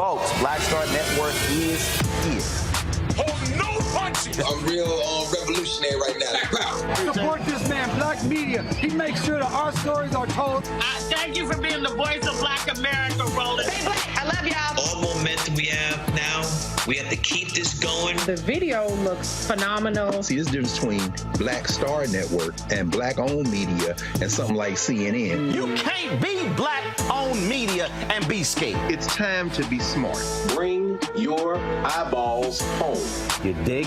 Folks, Black Star Network is here. Hold no punches. I'm real revolutionary right now. Support this man, Black Media. He makes sure that our stories are told. Thank you for being the voice of Black America, Roland. Stay black. I love y'all. All momentum we have now, we have to keep this going. The video looks phenomenal. See, there's a difference between Black Star Network and Black-owned media and something like CNN. You can't be Black-owned media and be scared. It's time to be smart. Bring your eyeballs home. You dig?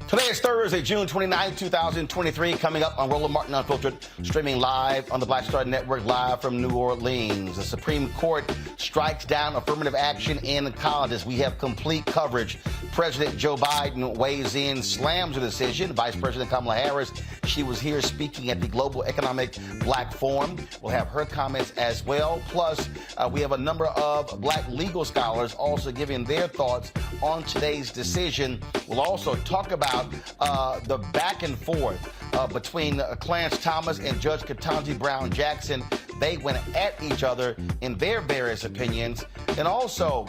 Today is Thursday, June 29, 2023, coming up on Roland Martin Unfiltered, streaming live on the Black Star Network, live from New Orleans. The Supreme Court strikes down affirmative action in colleges. We have complete coverage. President Joe Biden weighs in, slams the decision. Vice President Kamala Harris, she was here speaking at the Global Economic Black Forum. We'll have her comments as well. Plus, we have a number of Black legal scholars also giving their thoughts on today's decision. We'll also talk about the back and forth between Clarence Thomas and Judge Ketanji Brown Jackson. They went at each other in their various opinions. And also,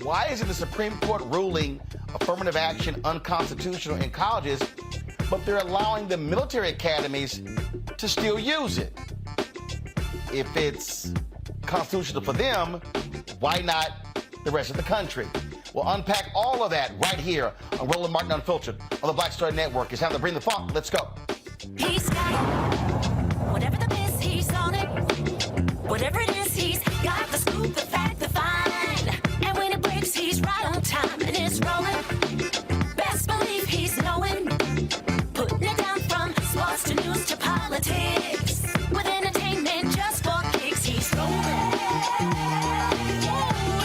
why is it the Supreme Court ruling affirmative action unconstitutional in colleges, but they're allowing the military academies to still use it? If it's constitutional for them, why not the rest of the country? We'll unpack all of that right here on Roland Martin Unfiltered on the Black Star Network. It's time to bring the funk. Let's go. He's got it. Whatever the biz, he's on it. Whatever it is, he's got the scoop, the fact, the find. And when it breaks, he's right on time and it's rolling. Best believe he's knowing. Putting it down from sports to news to politics. With entertainment just for kicks, he's rolling.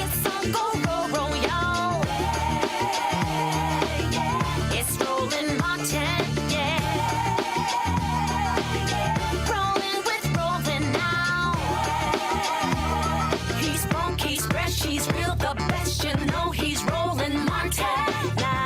It's on go, roll, y'all. It's Roland Martin, yeah. Rolling with Roland now. He's funk, he's fresh, he's real, the best. You know he's Roland Martin now.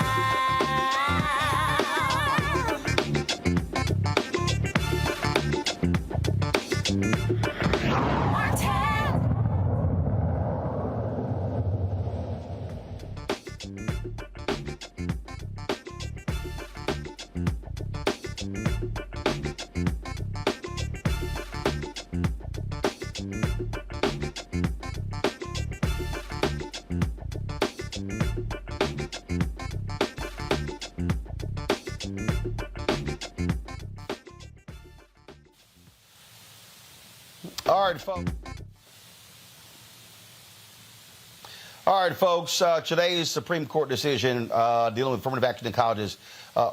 All right, folks, today's Supreme Court decision dealing with affirmative action in colleges,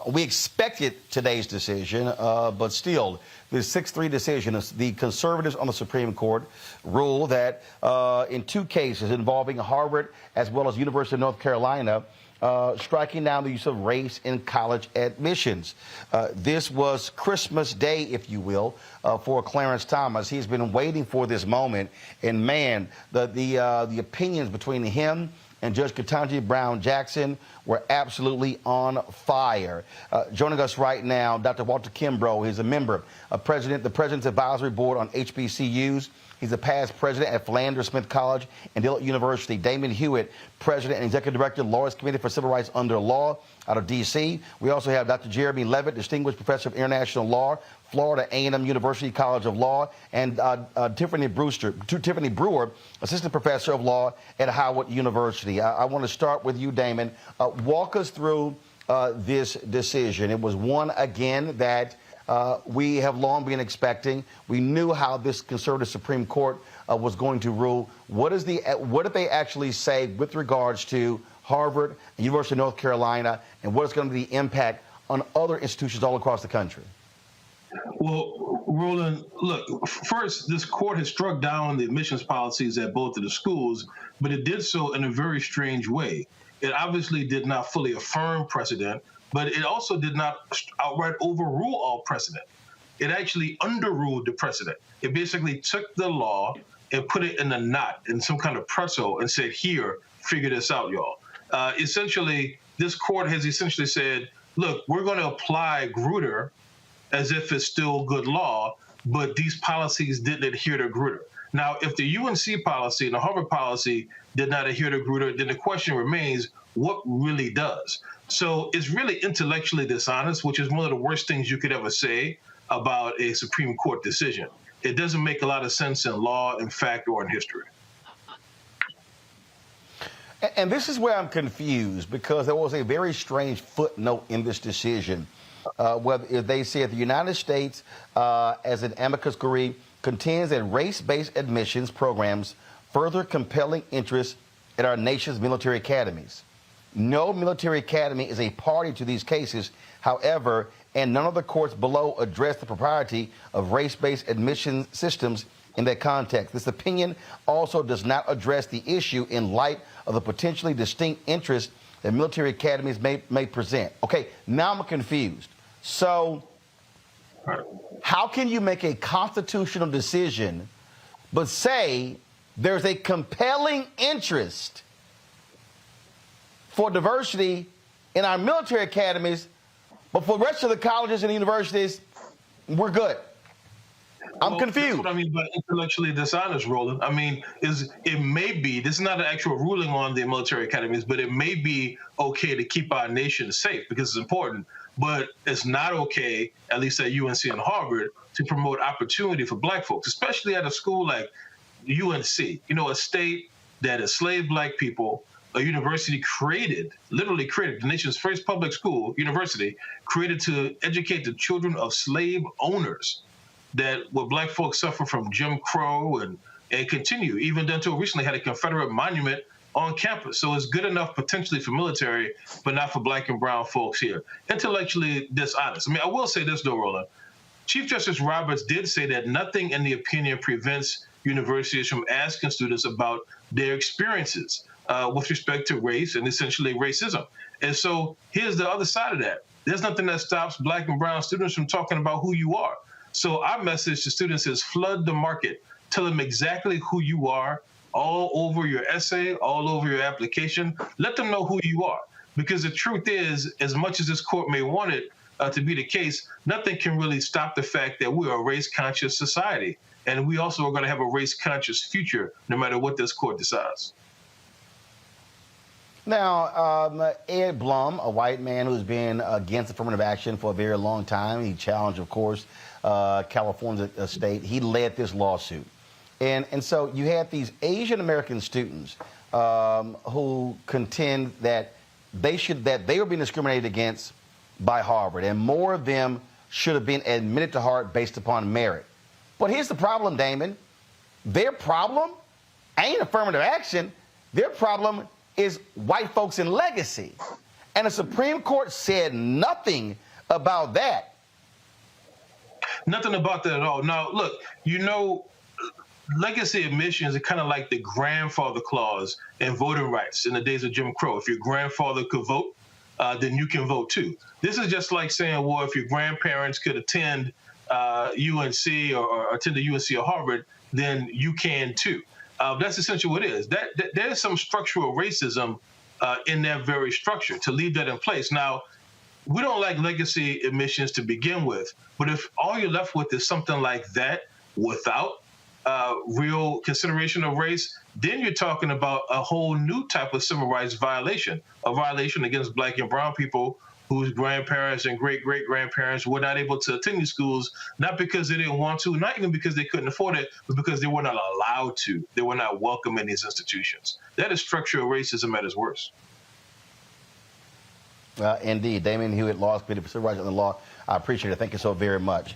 we expected today's decision, but still, the 6-3 decision, the conservatives on the Supreme Court ruled that in two cases involving Harvard as well as University of North Carolina, striking down the use of race in college admissions. This was Christmas Day, if you will, for Clarence Thomas. He's been waiting for this moment, and man, the opinions between him and Judge Ketanji Brown Jackson were absolutely on fire. Joining us right now, Dr. Walter Kimbrough. He's a member of the President's Advisory Board on HBCUs. He's a past president at Philander Smith College and Dillard University. Damon Hewitt, president and executive director of Lawyers Committee for Civil Rights under Law out of D.C. We also have Dr. Jeremy Levitt, distinguished professor of international law, Florida A&M University College of Law, and Tiffany Brewer, assistant professor of law at Howard University. I want to start with you, Damon. Walk us through this decision. It was one, again, that we have long been expecting. We knew how this conservative Supreme Court was going to rule. What did they actually say with regards to Harvard and University of North Carolina, and what is going to be the impact on other institutions all across the country? Well, Roland, look, first, this court has struck down the admissions policies at both of the schools, but it did so in a very strange way. It obviously did not fully affirm precedent, but it also did not outright overrule all precedent. It actually underruled the precedent. It basically took the law and put it in a knot, in some kind of pretzel, and said, here, figure this out, y'all. Essentially, this court has essentially said, look, we're going to apply Grutter as if it's still good law, but these policies didn't adhere to Grutter. Now, if the UNC policy and the Harvard policy did not adhere to Grutter, then the question remains, what really does? So it's really intellectually dishonest, which is one of the worst things you could ever say about a Supreme Court decision. It doesn't make a lot of sense in law, in fact, or in history. And this is where I'm confused, because there was a very strange footnote in this decision. Whether they said the United States, as an amicus curiae, contends that race-based admissions programs further compelling interest in our nation's military academies. No military academy is a party to these cases, however, and none of the courts below address the propriety of race-based admission systems in that context. This opinion also does not address the issue in light of the potentially distinct interest that military academies may present. Okay, now I'm confused. So how can you make a constitutional decision but say there's a compelling interest for diversity in our military academies, but for the rest of the colleges and universities, we're good? I'm confused. That's what I mean by intellectually dishonest, Roland. I mean, it may be, this is not an actual ruling on the military academies, but it may be okay to keep our nation safe because it's important. But it's not okay, at least at UNC and Harvard, to promote opportunity for black folks, especially at a school like UNC, a state that enslaved black people, a university literally created, the nation's first public school, university, created to educate the children of slave owners, that where black folks suffer from Jim Crow and continue, even until recently had a Confederate monument on campus. So it's good enough potentially for military, but not for black and brown folks here. Intellectually dishonest. I mean, I will say this though, Roland. Chief Justice Roberts did say that nothing in the opinion prevents universities from asking students about their experiences with respect to race and essentially racism. And so here's the other side of that. There's nothing that stops black and brown students from talking about who you are. So our message to students is flood the market. Tell them exactly who you are, all over your essay, all over your application. Let them know who you are. Because the truth is, as much as this court may want it to be the case, nothing can really stop the fact that we're a race-conscious society. And we also are going to have a race-conscious future, no matter what this court decides. Now, Ed Blum, a white man who's been against affirmative action for a very long time, he challenged, of course, California state. He led this lawsuit. And so you had these Asian American students who contend that they were being discriminated against by Harvard, and more of them should have been admitted to Harvard based upon merit. But here's the problem, Damon. Their problem ain't affirmative action. Their problem is white folks in legacy. And the Supreme Court said nothing about that. Nothing about that at all. Now, look, legacy admissions are kind of like the grandfather clause in voting rights in the days of Jim Crow. If your grandfather could vote, then you can vote too. This is just like saying, well, if your grandparents could attend UNC or attend the UNC or Harvard, then you can too. That's essentially what it is. There is some structural racism in that very structure to leave that in place. Now, we don't like legacy admissions to begin with, but if all you're left with is something like that without real consideration of race, then you're talking about a whole new type of civil rights violation, a violation against black and brown people whose grandparents and great-great-grandparents were not able to attend these schools, not because they didn't want to, not even because they couldn't afford it, but because they were not allowed to. They were not welcome in these institutions. That is structural racism at its worst. Indeed. Damon Hewitt, Law Committee for Civil Rights and the Law. I appreciate it. Thank you so very much.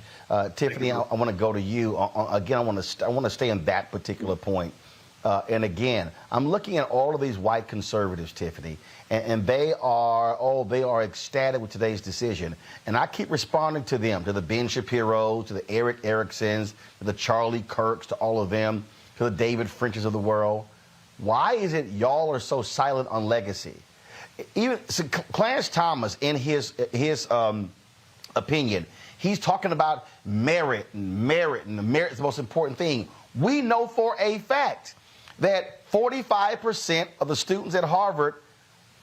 Tiffany, I want to go to you. Again, I want to stay on that particular point. And again, I'm looking at all of these white conservatives, Tiffany, and they are ecstatic with today's decision. And I keep responding to them, to the Ben Shapiro, to the Eric Ericksons, to the Charlie Kirks, to all of them, to the David Frenches of the world. Why is it y'all are so silent on legacy? Even Clarence Thomas, in his opinion, he's talking about merit, and merit is the most important thing. We know for a fact that 45% of the students at Harvard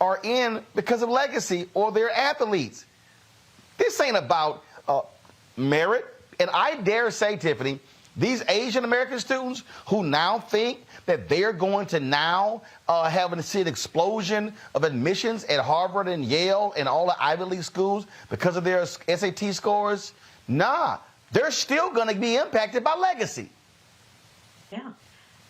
are in because of legacy or they're athletes. This ain't about merit. And I dare say, Tiffany, these Asian American students who now think that they're going to now see an explosion of admissions at Harvard and Yale and all the Ivy League schools because of their SAT scores, nah, they're still going to be impacted by legacy. Yeah.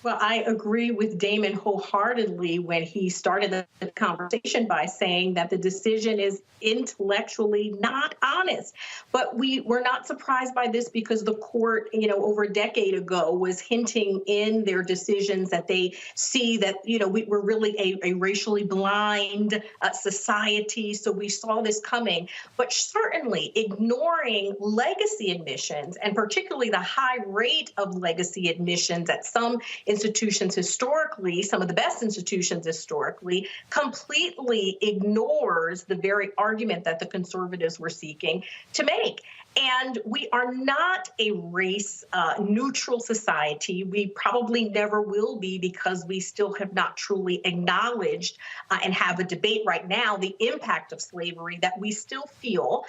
Well, I agree with Damon wholeheartedly when he started the conversation by saying that the decision is intellectually not honest. But we're not surprised by this because the court, over a decade ago was hinting in their decisions that they see that, we're really a racially blind society. So we saw this coming. But certainly ignoring legacy admissions, and particularly the high rate of legacy admissions at some institutions historically, some of the best institutions historically, completely ignores the very argument that the conservatives were seeking to make. And we are not a race-neutral society. We probably never will be because we still have not truly acknowledged and have a debate right now the impact of slavery that we still feel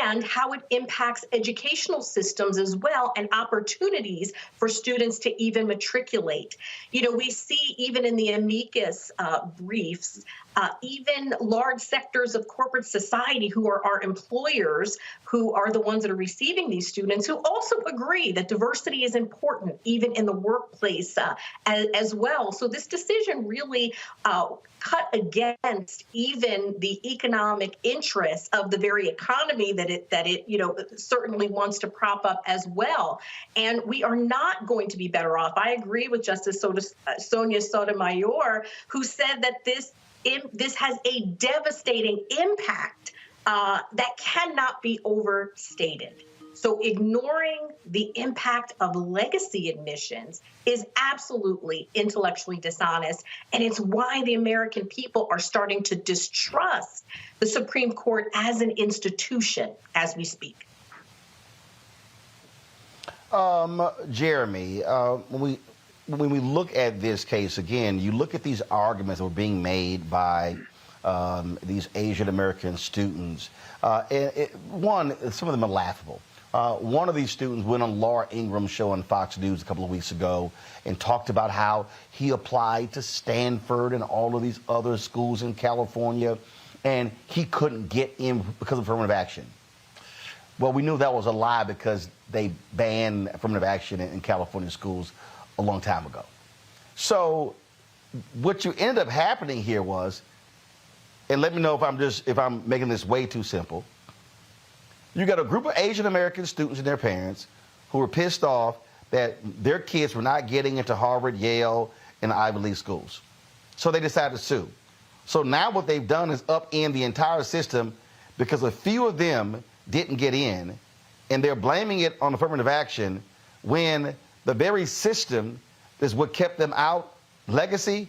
and how it impacts educational systems as well and opportunities for students to even matriculate. We see even in the amicus briefs, even large sectors of corporate society who are our employers, who are the ones that are receiving these students, who also agree that diversity is important, even in the workplace as well. So this decision really cut against even the economic interests of the very economy that it certainly wants to prop up as well. And we are not going to be better off. I agree with Justice Sonia Sotomayor, who said that this has a devastating impact that cannot be overstated. So ignoring the impact of legacy admissions is absolutely intellectually dishonest, and it's why the American people are starting to distrust the Supreme Court as an institution as we speak. Jeremy, when we look at this case, again, you look at these arguments that were being made by these Asian American students. Some of them are laughable. One of these students went on Laura Ingram's show on Fox News a couple of weeks ago and talked about how he applied to Stanford and all of these other schools in California, and he couldn't get in because of affirmative action. Well, we knew that was a lie because they banned affirmative action in California schools a long time ago. So what you ended up happening here was, and let me know if I'm making this way too simple. You got a group of Asian American students and their parents who were pissed off that their kids were not getting into Harvard, Yale, and Ivy League schools. So they decided to sue. So now what they've done is upend the entire system because a few of them didn't get in, and they're blaming it on affirmative action when the very system is what kept them out, legacy,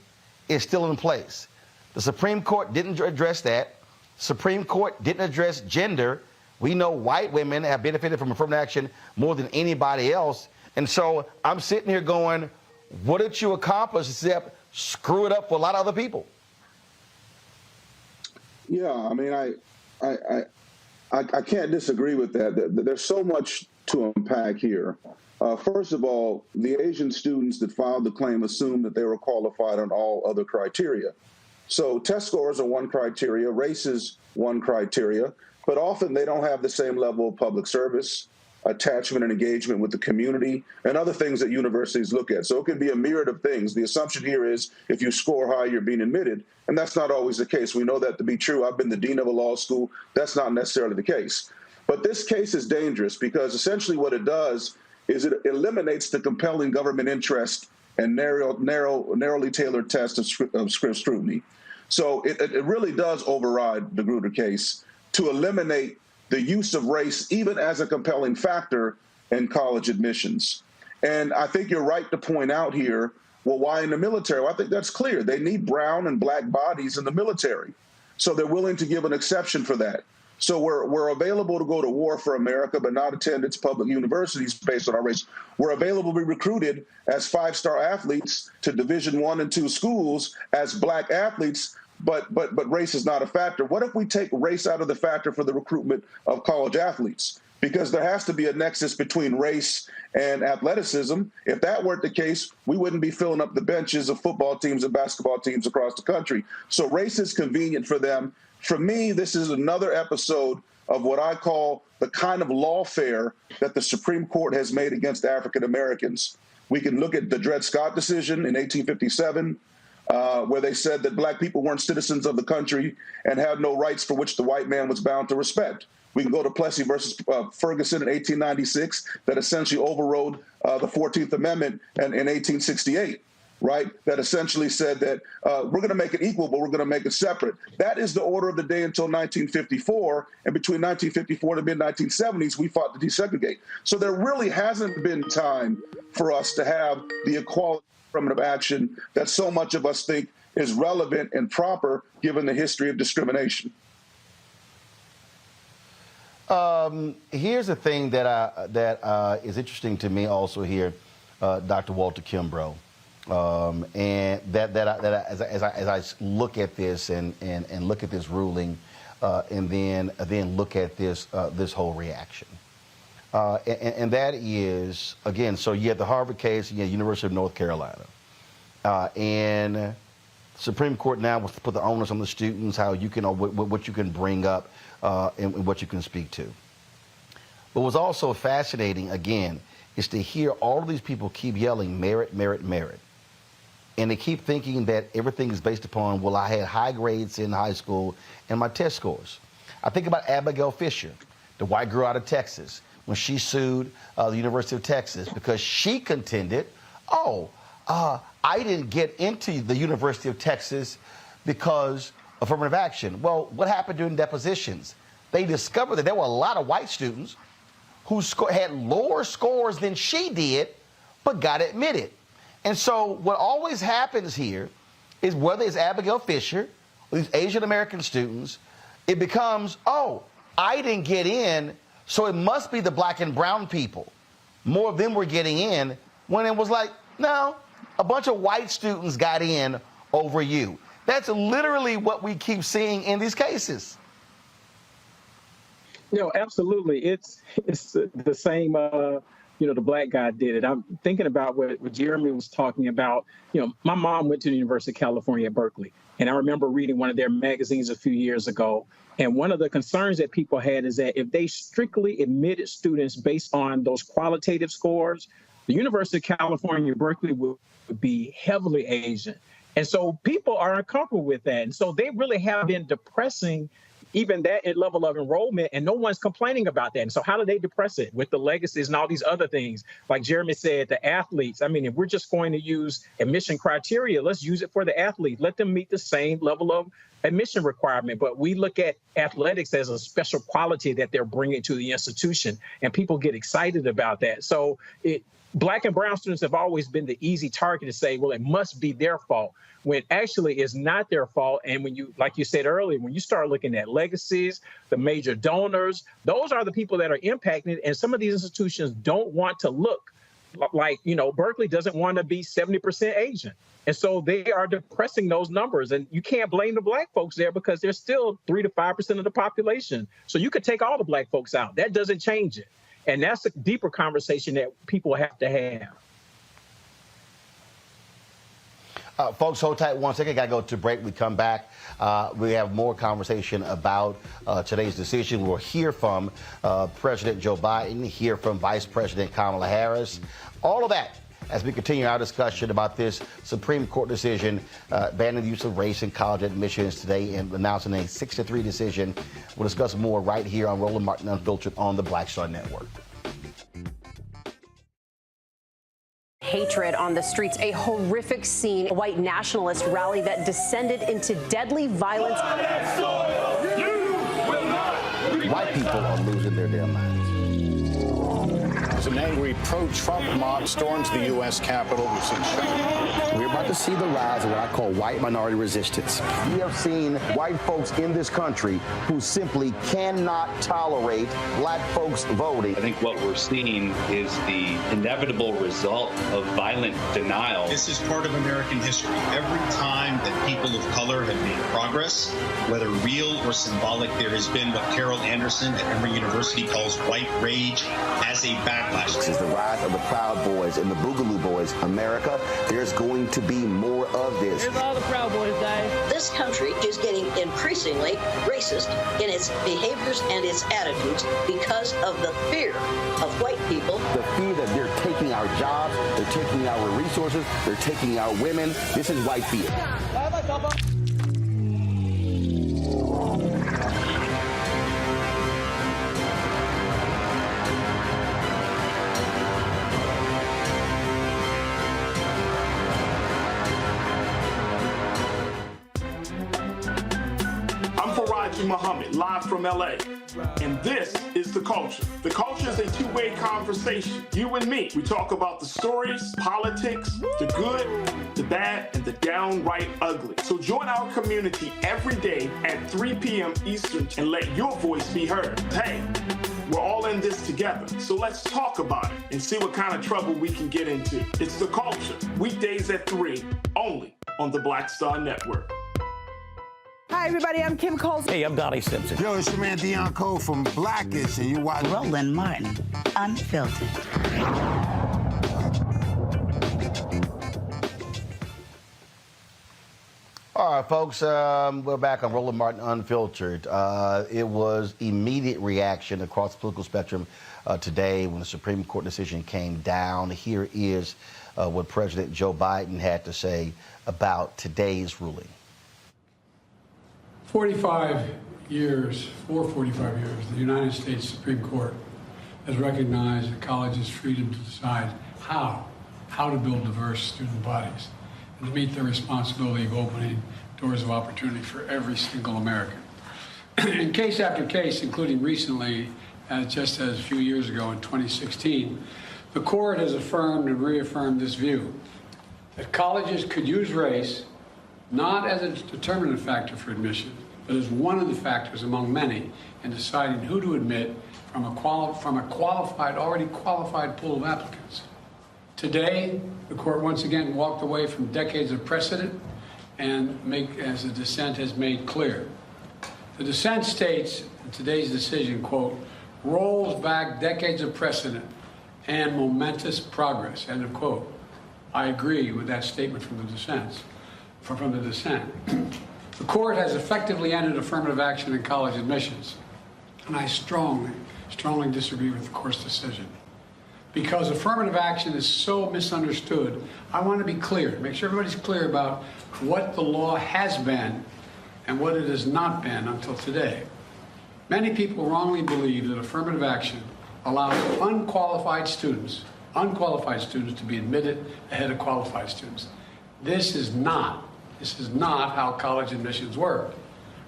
is still in place. The Supreme Court didn't address that. Supreme Court didn't address gender. We know white women have benefited from affirmative action more than anybody else. And so I'm sitting here going, what did you accomplish except screw it up for a lot of other people? Yeah, I mean, I can't disagree with that. There's so much to unpack here. First of all, the Asian students that filed the claim assumed that they were qualified on all other criteria. So test scores are one criteria, race is one criteria, but often they don't have the same level of public service. attachment and engagement with the community, and other things that universities look at. So it could be a myriad of things. The assumption here is if you score high, you're being admitted, and that's not always the case. We know that to be true. I've been the dean of a law school. That's not necessarily the case. But this case is dangerous because essentially what it does is it eliminates the compelling government interest and narrowly tailored test of scrutiny. So it really does override the Grutter case to eliminate the use of race even as a compelling factor in college admissions. And I think you're right to point out here, well, why in the military? Well, I think that's clear. They need brown and black bodies in the military. So they're willing to give an exception for that. So we're available to go to war for America, but not attend its public universities based on our race. We're available to be recruited as five-star athletes to Division I and II schools as black athletes, but race is not a factor. What if we take race out of the factor for the recruitment of college athletes? Because there has to be a nexus between race and athleticism. If that weren't the case, we wouldn't be filling up the benches of football teams and basketball teams across the country. So race is convenient for them. For me, this is another episode of what I call the kind of lawfare that the Supreme Court has made against African Americans. We can look at the Dred Scott decision in 1857, where they said that black people weren't citizens of the country and had no rights for which the white man was bound to respect. We can go to Plessy versus Ferguson in 1896 that essentially overrode the 14th Amendment in 1868. Right, that essentially said that we're going to make it equal, but we're going to make it separate. That is the order of the day until 1954. And between 1954 and the mid-1970s, we fought to desegregate. So there really hasn't been time for us to have the equality affirmative action that so much of us think is relevant and proper given the history of discrimination. Here's the thing that is interesting to me also here, Dr. Walter Kimbrough. And as I look at this and look at this ruling, and then look at this whole reaction, and that is, again, so you had the Harvard case, you had University of North Carolina, and Supreme Court now wants to put the onus on the students, how you can, what you can bring up, and what you can speak to. But what's also fascinating, again, is to hear all of these people keep yelling merit, merit, merit. And they keep thinking that everything is based upon, well, I had high grades in high school and my test scores. I think about Abigail Fisher, the white girl out of Texas, when she sued the University of Texas because she contended, I didn't get into the University of Texas because of affirmative action. Well, what happened during depositions? They discovered that there were a lot of white students who had lower scores than she did, but got admitted. And so what always happens here is, whether it's Abigail Fisher or these Asian American students, it becomes, I didn't get in, so it must be the black and brown people. More of them were getting in, when it was like, no, a bunch of white students got in over you. That's literally what we keep seeing in these cases. Absolutely. It's the same, the black guy did it. I'm thinking about what Jeremy was talking about. My mom went to the University of California at Berkeley, and I remember reading one of their magazines a few years ago. And one of the concerns that people had is that if they strictly admitted students based on those qualitative scores, the University of California, Berkeley would be heavily Asian. And so people are uncomfortable with that. And so they really have been depressing even that level of enrollment, and no one's complaining about that. And so how do they depress it? With the legacies and all these other things. Like Jeremy said, the athletes, if we're just going to use admission criteria, let's use it for the athletes. Let them meet the same level of admission requirement. But we look at athletics as a special quality that they're bringing to the institution, and people get excited about that. So black and brown students have always been the easy target to say, well, it must be their fault, when actually it's not their fault. And when you, like you said earlier, when you start looking at legacies, the major donors, those are the people that are impacted. And some of these institutions don't want to look like, Berkeley doesn't want to be 70% Asian. And so they are depressing those numbers. And you can't blame the black folks there, because they're still 3 to 5% of the population. So you could take all the black folks out. That doesn't change it. And that's a deeper conversation that people have to have. Folks, hold tight 1 second. Got to go to break. We come back. We have more conversation about today's decision. We'll hear from President Joe Biden, hear from Vice President Kamala Harris. All of that as we continue our discussion about this Supreme Court decision banning the use of race in college admissions today and announcing a 6-3 decision. We'll discuss more right here on Roland Martin Unfiltered on the Black Star Network. Hatred on the streets, a horrific scene, a white nationalist rally that descended into deadly violence. White people are losing their damn minds. An angry pro-Trump mob storms the U.S. Capitol. We're about to see the rise of what I call white minority resistance. We have seen white folks in this country who simply cannot tolerate black folks voting. I think what we're seeing is the inevitable result of violent denial. This is part of American history. Every time that people of color have made progress, whether real or symbolic, there has been what Carol Anderson at Emory University calls white rage as a backlash. This is the rise of the Proud Boys and the Boogaloo Boys. America, there's going to be more of this. Here's all the Proud Boys, Dave. This country is getting increasingly racist in its behaviors and its attitudes because of the fear of white people. The fear that they're taking our jobs, they're taking our resources, they're taking our women. This is white fear. Muhammad, live from LA. And this is The Culture. The Culture is a two-way conversation. You and me. We talk about the stories, politics, the good, the bad, and the downright ugly. So join our community every day at 3 p.m. Eastern and let your voice be heard. Hey, we're all in this together. So let's talk about it and see what kind of trouble we can get into. It's The Culture. Weekdays at 3, only on the Black Star Network. Hi, everybody. I'm Kim Coles. Hey, I'm Donnie Simpson. Yo, it's your man Deion Cole from Blackish, and you watch Roland Martin Unfiltered. All right, folks, we're back on Roland Martin Unfiltered. It was immediate reaction across the political spectrum today when the Supreme Court decision came down. Here is what President Joe Biden had to say about today's ruling. 45 years, the United States Supreme Court has recognized a college's freedom to decide how to build diverse student bodies and to meet their responsibility of opening doors of opportunity for every single American. In case after case, including recently, just as a few years ago in 2016, the court has affirmed and reaffirmed this view that colleges could use race not as a determinant factor for admission, but as one of the factors among many in deciding who to admit from a already qualified pool of applicants. Today, the court once again walked away from decades of precedent and as the dissent has made clear. The dissent states in today's decision, quote, rolls back decades of precedent and momentous progress, end of quote. I agree with that statement from the dissent. The court has effectively ended affirmative action in college admissions, and I strongly disagree with the court's decision. Because affirmative action is so misunderstood, I want to be clear, make sure everybody's clear about what the law has been and what it has not been until today. Many people wrongly believe that affirmative action allows unqualified students to be admitted ahead of qualified students. This is not how college admissions work.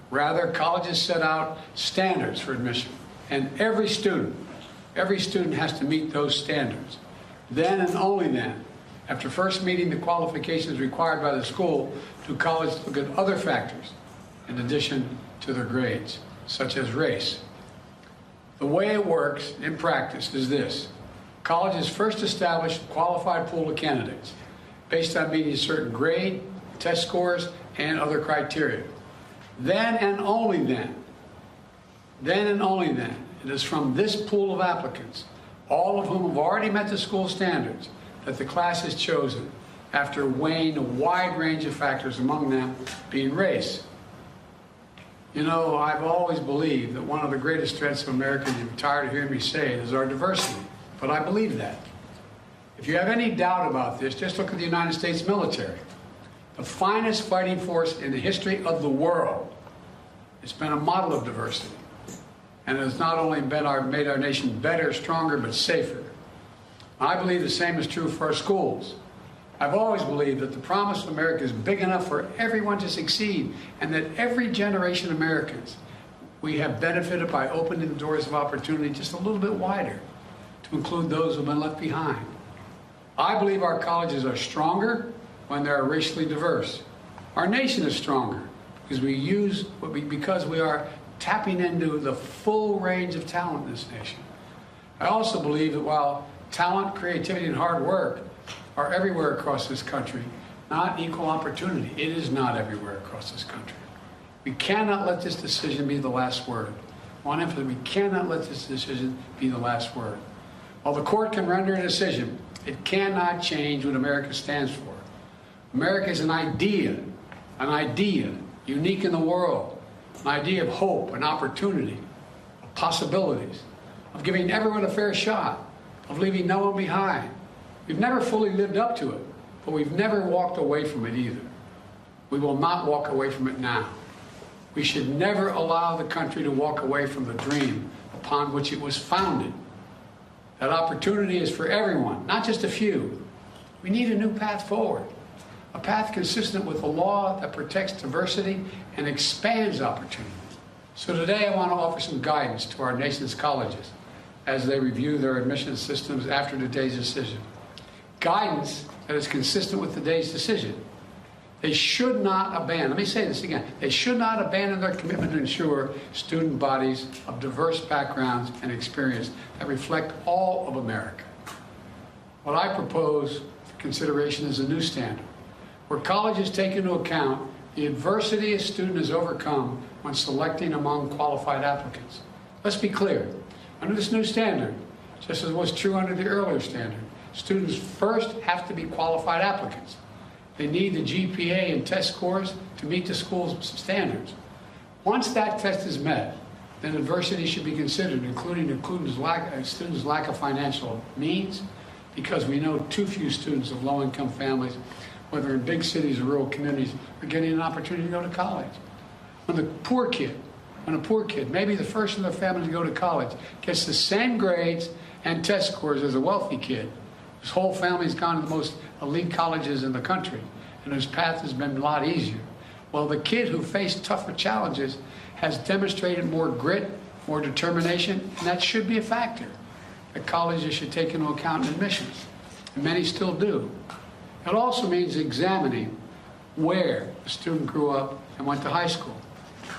Rather, colleges set out standards for admission, and every student has to meet those standards. Then and only then, after first meeting the qualifications required by the school, do colleges look at other factors in addition to their grades, such as race. The way it works in practice is this. Colleges first establish a qualified pool of candidates based on meeting a certain grade, test scores, and other criteria. Then and only then, it is from this pool of applicants, all of whom have already met the school standards, that the class is chosen after weighing a wide range of factors, among them being race. You know, I've always believed that one of the greatest threats of America, and you're tired of hearing me say it, is our diversity. But I believe that. If you have any doubt about this, just look at the United States military. The finest fighting force in the history of the world. It's been a model of diversity. And it has not only made our nation better, stronger, but safer. I believe the same is true for our schools. I've always believed that the promise of America is big enough for everyone to succeed, and that every generation of Americans, we have benefited by opening the doors of opportunity just a little bit wider to include those who have been left behind. I believe our colleges are stronger when they are racially diverse. Our nation is stronger because we are tapping into the full range of talent in this nation. I also believe that while talent, creativity, and hard work are everywhere across this country, not equal opportunity. It is not everywhere across this country. We cannot let this decision be the last word. I want to emphasize, we cannot let this decision be the last word. While the court can render a decision, it cannot change what America stands for. America is an idea unique in the world, an idea of hope and opportunity, of possibilities, of giving everyone a fair shot, of leaving no one behind. We've never fully lived up to it, but we've never walked away from it either. We will not walk away from it now. We should never allow the country to walk away from the dream upon which it was founded. That opportunity is for everyone, not just a few. We need a new path forward, a path consistent with a law that protects diversity and expands opportunity. So today I want to offer some guidance to our nation's colleges as they review their admission systems after today's decision. Guidance that is consistent with today's decision. They should not abandon, let me say this again, they should not abandon their commitment to ensure student bodies of diverse backgrounds and experience that reflect all of America. What I propose for consideration is a new standard, where colleges take into account the adversity a student has overcome when selecting among qualified applicants. Let's be clear, under this new standard, just as was true under the earlier standard, students first have to be qualified applicants. They need the GPA and test scores to meet the school's standards. Once that test is met, then adversity should be considered, including students' lack of financial means, because we know too few students of low-income families, whether in big cities or rural communities, are getting an opportunity to go to college. When a poor kid, maybe the first in their family to go to college, gets the same grades and test scores as a wealthy kid, his whole family's gone to the most elite colleges in the country, and his path has been a lot easier. Well, the kid who faced tougher challenges has demonstrated more grit, more determination, and that should be a factor that colleges should take into account in admissions, and many still do. It also means examining where the student grew up and went to high school.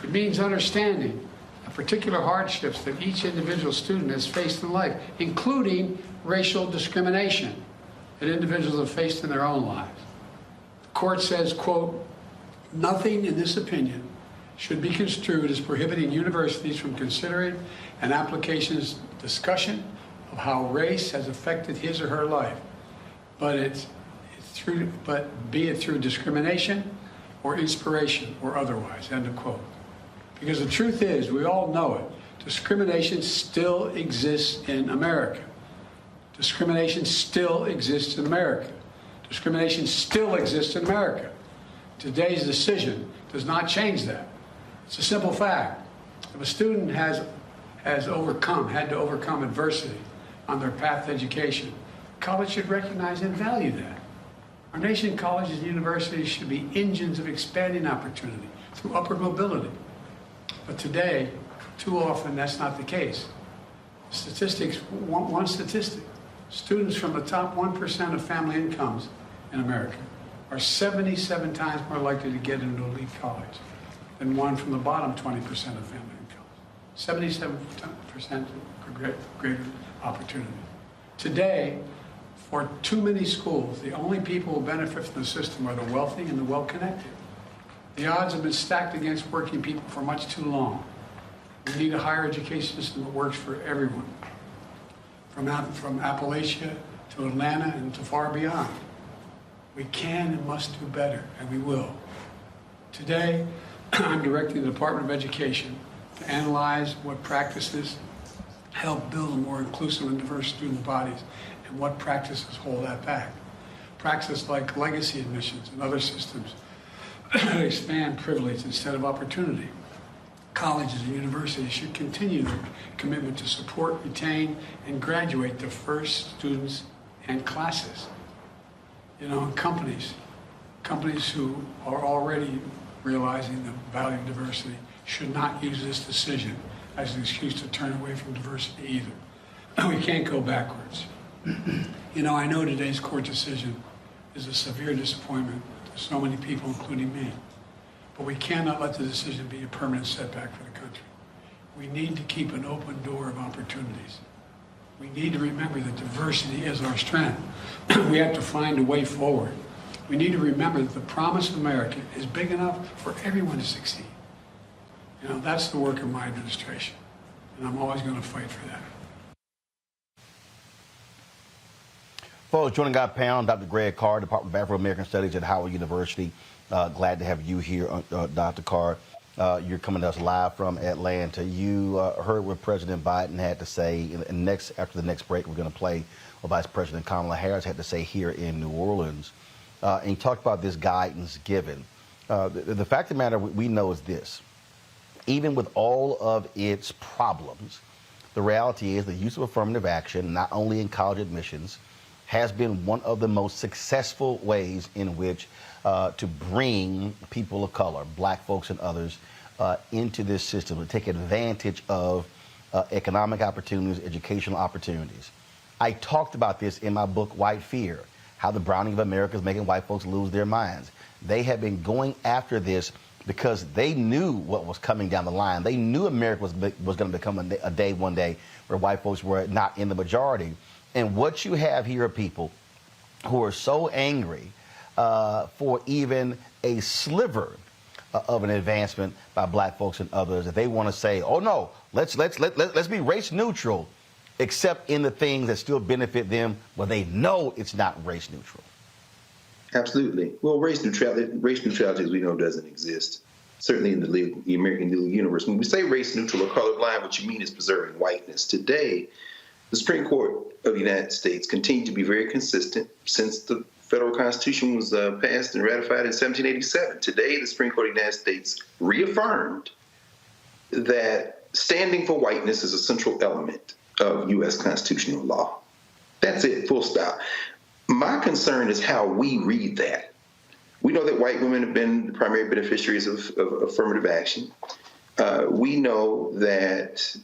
It means understanding the particular hardships that each individual student has faced in life, including racial discrimination that individuals have faced in their own lives. The court says, quote, nothing in this opinion should be construed as prohibiting universities from considering an application's discussion of how race has affected his or her life, but be it through discrimination or inspiration or otherwise, end of quote. Because the truth is, we all know it, discrimination still exists in America. Discrimination still exists in America. Discrimination still exists in America. Today's decision does not change that. It's a simple fact. If a student had to overcome adversity on their path to education, college should recognize and value that. Our nation's colleges and universities should be engines of expanding opportunity through upward mobility. But today, too often, that's not the case. Statistics, one statistic, students from the top 1% of family incomes in America are 77 times more likely to get into elite college than one from the bottom 20% of family incomes. 77% greater opportunity. Today, for too many schools, the only people who benefit from the system are the wealthy and the well-connected. The odds have been stacked against working people for much too long. We need a higher education system that works for everyone, from Appalachia to Atlanta and to far beyond. We can and must do better, and we will. Today, I'm directing the Department of Education to analyze what practices help build a more inclusive and diverse student bodies and what practices hold that back. Practices like legacy admissions and other systems expand privilege instead of opportunity. Colleges and universities should continue their commitment to support, retain, and graduate diverse students and classes. You know, and companies who are already realizing the value of diversity should not use this decision as an excuse to turn away from diversity either. We can't go backwards. You know, I know today's court decision is a severe disappointment to so many people, including me. But we cannot let the decision be a permanent setback for the country. We need to keep an open door of opportunities. We need to remember that diversity is our strength. We have to find a way forward. We need to remember that the promise of America is big enough for everyone to succeed. You know, that's the work of my administration, and I'm always going to fight for that. Folks, joining our panel, Dr. Greg Carr, Department of Afro-American Studies at Howard University. Glad to have you here, Dr. Carr. You're coming to us live from Atlanta. You heard what President Biden had to say. After the next break, we're going to play what Vice President Kamala Harris had to say here in New Orleans. And he talked about this guidance given. The fact of the matter we know is this. Even with all of its problems, the reality is the use of affirmative action, not only in college admissions, has been one of the most successful ways in which to bring people of color, black folks and others, into this system, to take advantage of economic opportunities, educational opportunities. I talked about this in my book, White Fear, how the browning of America is making white folks lose their minds. They have been going after this because they knew what was coming down the line. They knew America was going to become a day one day where white folks were not in the majority. And what you have here are people who are so angry for even a sliver of an advancement by black folks and others that they want to say, oh no, let's be race neutral, except in the things that still benefit them where they know it's not race neutral. Absolutely. Well, race neutrality, as we know, doesn't exist. Certainly in the American legal universe. When we say race neutral or colorblind, what you mean is preserving whiteness. Today, the Supreme Court of the United States continued to be very consistent since the federal Constitution was passed and ratified in 1787. Today, the Supreme Court of the United States reaffirmed that standing for whiteness is a central element of U.S. constitutional law. That's it, full stop. My concern is how we read that. We know that white women have been the primary beneficiaries of affirmative action. We know that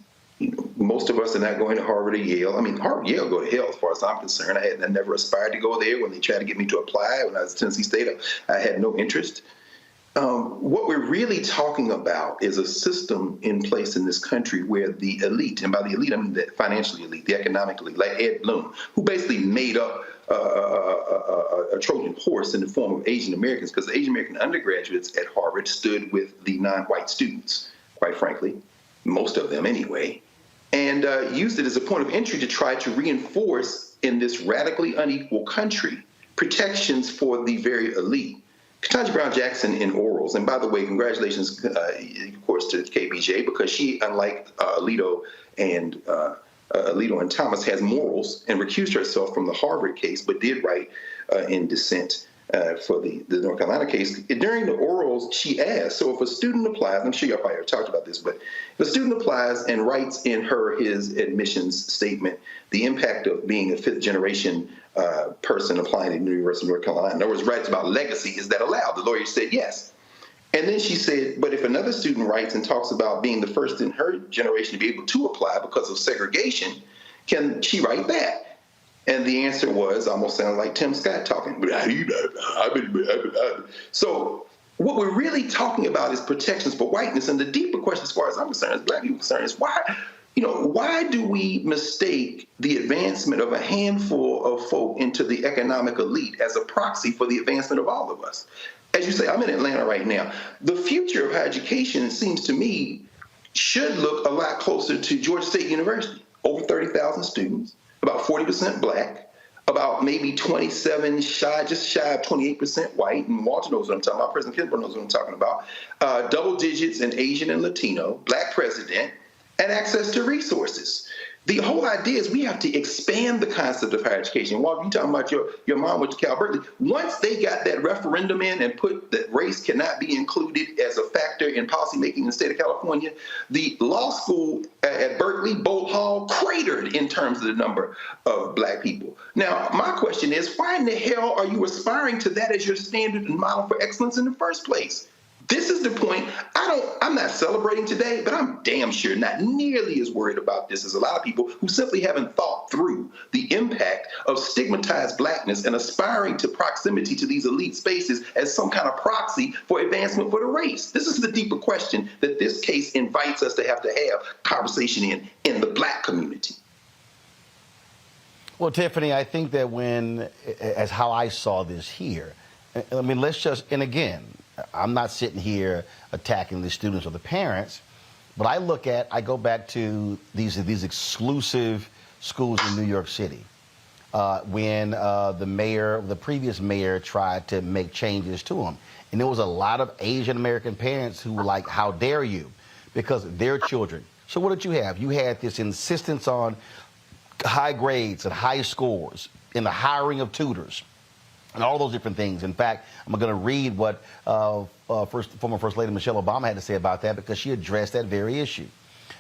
most of us are not going to Harvard or Yale. I mean, Harvard, Yale go to hell as far as I'm concerned. I never aspired to go there. When they tried to get me to apply when I was at Tennessee State, I had no interest. What we're really talking about is a system in place in this country where the elite, and by the elite I mean the financially elite, the economic elite, like Ed Blum, who basically made up a Trojan horse in the form of Asian Americans, because the Asian American undergraduates at Harvard stood with the non-white students, quite frankly, most of them anyway, and used it as a point of entry to try to reinforce in this radically unequal country protections for the very elite. Ketanji Brown Jackson in orals, and by the way, congratulations, of course, to KBJ, because she, unlike Alito and Thomas, has morals and recused herself from the Harvard case, but did write in dissent for the North Carolina case. During the orals, she asked, so if a student applies, I'm sure y'all probably talked about this, but if a student applies and writes in his admissions statement the impact of being a fifth-generation person applying at the University of North Carolina, in other words, writes about legacy, is that allowed? The lawyer said yes. And then she said, but if another student writes and talks about being the first in her generation to be able to apply because of segregation, can she write that? And the answer was, almost sounded like Tim Scott talking. So what we're really talking about is protections for whiteness. And the deeper question, as far as I'm concerned, as black people concerned, is why do we mistake the advancement of a handful of folk into the economic elite as a proxy for the advancement of all of us? As you say, I'm in Atlanta right now. The future of higher education, it seems to me, should look a lot closer to Georgia State University. Over 30,000 students, about 40% black, about maybe 27 just shy of 28% white, and Walter knows what I'm talking about, President Kimball knows what I'm talking about, double digits in Asian and Latino, black president, and access to resources. The whole idea is we have to expand the concept of higher education. Walter, you talking about your mom went to Cal Berkeley. Once they got that referendum in and put that race cannot be included as a factor in policymaking in the state of California, the law school at Berkeley, Bolt Hall, cratered in terms of the number of black people. Now, my question is, why in the hell are you aspiring to that as your standard and model for excellence in the first place? This is the point. I'm not celebrating today, but I'm damn sure not nearly as worried about this as a lot of people who simply haven't thought through the impact of stigmatized blackness and aspiring to proximity to these elite spaces as some kind of proxy for advancement for the race. This is the deeper question that this case invites us to have conversation in the black community. Well, Tiffany, I think that as how I saw this here, I mean, and again, I'm not sitting here attacking the students or the parents, but I go back to these exclusive schools in New York City when the previous mayor tried to make changes to them. And there was a lot of Asian American parents who were like, how dare you? Because their children. So what did you have? You had this insistence on high grades and high scores in the hiring of tutors and all those different things. In fact, I'm going to read what former First Lady Michelle Obama had to say about that, because she addressed that very issue.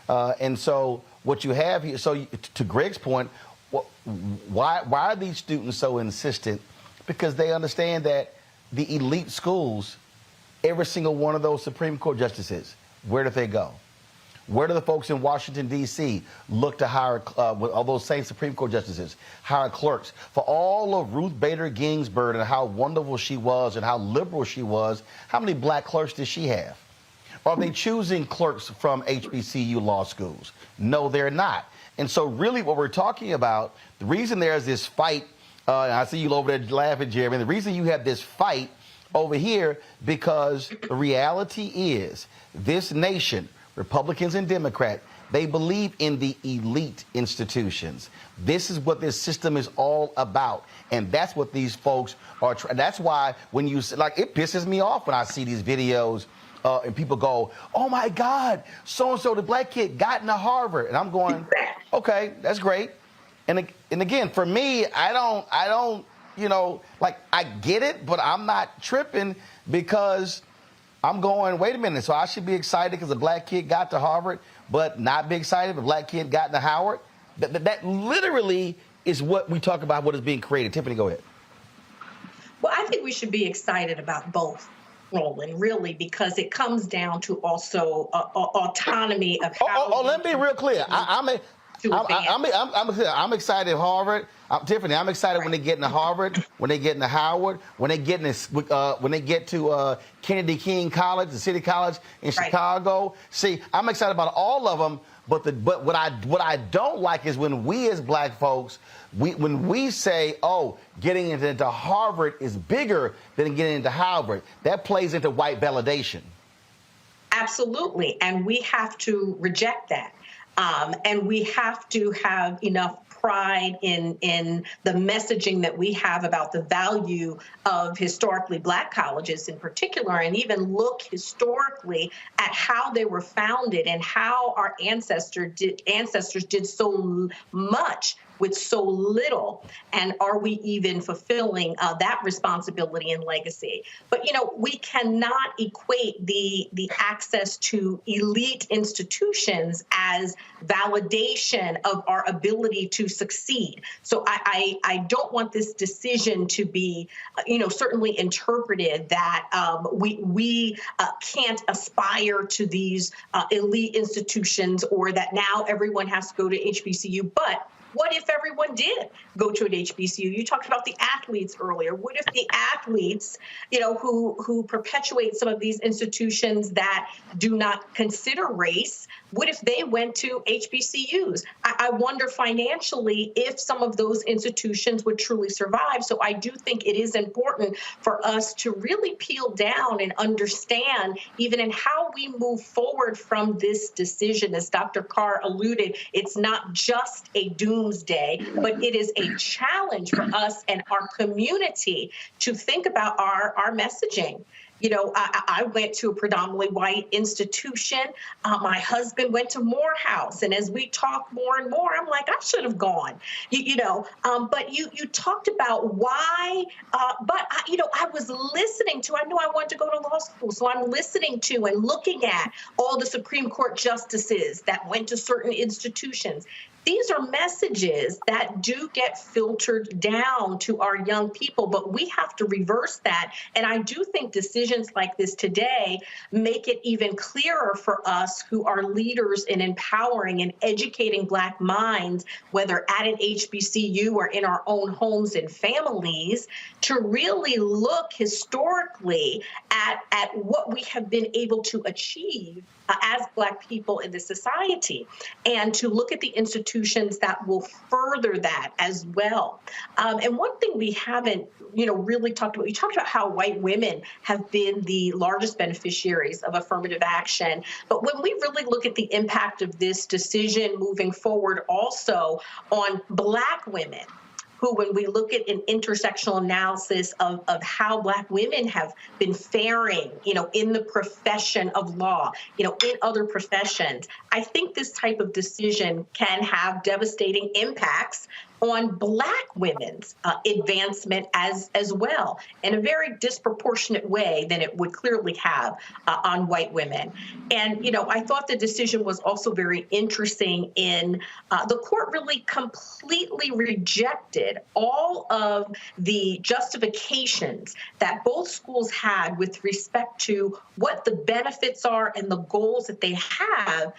And so what you have here, so to Greg's point, why are these students so insistent? Because they understand that the elite schools, every single one of those Supreme Court justices, where do they go? Where do the folks in Washington, D.C. look to hire, with all those same Supreme Court justices, hire clerks? For all of Ruth Bader Ginsburg and how wonderful she was and how liberal she was, how many black clerks does she have? Are they choosing clerks from HBCU law schools? No, they're not. And so really what we're talking about, the reason there's this fight, and I see you over there laughing, Jeremy, the reason you have this fight over here, because the reality is this nation, Republicans and Democrats, they believe in the elite institutions. This is what this system is all about. And that's what these folks are trying. That's why when you, like, it pisses me off when I see these videos and people go, oh my God, so-and-so, the black kid got into Harvard. And I'm going, okay, that's great. And again, for me, I don't, I get it, but I'm not tripping, because I'm going, wait a minute, so I should be excited because a black kid got to Harvard, but not be excited if a black kid got to Howard? That literally is what we talk about, what is being created. Tiffany, go ahead. Well, I think we should be excited about both, Roland, really, because it comes down to also autonomy of how. Let me be real clear. I'm excited at Harvard. Tiffany, I'm excited when they get into Harvard, when they get into Howard, when they get to Kennedy King College, the City College in Chicago. See, I'm excited about all of them. But what I don't like is when we as black folks, when we say, oh, getting into Harvard is bigger than getting into Howard. That plays into white validation. Absolutely, and we have to reject that. And we have to have enough pride in the messaging that we have about the value of historically black colleges in particular, and even look historically at how they were founded and how our ancestors did so much with so little, and are we even fulfilling that responsibility and legacy? But we cannot equate the access to elite institutions as validation of our ability to succeed. So I don't want this decision to be, certainly interpreted that we can't aspire to these elite institutions, or that now everyone has to go to HBCU. But what if everyone did go to an HBCU? You talked about the athletes earlier. What if the athletes, who perpetuate some of these institutions that do not consider race, what if they went to HBCUs? I wonder financially if some of those institutions would truly survive. So I do think it is important for us to really peel down and understand, even in how we move forward from this decision. As Dr. Carr alluded, it's not just a doom doomsday, but it is a challenge for us and our community to think about our messaging. You know, I went to a predominantly white institution. My husband went to Morehouse. And as we talk more and more, I'm like, I should have gone, but you talked about why, I was listening to, I knew I wanted to go to law school. So I'm listening to and looking at all the Supreme Court justices that went to certain institutions. These are messages that do get filtered down to our young people, but we have to reverse that. And I do think decisions like this today make it even clearer for us who are leaders in empowering and educating Black minds, whether at an HBCU or in our own homes and families, to really look historically at what we have been able to achieve as Black people in this society, and to look at the institutions that will further that as well. And one thing we haven't, really talked about, we talked about how white women have been the largest beneficiaries of affirmative action. But when we really look at the impact of this decision moving forward also on Black women, who, when we look at an intersectional analysis of how Black women have been faring, in the profession of law, in other professions, I think this type of decision can have devastating impacts on Black women's advancement as well, in a very disproportionate way than it would clearly have on white women. And, I thought the decision was also very interesting in the court really completely rejected all of the justifications that both schools had with respect to what the benefits are and the goals that they have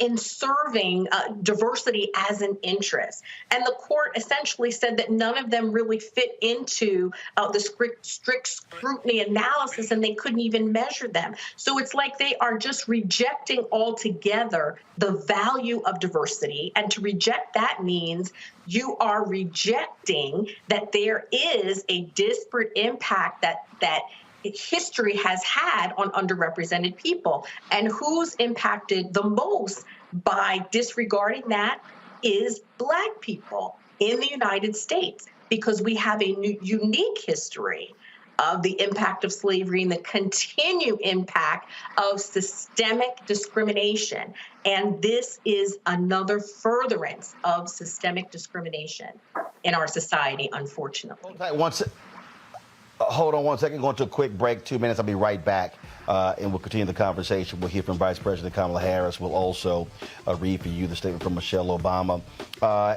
in serving diversity as an interest. And the court essentially said that none of them really fit into the strict scrutiny analysis, and they couldn't even measure them. So it's like they are just rejecting altogether the value of diversity. And to reject that means you are rejecting that there is a disparate impact that history has had on underrepresented people. And who's impacted the most by disregarding that is Black people in the United States, because we have a unique history of the impact of slavery and the continued impact of systemic discrimination. And this is another furtherance of systemic discrimination in our society, unfortunately. Hold on one second. Going to a quick break, 2 minutes. I'll be right back, and we'll continue the conversation. We'll hear from Vice President Kamala Harris. We'll also read for you the statement from Michelle Obama.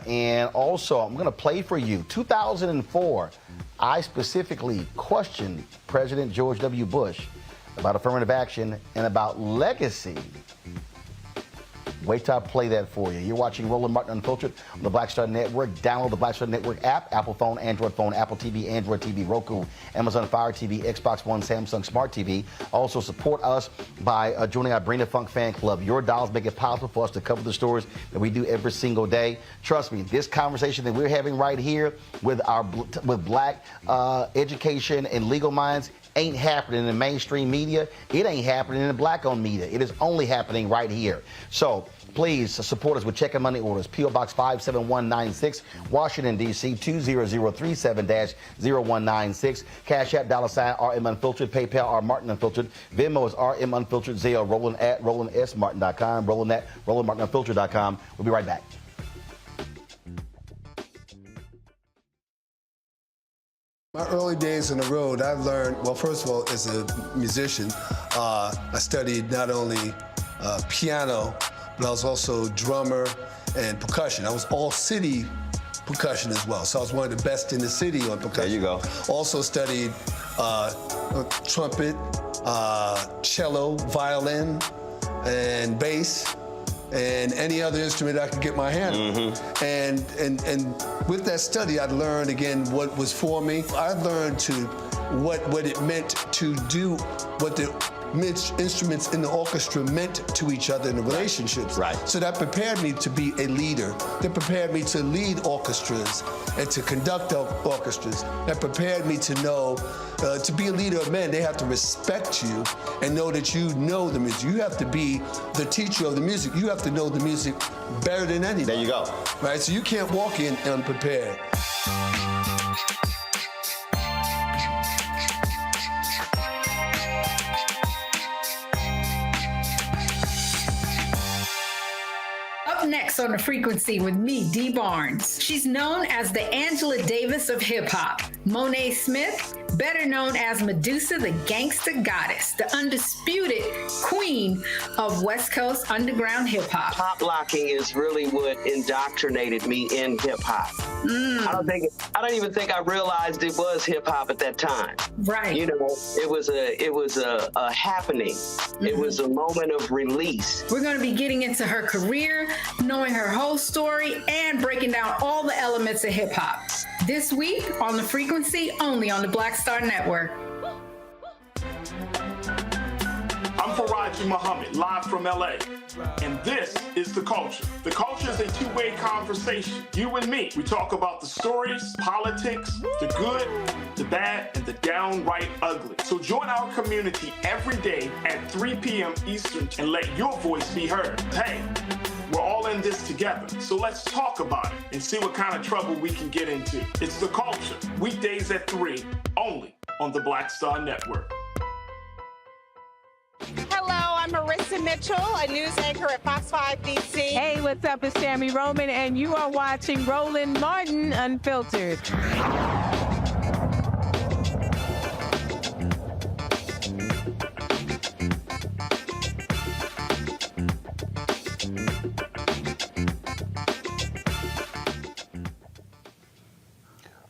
And also, I'm going to play for you. 2004, I specifically questioned President George W. Bush about affirmative action and about legacy. Wait till I play that for you. You're watching Roland Martin Unfiltered on the Black Star Network. Download the Black Star Network app, Apple phone, Android phone, Apple TV, Android TV, Roku, Amazon Fire TV, Xbox One, Samsung Smart TV. Also support us by joining our Bring the Funk fan club. Your dollars make it possible for us to cover the stories that we do every single day. Trust me, this conversation that we're having right here with Black education and legal minds ain't happening in the mainstream media. It ain't happening in the Black-owned media. It is only happening right here. So please support us with check and money orders. P.O. Box 57196, Washington, D.C. 20037-0196. Cash App, $RM Unfiltered. PayPal, R Martin Unfiltered. Venmo is RM Unfiltered. Zelle, Roland at RolandSMartin.com. Roland at RolandMartinUnfiltered.com. We'll be right back. My early days on the road, I learned, well, first of all, as a musician, I studied not only piano, but I was also drummer and percussion. I was all city percussion as well. So I was one of the best in the city on percussion. There you go. Also studied trumpet, cello, violin, and bass, and any other instrument I could get my hand on. And with that study, I learned again what was for me. I learned what it meant to do what the instruments in the orchestra meant to each other in the relationships. Right. So that prepared me to be a leader. That prepared me to lead orchestras and to conduct orchestras. That prepared me to know, to be a leader of men, they have to respect you and know that you know the music. You have to be the teacher of the music. You have to know the music better than anybody. There you go. Right, so you can't walk in unprepared. Up next on The Frequency with me, Dee Barnes. She's known as the Angela Davis of hip-hop. Monet Smith, better known as Medusa, the gangsta goddess, the undisputed queen of West Coast underground hip-hop. Pop locking is really what indoctrinated me in hip-hop. I don't even think I realized it was hip-hop at that time. Right. You know, it was a happening. It was a moment of release. We're going to be getting into her career, knowing her whole story, and breaking down all the elements of hip-hop. This week on The Frequency, only on the Black Star Network. I'm Faraji Muhammad, live from LA. And this is The Culture. The Culture is a two-way conversation. You and me. We talk about the stories, politics, the good, the bad, and the downright ugly. So join our community every day at 3 p.m. Eastern and let your voice be heard. Hey, we're all in this together. So let's talk about it and see what kind of trouble we can get into. It's The Culture, weekdays at 3, only on the Black Star Network. Hello, I'm Marissa Mitchell, a news anchor at Fox 5 DC. Hey, what's up? It's Sammy Roman, and you are watching Roland Martin Unfiltered.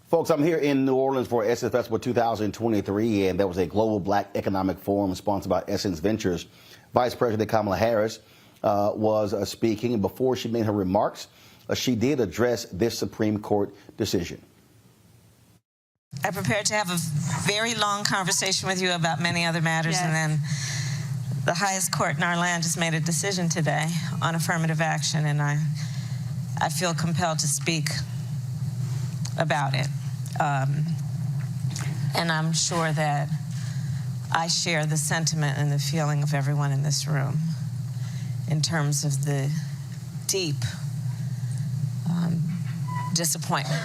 Folks, I'm here in New Orleans for Essence Festival 2023, and there was a global black economic forum sponsored by Essence Ventures. Vice President Kamala Harris was speaking, and before she made her remarks, she did address this Supreme Court decision. I prepared to have a very long conversation with you about many other matters, and then the highest court in our land just made a decision today on affirmative action, and I feel compelled to speak about it. And I'm sure that I share the sentiment and the feeling of everyone in this room in terms of the deep disappointment.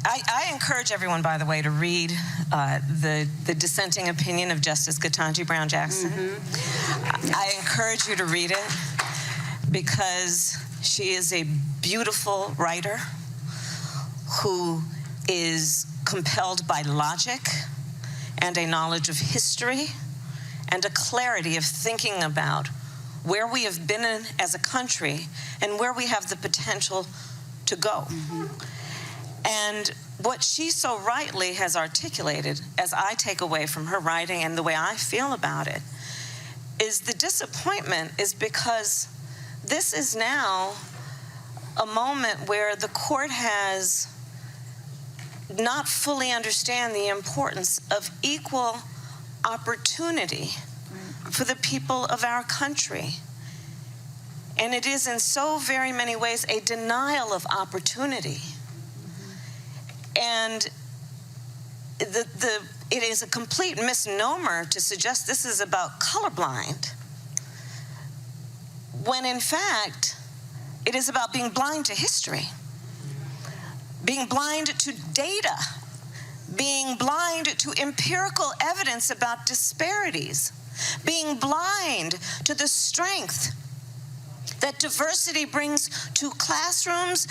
I encourage everyone, by the way, to read the dissenting opinion of Justice Ketanji Brown Jackson. I encourage you to read it because she is a beautiful writer who is compelled by logic and a knowledge of history and a clarity of thinking about where we have been in as a country and where we have the potential to go. And what she so rightly has articulated, as I take away from her writing and the way I feel about it, is the disappointment is because this is now a moment where the court has not fully understand the importance of equal opportunity for the people of our country. And it is in so very many ways a denial of opportunity. And it is a complete misnomer to suggest this is about colorblind, when in fact, it is about being blind to history, being blind to data, being blind to empirical evidence about disparities, being blind to the strength that diversity brings to classrooms,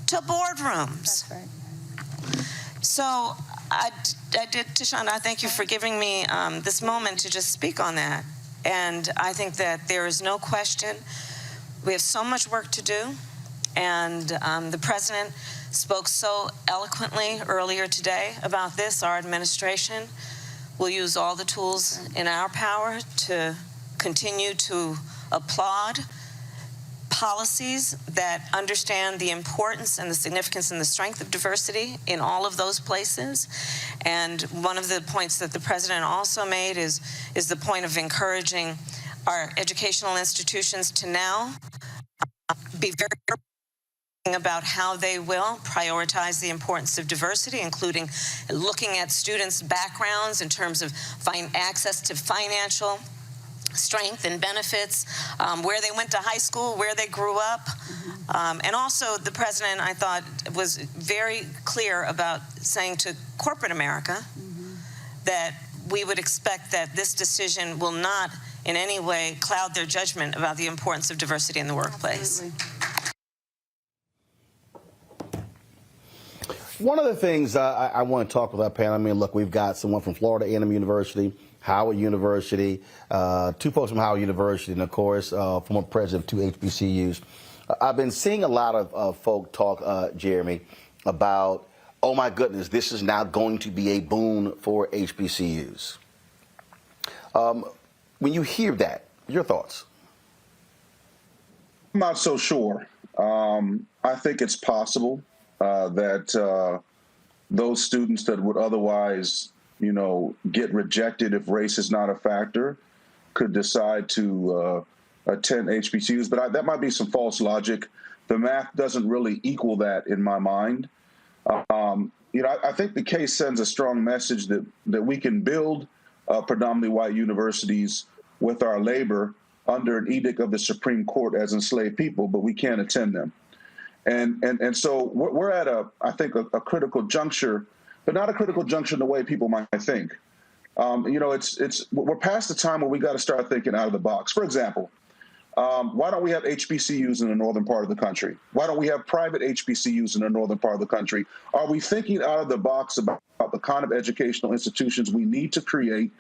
to boardrooms. That's right. So I did, Tashonda, I thank you for giving me this moment to just speak on that. And I think that there is no question we have so much work to do. And the president spoke so eloquently earlier today about this. Our administration will use all the tools in our power to continue to applaud policies that understand the importance and the significance and the strength of diversity in all of those places. And one of the points that the president also made is the point of encouraging our educational institutions to now be very about how they will prioritize the importance of diversity, including looking at students' backgrounds in terms of access to financial strength and benefits, where they went to high school, where they grew up. And also the president, I thought, was very clear about saying to corporate America that we would expect that this decision will not in any way cloud their judgment about the importance of diversity in the workplace. Absolutely. One of the things I want to talk with our panel, I mean, look, we've got someone from Florida A&M University, Howard University, two folks from Howard University, and, of course, former president of two HBCUs. I've been seeing a lot of folk talk, Jeremy, about, oh, my goodness, this is now going to be a boon for HBCUs. When you hear that, your thoughts? I'm not so sure. I think it's possible that those students that would otherwise, get rejected if race is not a factor could decide to attend HBCUs. But that might be some false logic. The math doesn't really equal that in my mind. I think the case sends a strong message that we can build predominantly white universities with our labor under an edict of the Supreme Court as enslaved people, but we can't attend them. And so we're at I think a critical juncture, but not a critical juncture in the way people might think. We're past the time where we got to start thinking out of the box. For example, why don't we have HBCUs in the northern part of the country? Why don't we have private HBCUs in the northern part of the country? Are we thinking out of the box about the kind of educational institutions we need to create?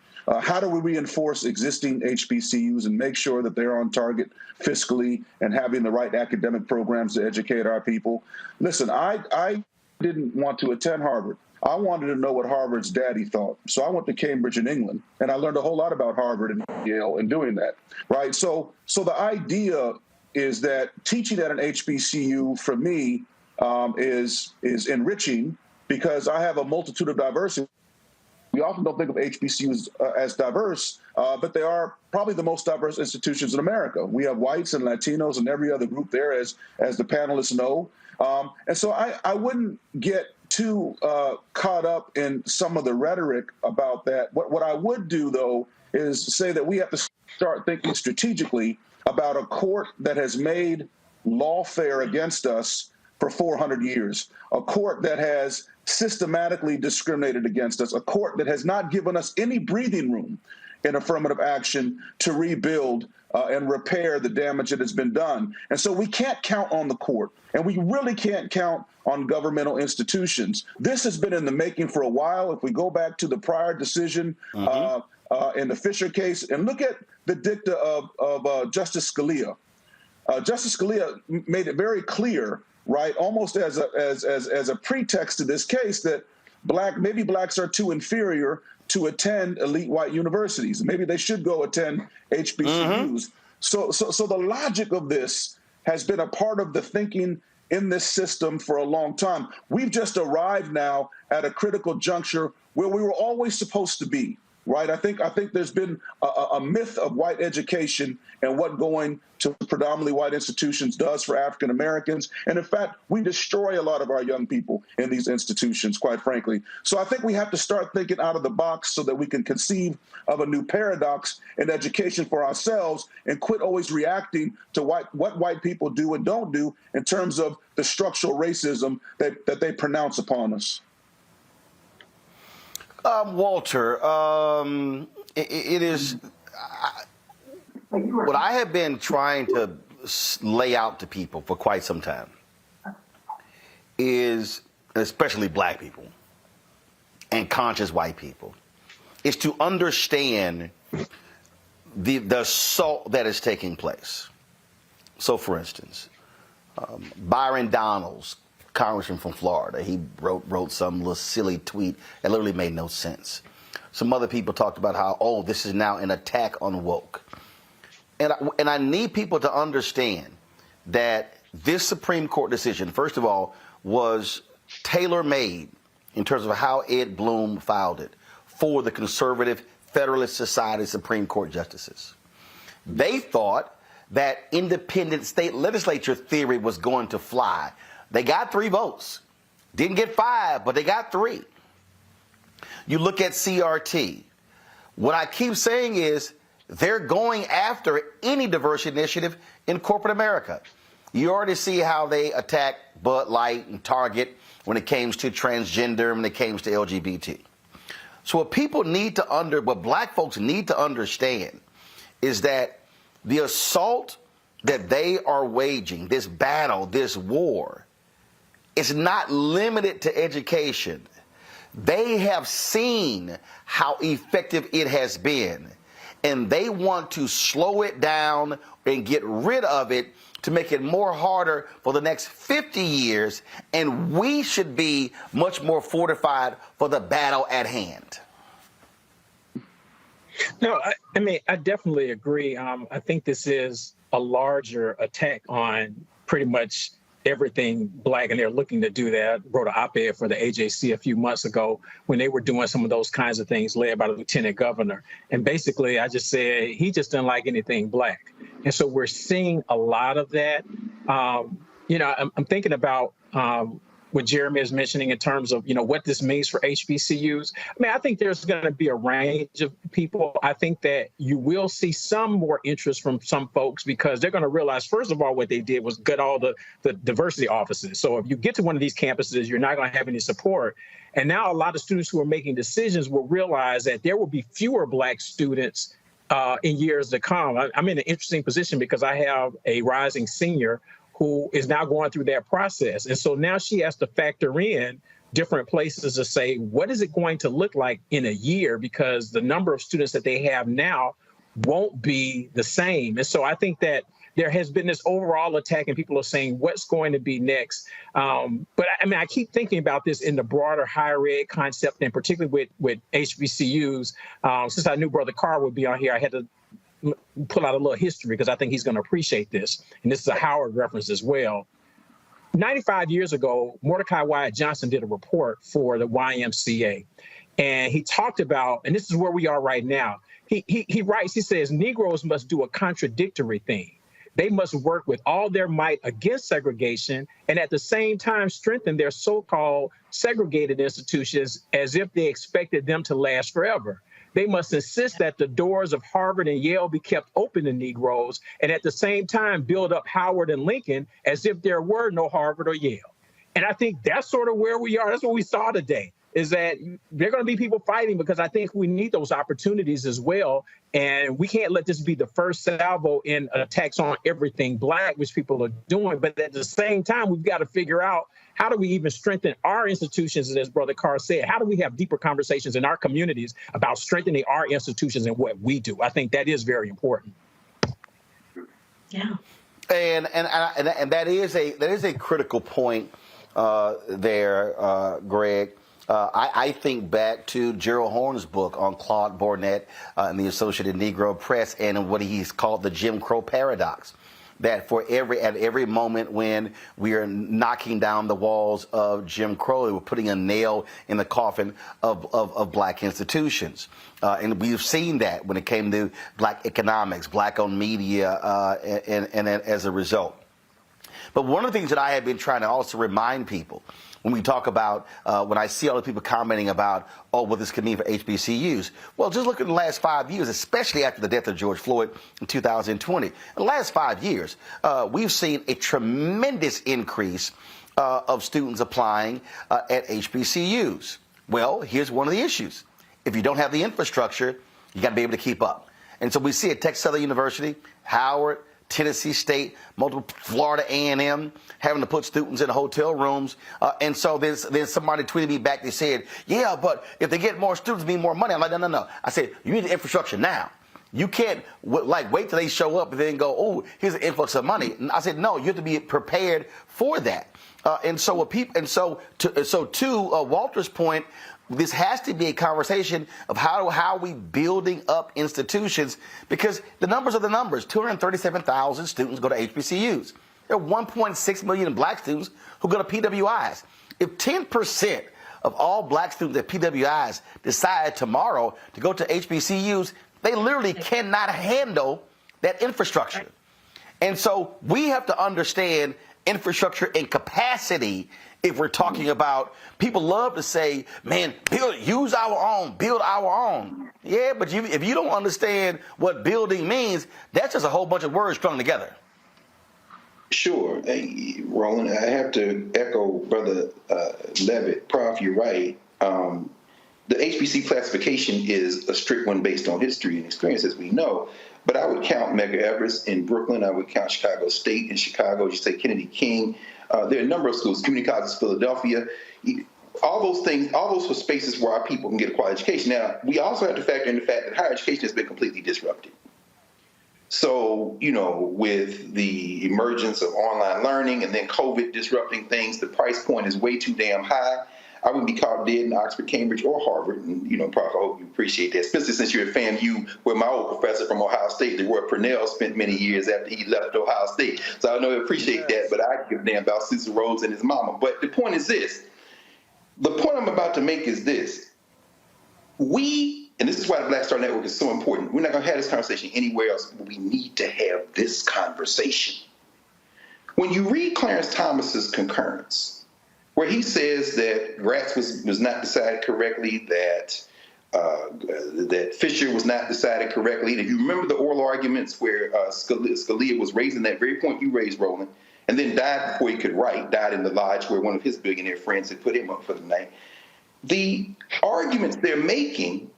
How do we reinforce existing HBCUs and make sure that they're on target fiscally and having the right academic programs to educate our people? Listen, I didn't want to attend Harvard. I wanted to know what Harvard's daddy thought. So I went to Cambridge in England, and I learned a whole lot about Harvard and Yale in doing that, right? So the idea is that teaching at an HBCU for me is enriching because I have a multitude of diversity. We often don't think of HBCUs as diverse, but they are probably the most diverse institutions in America. We have whites and Latinos and every other group there, as the panelists know. And so I wouldn't get too caught up in some of the rhetoric about that. What I would do, though, is say that we have to start thinking strategically about a court that has made lawfare against us for 400 years, a court that has systematically discriminated against us, a court that has not given us any breathing room in affirmative action to rebuild and repair the damage that has been done. And so we can't count on the court, and we really can't count on governmental institutions. This has been in the making for a while. If we go back to the prior decision in the Fisher case and look at the dicta of Justice Scalia. Justice Scalia made it very clear, right, almost as a pretext to this case, that maybe blacks are too inferior to attend elite white universities. Maybe they should go attend HBCUs. So the logic of this has been a part of the thinking in this system for a long time. We've just arrived now at a critical juncture where we were always supposed to be. Right, I think there's been a myth of white education and what going to predominantly white institutions does for African Americans. And in fact, we destroy a lot of our young people in these institutions, quite frankly. So I think we have to start thinking out of the box so that we can conceive of a new paradox in education for ourselves and quit always reacting to what white people do and don't do in terms of the structural racism that they pronounce upon us. Walter, it is what I have been trying to lay out to people for quite some time is, especially black people and conscious white people, is to understand the assault that is taking place. So, for instance, Byron Donalds, congressman from Florida, he wrote some little silly tweet that literally made no sense. Some other people talked about how, oh, this is now an attack on woke. And I need people to understand that this Supreme Court decision, first of all, was tailor-made in terms of how Ed Blum filed it for the conservative Federalist Society Supreme Court justices. They thought that independent state legislature theory was going to fly. They got 3 votes. Didn't get 5, but they got 3. You look at CRT. What I keep saying is they're going after any diversity initiative in corporate America. You already see how they attack Bud Light and Target when it came to transgender, when it came to LGBT. So what black folks need to understand is that the assault that they are waging, this battle, this war, is not limited to education. They have seen how effective it has been, and they want to slow it down and get rid of it to make it more harder for the next 50 years, and we should be much more fortified for the battle at hand. No, I mean, I definitely agree. I think this is a larger attack on pretty much everything black, and they're looking to do that. I wrote an op-ed for the AJC a few months ago when they were doing some of those kinds of things led by the lieutenant governor. And basically, I just said he just didn't like anything black. And so we're seeing a lot of that. I'm thinking about what Jeremy is mentioning in terms of, what this means for HBCUs. I mean, I think there's going to be a range of people. I think that you will see some more interest from some folks because they're going to realize, first of all, what they did was gut all the diversity offices. So if you get to one of these campuses, you're not going to have any support. And now a lot of students who are making decisions will realize that there will be fewer black students in years to come. I'm in an interesting position because I have a rising senior who is now going through that process. And so now she has to factor in different places to say, what is it going to look like in a year? Because the number of students that they have now won't be the same. And so I think that there has been this overall attack and people are saying, what's going to be next? But I mean, I keep thinking about this in the broader higher ed concept, and particularly with HBCUs. Since I knew Brother Carr would be on here, I had to pull out a little history because I think he's going to appreciate this. And this is a Howard reference as well. 95 years ago, Mordecai Wyatt Johnson did a report for the YMCA. And he talked about, and this is where we are right now. He writes, he says, Negroes must do a contradictory thing. They must work with all their might against segregation and at the same time strengthen their so-called segregated institutions as if they expected them to last forever. They must insist that the doors of Harvard and Yale be kept open to Negroes and at the same time build up Howard and Lincoln as if there were no Harvard or Yale. And I think that's sort of where we are. That's what we saw today, is that there are going to be people fighting because I think we need those opportunities as well. And we can't let this be the first salvo in attacks on everything black, which people are doing. But at the same time, we've got to figure out, how do we even strengthen our institutions, as Brother Carr said? How do we have deeper conversations in our communities about strengthening our institutions and what we do? I think that is very important. Yeah. And that is a critical point there, Greg. I think back to Gerald Horne's book on Claude Barnett and the Associated Negro Press and what he's called the Jim Crow paradox. That at every moment when we are knocking down the walls of Jim Crow, we're putting a nail in the coffin of black institutions. And we've seen that when it came to black economics, black-owned media, and as a result. But one of the things that I have been trying to also remind people when we talk about, when I see all the people commenting about, what this could mean for HBCUs. Well, just look at the last 5 years, especially after the death of George Floyd in 2020. In the last 5 years, we've seen a tremendous increase of students applying at HBCUs. Well, here's one of the issues. If you don't have the infrastructure, you got to be able to keep up. And so we see at Texas Southern University, Howard, Tennessee State, multiple Florida A&M, having to put students in hotel rooms. And so then somebody tweeted me back. They said, yeah, but if they get more students, it means more money. I'm like, no. I said, you need the infrastructure now. You can't wait till they show up and then go, oh, here's an influx of money. And I said, no, you have to be prepared for that. To Walter's point, this has to be a conversation of how are we building up institutions, because the numbers are the numbers. 237,000 students go to HBCUs. There are 1.6 million black students who go to PWIs. If 10% of all black students at PWIs decide tomorrow to go to HBCUs, they literally cannot handle that infrastructure. And so we have to understand infrastructure and capacity if we're talking about, people love to say, man, use our own, build our own. Yeah, but if you don't understand what building means, that's just a whole bunch of words strung together. Sure. Hey, Roland, I have to echo Brother Levitt. Prof, you're right. The HBC classification is a strict one based on history and experience, as we know. But I would count Medgar Evers in Brooklyn. I would count Chicago State in Chicago. You say Kennedy King. There are a number of schools, community colleges, Philadelphia. All those things, all those are spaces where our people can get a quality education. Now, we also have to factor in the fact that higher education has been completely disrupted. So, you know, with the emergence of online learning and then COVID disrupting things, the price point is way too damn high. I wouldn't be caught dead in Oxford, Cambridge, or Harvard. And, you know, Prof, I hope you appreciate that, especially since you're at FAMU, where my old professor from Ohio State, where Purnell spent many years after he left Ohio State. So I know you appreciate that, but I give a damn about Cecil Rhodes and his mama. But the point is this. The point I'm about to make is this. And this is why the Black Star Network is so important. We're not going to have this conversation anywhere else. We need to have this conversation. When you read Clarence Thomas's concurrence, where he says that Gratz was not decided correctly, that Fisher was not decided correctly. And if you remember the oral arguments where Scalia was raising that very point you raised, Roland, and then died before he could write, died in the lodge where one of his billionaire friends had put him up for the night. The arguments they're making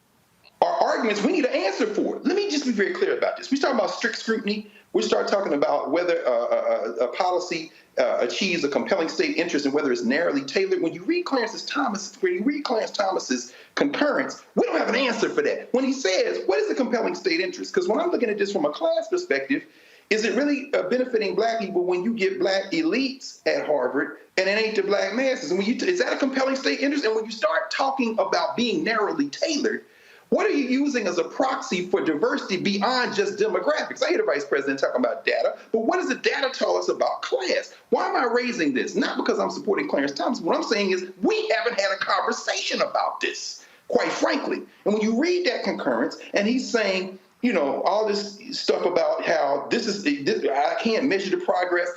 are arguments we need an answer for. Let me just be very clear about this. We start about strict scrutiny. We start talking about whether a policy achieves a compelling state interest and whether it's narrowly tailored. When you read Clarence Thomas's concurrence, we don't have an answer for that. When he says, what is a compelling state interest? Because when I'm looking at this from a class perspective, is it really benefiting black people when you get black elites at Harvard and it ain't the black masses? And is that a compelling state interest? And when you start talking about being narrowly tailored, what are you using as a proxy for diversity beyond just demographics? I hear the vice president talking about data, but what does the data tell us about class? Why am I raising this? Not because I'm supporting Clarence Thomas. What I'm saying is we haven't had a conversation about this, quite frankly. And when you read that concurrence and he's saying, you know, all this stuff about how I can't measure the progress.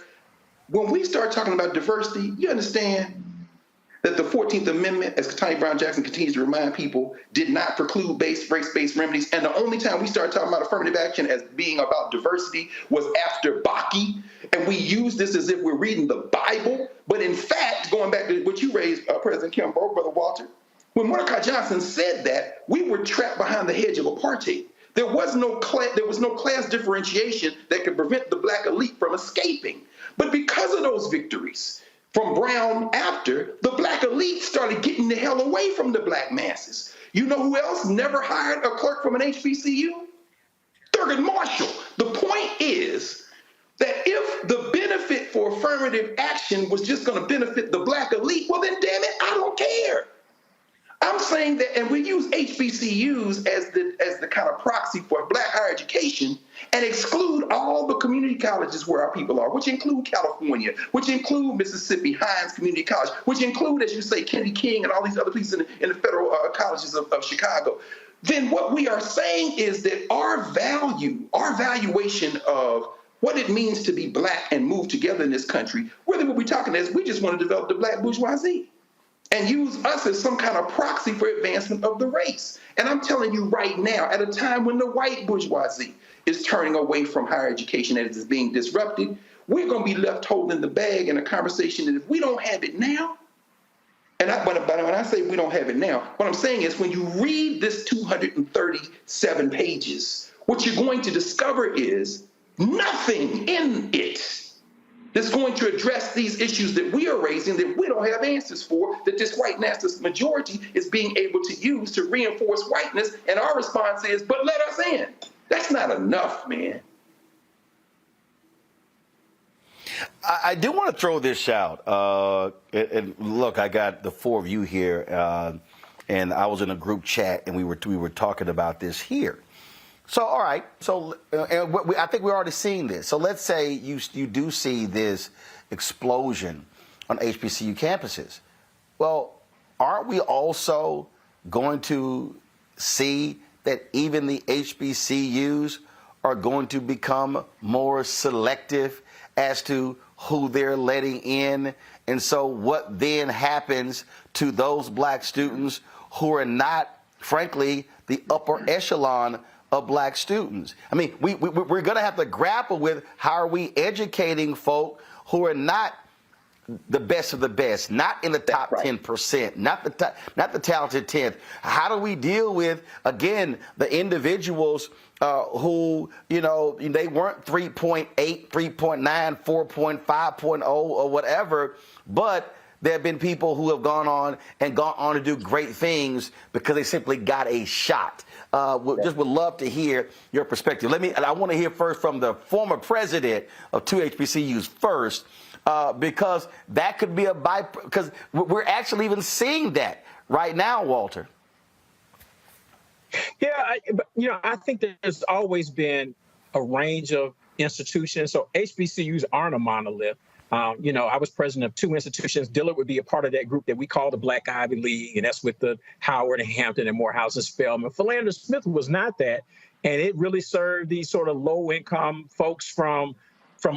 When we start talking about diversity, you understand that the 14th Amendment, as Ketanji Brown Jackson continues to remind people, did not preclude race-based remedies. And the only time we started talking about affirmative action as being about diversity was after Bakke. And we use this as if we're reading the Bible. But in fact, going back to what you raised, President Kimball, Brother Walter, when Mordecai Johnson said that, we were trapped behind the hedge of apartheid. There was no class differentiation that could prevent the black elite from escaping. But because of those victories, from Brown after, the black elite started getting the hell away from the black masses. You know who else never hired a clerk from an HBCU? Thurgood Marshall. The point is that if the benefit for affirmative action was just going to benefit the black elite, well then damn it, I don't care. I'm saying that, and we use HBCUs as the kind of proxy for black higher education and exclude all the community colleges where our people are, which include California, which include Mississippi Hines Community College, which include, as you say, Kennedy King and all these other places in the federal colleges of Chicago. Then what we are saying is that our valuation of what it means to be black and move together in this country, really what we're talking is we just want to develop the black bourgeoisie and use us as some kind of proxy for advancement of the race. And I'm telling you right now, at a time when the white bourgeoisie is turning away from higher education and it is being disrupted, we're going to be left holding the bag in a conversation that if we don't have it now, and when I say we don't have it now, what I'm saying is when you read this 237 pages, what you're going to discover is nothing in it that's going to address these issues that we are raising that we don't have answers for, that this white nationalist majority is being able to use to reinforce whiteness. And our response is, but let us in. That's not enough, man. I do want to throw this out. And look, I got the four of you here, and I was in a group chat, and we were talking about this here. So, all right. So, I think we're already seeing this. So, let's say you do see this explosion on HBCU campuses. Well, aren't we also going to see that even the HBCUs are going to become more selective as to who they're letting in? And so what then happens to those black students who are not, frankly, the upper echelon of black students? I mean, we're going to have to grapple with how are we educating folk who are not the best of the best, not in the top 10%, not the talented 10th. How do we deal with, again, the individuals who, you know, they weren't 3.8, 3.9, 4.5, 5.0 or whatever, but there have been people who have gone on to do great things because they simply got a shot. Just would love to hear your perspective. I want to hear first from the former president of 2 HBCUs first, because that could be because we're actually even seeing that right now, Walter. Yeah, I think there's always been a range of institutions. So HBCUs aren't a monolith. I was president of 2 institutions. Dillard would be a part of that group that we call the Black Ivy League, and that's with the Howard and Hampton and Morehouse and Spelman. Philander Smith was not that, and it really served these sort of low-income folks from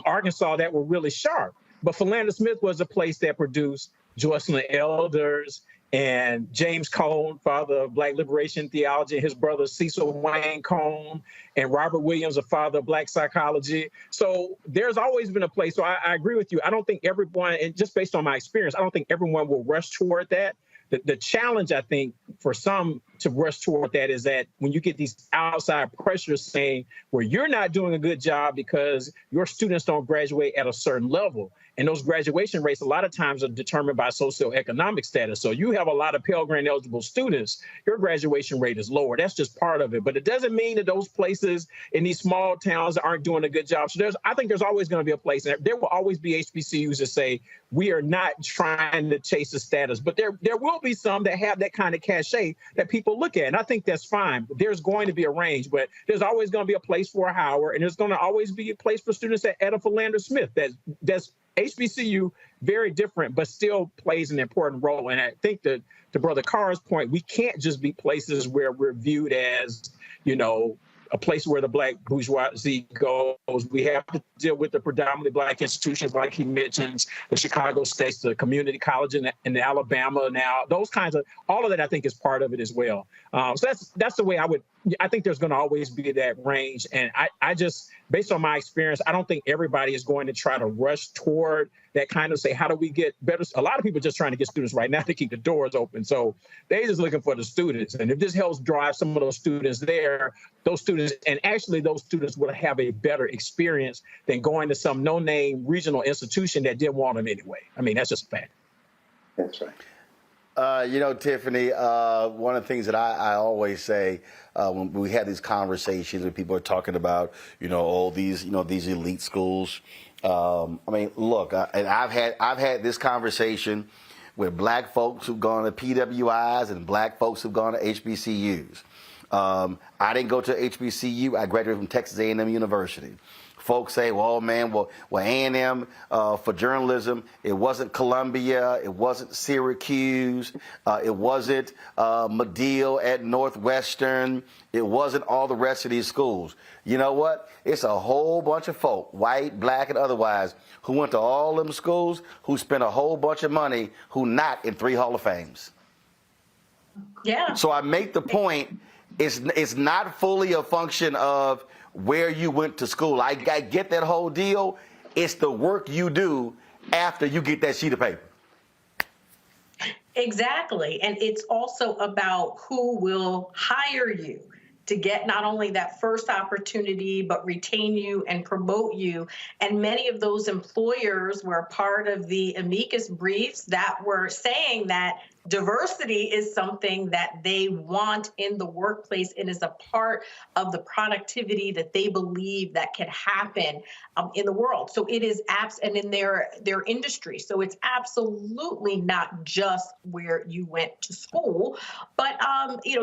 Arkansas that were really sharp. But Philander Smith was a place that produced Joycelyn Elders and James Cone, father of Black liberation theology, and his brother Cecil Wayne Cone, and Robert Williams, a father of Black psychology. So there's always been a place. So I agree with you. I don't think everyone, and just based on my experience, I don't think everyone will rush toward that. The challenge, I think, for some to rush toward that is that when you get these outside pressures saying, well, you're not doing a good job because your students don't graduate at a certain level. And those graduation rates a lot of times are determined by socioeconomic status. So you have a lot of Pell Grant eligible students, your graduation rate is lower. That's just part of it. But it doesn't mean that those places in these small towns aren't doing a good job. So I think there's always going to be a place, and there will always be HBCUs that say, we are not trying to chase the status. But there will be some that have that kind of cachet that people look at. And I think that's fine. But there's going to be a range. But there's always going to be a place for a Howard, and there's going to always be a place for students at a Philander Smith. That's HBCU, very different, but still plays an important role. And I think that to Brother Carr's point, we can't just be places where we're viewed as, a place where the Black bourgeoisie goes. We have to deal with the predominantly Black institutions, like he mentions, the Chicago State, the community college in Alabama now. Those kinds of, all of that, I think, is part of it as well. So that's the way I think there's going to always be that range. And I just, based on my experience, I don't think everybody is going to try to rush toward that kind of say, how do we get better? A lot of people are just trying to get students right now to keep the doors open. So they're just looking for the students. And if this helps drive some of those students there, those students will have a better experience than going to some no-name regional institution that didn't want them anyway. I mean, that's just a fact. That's right. Tiffany, one of the things that I always say when we have these conversations when people are talking about, these elite schools. Look, and I've had this conversation with Black folks who've gone to PWIs and Black folks who've gone to HBCUs. I didn't go to HBCU. I graduated from Texas A&M University. Folks say, well, A&M for journalism, it wasn't Columbia, it wasn't Syracuse, it wasn't Medill at Northwestern, it wasn't all the rest of these schools. You know what? It's a whole bunch of folk, white, Black, and otherwise, who went to all them schools, who spent a whole bunch of money, who not in 3 Hall of Fames. Yeah. So I make the point, it's not fully a function of where you went to school. I get that whole deal. It's the work you do after you get that sheet of paper. Exactly. And it's also about who will hire you to get not only that first opportunity, but retain you and promote you. And many of those employers were part of the amicus briefs that were saying that Diversity is something that they want in the workplace and is a part of the productivity that they believe that can happen in the world. So it is and in their industry. So it's absolutely not just where you went to school, but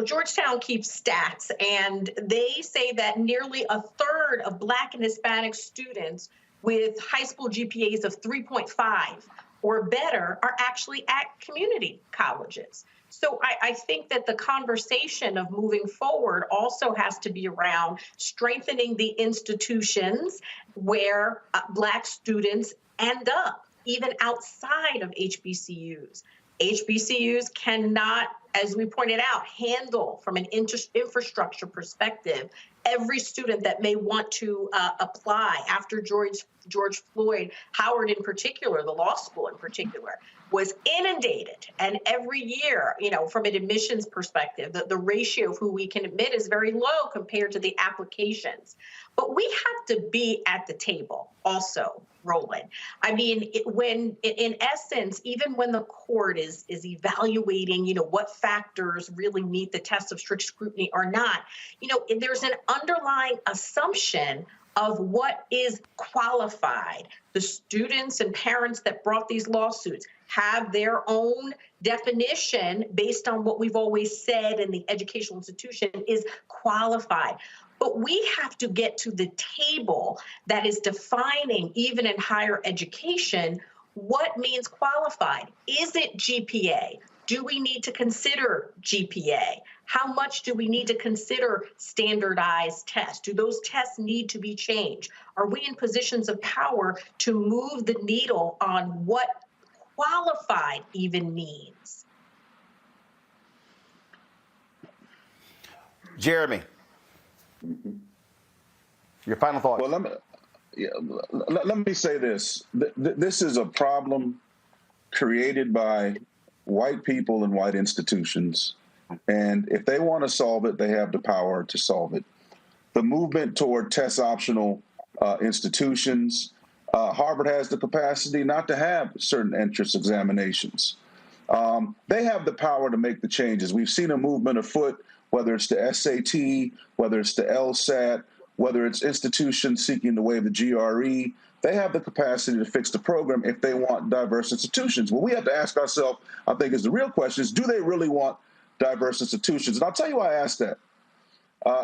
Georgetown keeps stats, and they say that nearly a third of Black and Hispanic students with high school GPAs of 3.5 or better are actually at community colleges. So I think that the conversation of moving forward also has to be around strengthening the institutions where Black students end up, even outside of HBCUs. HBCUs cannot, as we pointed out, handle from an infrastructure perspective every student that may want to apply after George Floyd. Howard in particular, the law school in particular, was inundated. And every year, from an admissions perspective, the ratio of who we can admit is very low compared to the applications. But we have to be at the table also, Roland. I mean, when in essence, even when the court is evaluating, what factors really meet the test of strict scrutiny or not, there's an underlying assumption of what is qualified. The students and parents that brought these lawsuits have their own definition based on what we've always said in the educational institution is qualified. But we have to get to the table that is defining, even in higher education, what means qualified. Is it GPA? Do we need to consider GPA? How much do we need to consider standardized tests? Do those tests need to be changed? Are we in positions of power to move the needle on what qualified even means? Jeremy, your final thoughts. Well, let me say this. This is a problem created by white people and white institutions. And if they want to solve it, they have the power to solve it. The movement toward test optional institutions, Harvard has the capacity not to have certain entrance examinations. They have the power to make the changes. We've seen a movement afoot, whether it's the SAT, whether it's the LSAT, whether it's institutions seeking to waive the GRE. They have the capacity to fix the program if they want diverse institutions. What we have to ask ourselves, I think, is the real question is, do they really want diverse institutions? And I'll tell you why I asked that.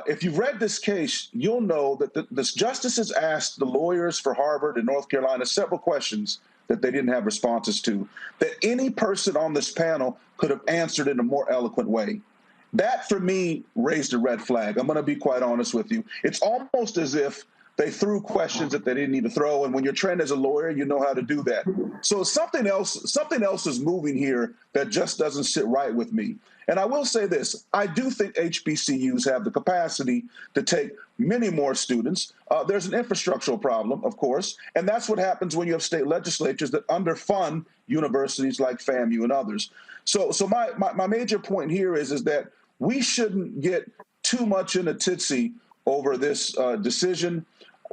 If you've read this case, you'll know that the justices asked the lawyers for Harvard and North Carolina several questions that they didn't have responses to, that any person on this panel could have answered in a more eloquent way. That, for me, raised a red flag. I'm going to be quite honest with you. It's almost as if they threw questions that they didn't need to throw, and when you're trained as a lawyer, you know how to do that. So something else is moving here that just doesn't sit right with me. And I will say this, I do think HBCUs have the capacity to take many more students. There's an infrastructural problem, of course, and that's what happens when you have state legislatures that underfund universities like FAMU and others. So my major point here is that we shouldn't get too much in a titsy over this decision.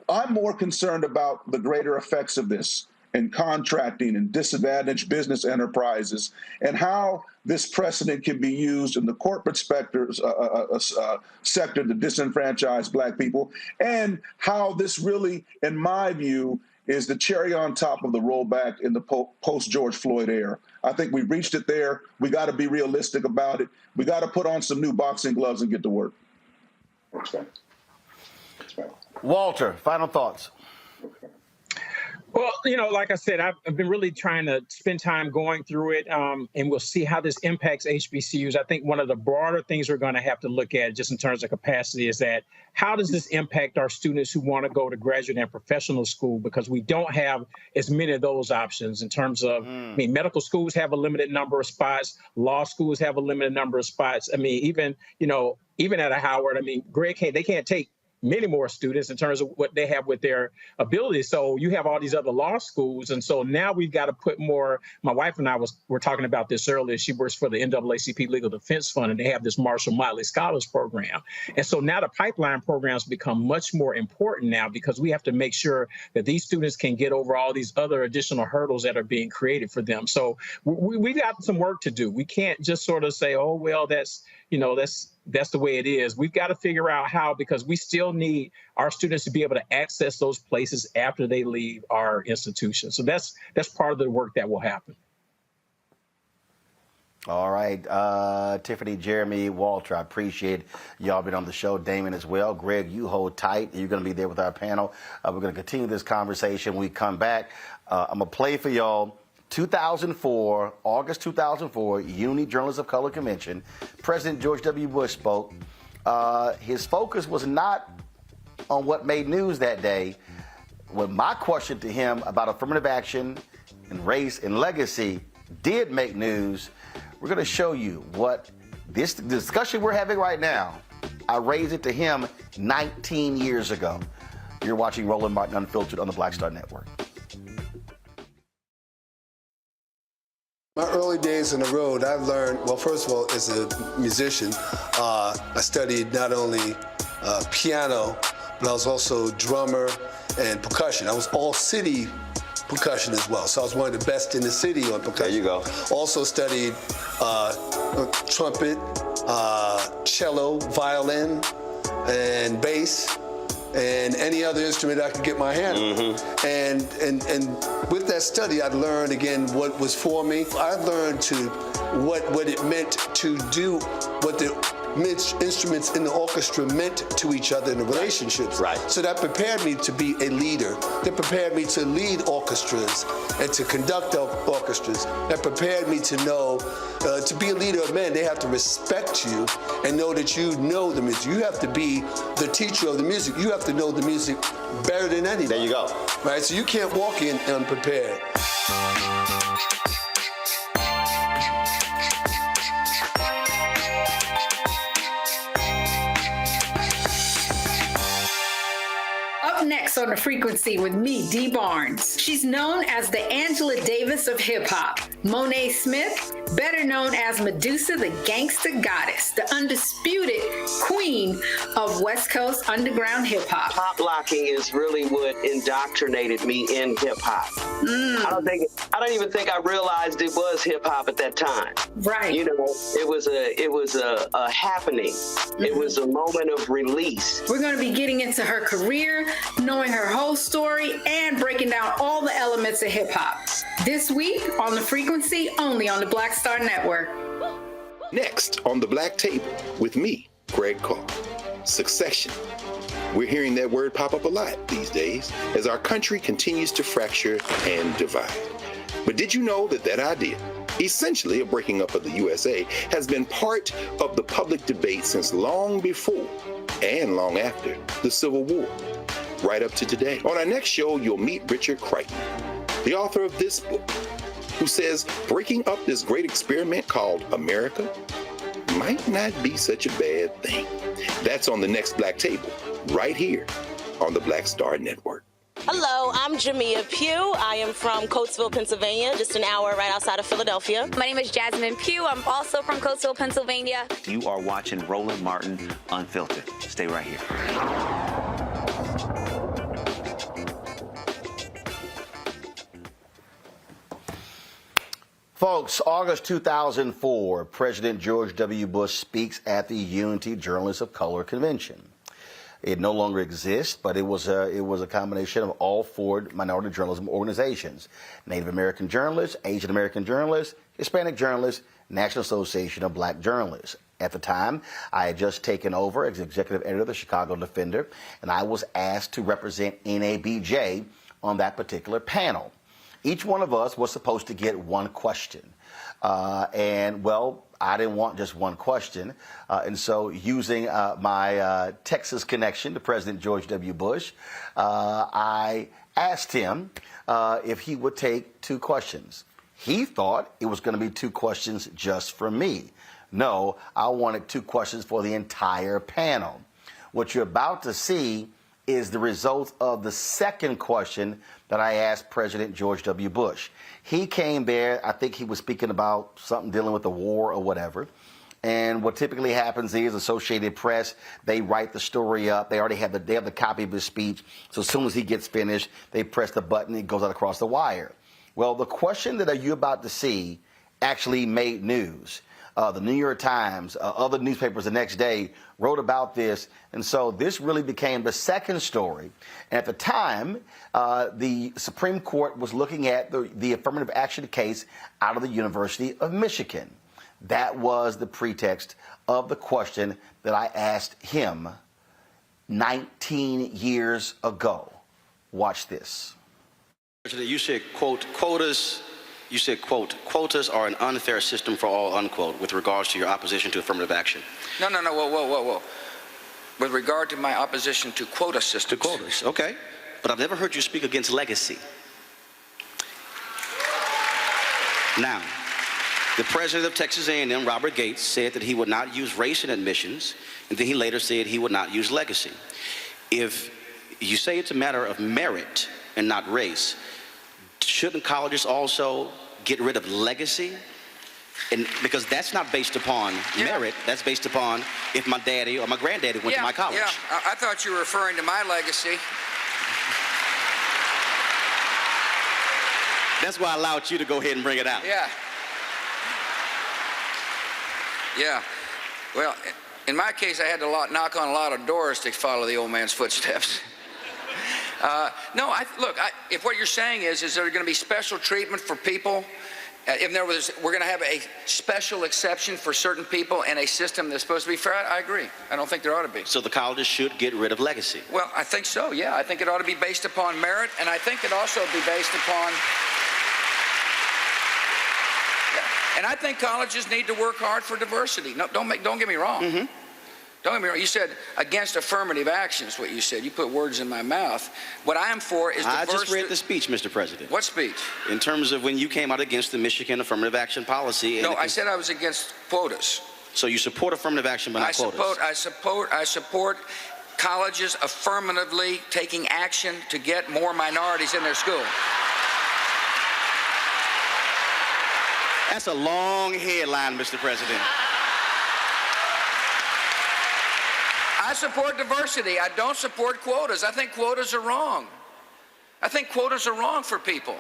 I'm more concerned about the greater effects of this in contracting and disadvantaged business enterprises, and how this precedent can be used in the corporate sector to disenfranchise Black people, and how this really, in my view, is the cherry on top of the rollback in the post-George Floyd era. I think we've reached it there. We got to be realistic about it. We got to put on some new boxing gloves and get to work. That's right. That's right. Walter, final thoughts. Well, like I said, I've been really trying to spend time going through it, and we'll see how this impacts HBCUs. I think one of the broader things we're going to have to look at just in terms of capacity is that how does this impact our students who want to go to graduate and professional school, because we don't have as many of those options in terms of, medical schools have a limited number of spots, law schools have a limited number of spots. Even at a Howard, Greg they can't take many more students in terms of what they have with their abilities. So you have all these other law schools. And so now we've got to put more. My wife and I were talking about this earlier. She works for the NAACP Legal Defense Fund, and they have this Marshall Motley Scholars Program. And so now the pipeline programs become much more important now because we have to make sure that these students can get over all these other additional hurdles that are being created for them. So we've got some work to do. We can't just sort of say, oh, well, that's the way it is. We've got to figure out how, because we still need our students to be able to access those places after they leave our institution. So that's part of the work that will happen. All right, Tiffany, Jeremy, Walter, I appreciate y'all being on the show. Damon as well. Greg, you hold tight. You're going to be there with our panel. We're going to continue this conversation when we come back. I'm going to play for y'all 2004, August 2004, Uni Journalists of Color Convention. President George W. Bush spoke. His focus was not on what made news that day. Well, my question to him about affirmative action and race and legacy did make news. We're going to show you what this discussion we're having right now, I raised it to him 19 years ago. You're watching Roland Martin Unfiltered on the Black Star Network. My early days on the road, I learned, well, first of all, as a musician, I studied not only piano, but I was also drummer and percussion. I was all city percussion as well. So I was one of the best in the city on percussion. There you go. Also studied trumpet, cello, violin, and bass, and any other instrument I could get my hand on. And with that study, I learned again what was for me. I learned what it meant to do what the instruments in the orchestra meant to each other in the relationships. Right. So that prepared me to be a leader. That prepared me to lead orchestras and to conduct orchestras. That prepared me to know, to be a leader of men, they have to respect you and know that you know the music. You have to be the teacher of the music. You have to know the music better than anybody. There you go. Right, so you can't walk in unprepared. Next on The Frequency with me, Dee Barnes. She's known as the Angela Davis of hip-hop. Monet Smith, better known as Medusa, the gangsta goddess, the undisputed queen of West Coast underground hip-hop. Pop locking is really what indoctrinated me in hip-hop. I don't even think I realized it was hip-hop at that time. Right. You know, it was a happening. It was a moment of release. We're going to be getting into her career, knowing her whole story, and breaking down all the elements of hip-hop. This week on The Frequency, only on the Black Star Network. Next on The Black Table with me, Greg Carr. Succession. We're hearing that word pop up a lot these days as our country continues to fracture and divide. But did you know that idea, essentially a breaking up of the USA, has been part of the public debate since long before and long after the Civil War, right up to today? On our next show, you'll meet Richard Crichton, the author of this book, who says breaking up this great experiment called America might not be such a bad thing. That's on the next Black Table, right here on the Black Star Network. Hello, I'm Jamia Pugh. I am from Coatesville, Pennsylvania, just an hour right outside of Philadelphia. My name is Jasmine Pugh. I'm also from Coatesville, Pennsylvania. You are watching Roland Martin Unfiltered. Stay right here. Folks, August 2004, President George W. Bush speaks at the Unity Journalists of Color Convention. It no longer exists, but it was a combination of all four minority journalism organizations: Native American journalists, Asian American journalists, Hispanic journalists, National Association of Black Journalists. At the time, I had just taken over as executive editor of the Chicago Defender, and I was asked to represent NABJ on that particular panel. Each one of us was supposed to get one question. I didn't want just one question. And so using my Texas connection to President George W. Bush, I asked him if he would take two questions. He thought it was going to be two questions just for me. No, I wanted two questions for the entire panel. What you're about to see is the result of the second question that I asked President George W. Bush. He came there, I think he was speaking about something dealing with the war or whatever. And what typically happens is Associated Press, they write the story up. They already have the copy of his speech. So as soon as he gets finished, they press the button, it goes out across the wire. Well, the question that you're about to see actually made news. The New York Times, other newspapers the next day wrote about this. And so this really became the second story. And at the time, the Supreme Court was looking at the affirmative action case out of the University of Michigan. That was the pretext of the question that I asked him 19 years ago. Watch this. You said, quote, quotas. You said, quote, quotas are an unfair system for all, unquote, with regards to your opposition to affirmative action. No, whoa. With regard to my opposition to quota systems. To quotas, okay. But I've never heard you speak against legacy. Now, the president of Texas A&M, Robert Gates, said that he would not use race in admissions, and then he later said he would not use legacy. If you say it's a matter of merit and not race, shouldn't colleges also get rid of legacy? And because that's not based upon merit, that's based upon if my daddy or my granddaddy went to my college. Yeah, I thought you were referring to my legacy. That's why I allowed you to go ahead and bring it out. Yeah. Well, in my case, I had to knock on a lot of doors to follow the old man's footsteps. If what you're saying is there going to be special treatment for people? If there was, we're going to have a special exception for certain people in a system that's supposed to be fair, I agree. I don't think there ought to be. So the colleges should get rid of legacy? Well, I think so, yeah. I think it ought to be based upon merit, and I think it also be based upon... And I think colleges need to work hard for diversity. No, don't get me wrong. Mm-hmm. Don't get me wrong. You said against affirmative action is what you said. You put words in my mouth. What I am for is diversity. I just read the speech, Mr. President. What speech? In terms of when you came out against the Michigan affirmative action policy. No, I said I was against quotas. So you support affirmative action but not quotas? I support colleges affirmatively taking action to get more minorities in their school. That's a long headline, Mr. President. I support diversity. I don't support quotas. I think quotas are wrong. I think quotas are wrong for people.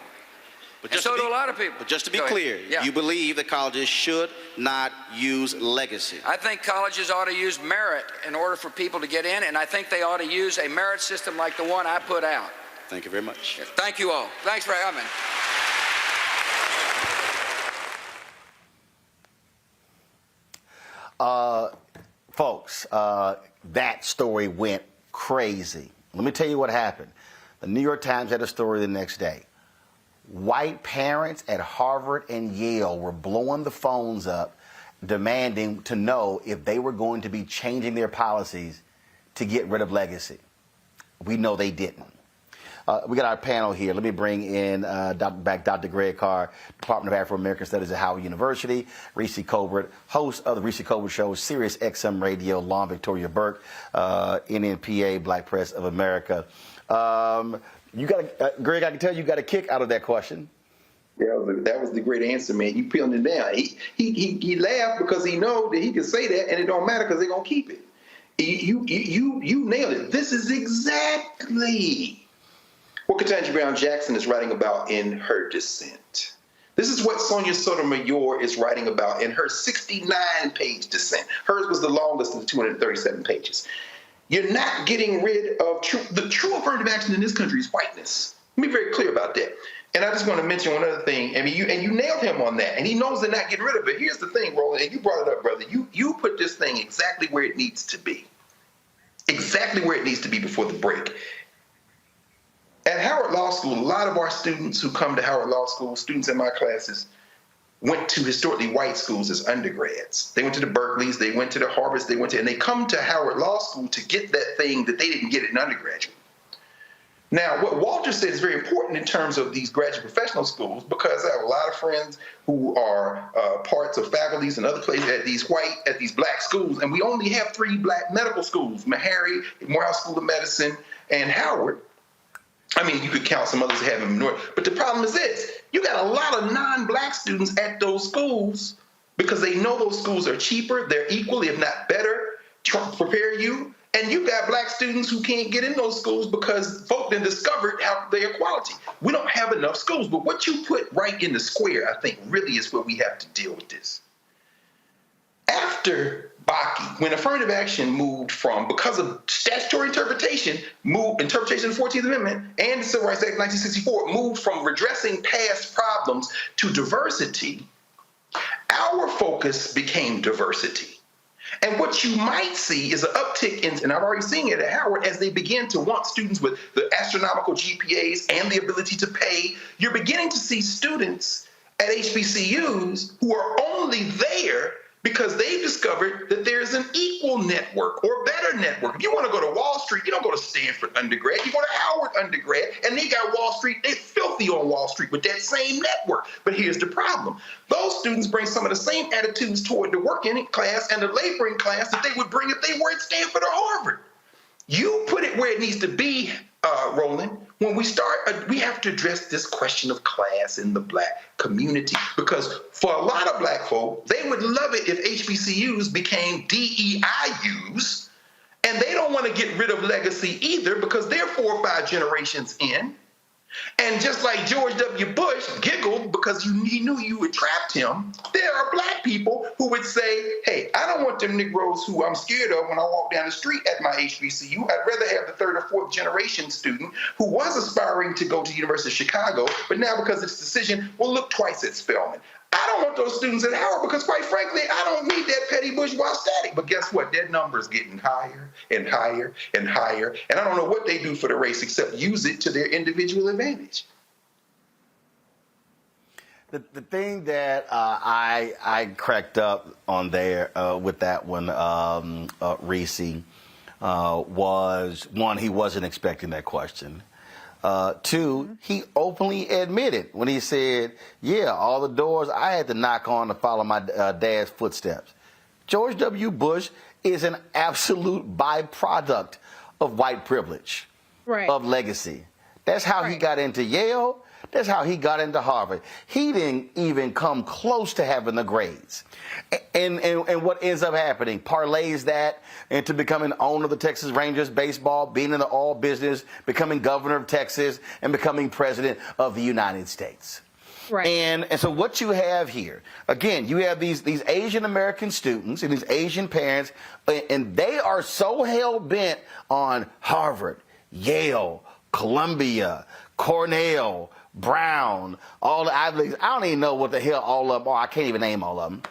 And so do a lot of people. But just to be clear, you believe that colleges should not use legacy? I think colleges ought to use merit in order for people to get in, and I think they ought to use a merit system like the one I put out. Thank you very much. Thank you all. Thanks for having me. Folks, that story went crazy. Let me tell you what happened. The New York Times had a story the next day. White parents at Harvard and Yale were blowing the phones up, demanding to know if they were going to be changing their policies to get rid of legacy. We know they didn't. We got our panel here. Let me bring in Dr. Greg Carr, Department of Afro-American Studies at Howard University, Reese Colbert, host of the Reese Colbert Show, Sirius XM Radio, Long Victoria Burke, NNPA, Black Press of America. Greg, I can tell you got a kick out of that question. Yeah, that was the great answer, man. You peeled it down. He laughed because he knows that he can say that and it don't matter because they're gonna keep it. You nailed it. This is exactly what Ketanji Brown Jackson is writing about in her dissent. This is what Sonia Sotomayor is writing about in her 69-page dissent. Hers was the longest of the 237 pages. You're not getting rid of the true affirmative action in this country is whiteness. Let me be very clear about that. And I just want to mention one other thing. I mean, you nailed him on that, and he knows they're not getting rid of it. Here's the thing, Roland, and you brought it up, brother. You put this thing exactly where it needs to be. Exactly where it needs to be before the break. At Howard Law School, a lot of our students who come to Howard Law School, students in my classes, went to historically white schools as undergrads. They went to the Berkeleys, they went to the Harvards, and they come to Howard Law School to get that thing that they didn't get in undergraduate. Now, what Walter said is very important in terms of these graduate professional schools, because I have a lot of friends who are parts of faculties and other places at these black schools, and we only have 3 black medical schools: Meharry, Morehouse School of Medicine, and Howard. I mean, you could count some others that have in North, but the problem is this: you got a lot of non-black students at those schools because they know those schools are cheaper, they're equally, if not better, to prepare you. And you got black students who can't get in those schools because folk then discovered how their quality. We don't have enough schools, but what you put right in the square, I think, really is where we have to deal with this. After Bakke, when affirmative action moved from, because of statutory interpretation of the 14th Amendment and the Civil Rights Act of 1964, moved from redressing past problems to diversity, our focus became diversity. And what you might see is an uptick in, and I've already seen it at Howard, as they begin to want students with the astronomical GPAs and the ability to pay. You're beginning to see students at HBCUs who are only there because they've discovered that there's an equal network or better network. If you want to go to Wall Street, you don't go to Stanford undergrad, you go to Howard undergrad, and they got Wall Street, they're filthy on Wall Street with that same network. But here's the problem. Those students bring some of the same attitudes toward the working class and the laboring class that they would bring if they were at Stanford or Harvard. You put it where it needs to be, Roland. When we start, we have to address this question of class in the black community, because for a lot of black folk, they would love it if HBCUs became DEIUs, and they don't want to get rid of legacy either because they're 4 or 5 generations in. And just like George W. Bush giggled because he knew you had trapped him, there are black people who would say, hey, I don't want them Negroes who I'm scared of when I walk down the street at my HBCU. I'd rather have the 3rd or 4th generation student who was aspiring to go to the University of Chicago, but now because of this decision will look twice at Spelman. I don't want those students at Howard because, quite frankly, I don't need that petty bourgeois static. But guess what? Their number's getting higher and higher and higher. And I don't know what they do for the race except use it to their individual advantage. The thing that I cracked up on there with that one, Reese, was, one, he wasn't expecting that question. 2, he openly admitted when he said, yeah, all the doors I had to knock on to follow my dad's footsteps. George W. Bush is an absolute byproduct of white privilege, of legacy. That's how he got into Yale. That's how he got into Harvard. He didn't even come close to having the grades. And what ends up happening, parlays that into becoming owner of the Texas Rangers baseball, being in the oil business, becoming governor of Texas, and becoming president of the United States. Right. And so what you have here, again, you have these Asian American students and these Asian parents, and they are so hell-bent on Harvard, Yale, Columbia, Cornell, Brown, all the Ivy Leagues. I don't even know what the hell all of them are. I can't even name all of them.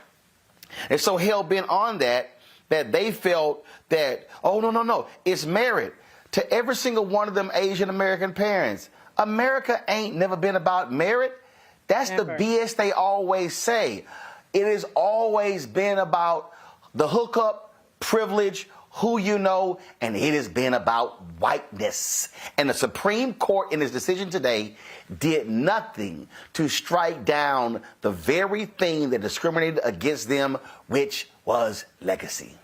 They're so hell-bent on that they felt that, oh, no, it's merit. To every single one of them Asian American parents, America ain't never been about merit. That's the BS they always say. It has always been about the hookup, privilege, who you know, and it has been about whiteness. And the Supreme Court, in its decision today, did nothing to strike down the very thing that discriminated against them, which was legacy.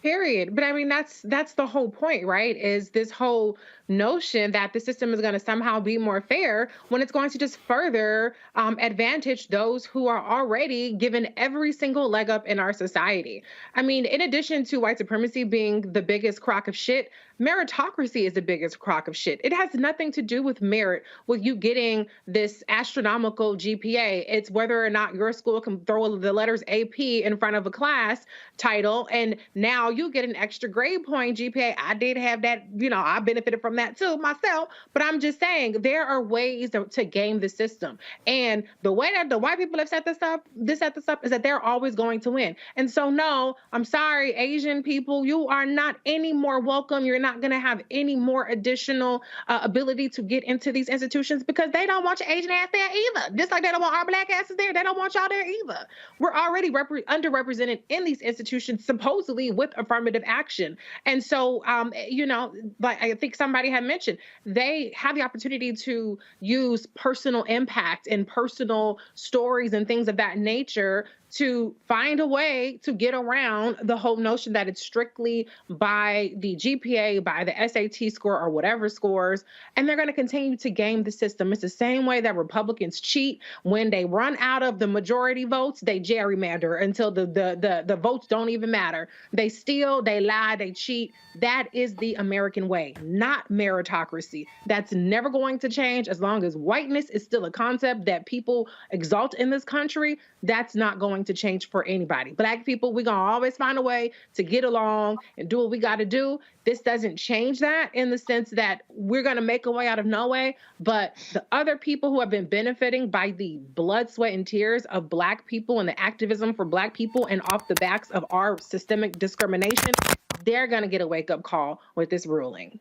Period. But I mean, that's the whole point, right? Is this whole notion that the system is going to somehow be more fair when it's going to just further advantage those who are already given every single leg up in our society. I mean, in addition to white supremacy being the biggest crock of shit, meritocracy is the biggest crock of shit. It has nothing to do with merit, with you getting this astronomical GPA. It's whether or not your school can throw the letters AP in front of a class title, and now you get an extra grade point GPA. I did have that, I benefited from that too myself, but I'm just saying there are ways to game the system. And the way that the white people have set this up is that they're always going to win. And so, no, I'm sorry, Asian people, you are not any more welcome. You're not going to have any more additional ability to get into these institutions because they don't want your Asian ass there either. Just like they don't want our Black asses there, they don't want y'all there either. We're already underrepresented in these institutions, supposedly with affirmative action. And so, like I think somebody had mentioned, they have the opportunity to use personal impact and personal stories and things of that nature to find a way to get around the whole notion that it's strictly by the GPA, by the SAT score or whatever scores, and they're going to continue to game the system. It's the same way that Republicans cheat. When they run out of the majority votes, they gerrymander until the votes don't even matter. They steal, they lie, they cheat. That is the American way, not meritocracy. That's never going to change as long as whiteness is still a concept that people exalt in this country. That's not going to change for anybody. Black people, we're going to always find a way to get along and do what we got to do. This doesn't change that in the sense that we're going to make a way out of no way. But the other people who have been benefiting by the blood, sweat, and tears of Black people and the activism for Black people and off the backs of our systemic discrimination, they're going to get a wake-up call with this ruling.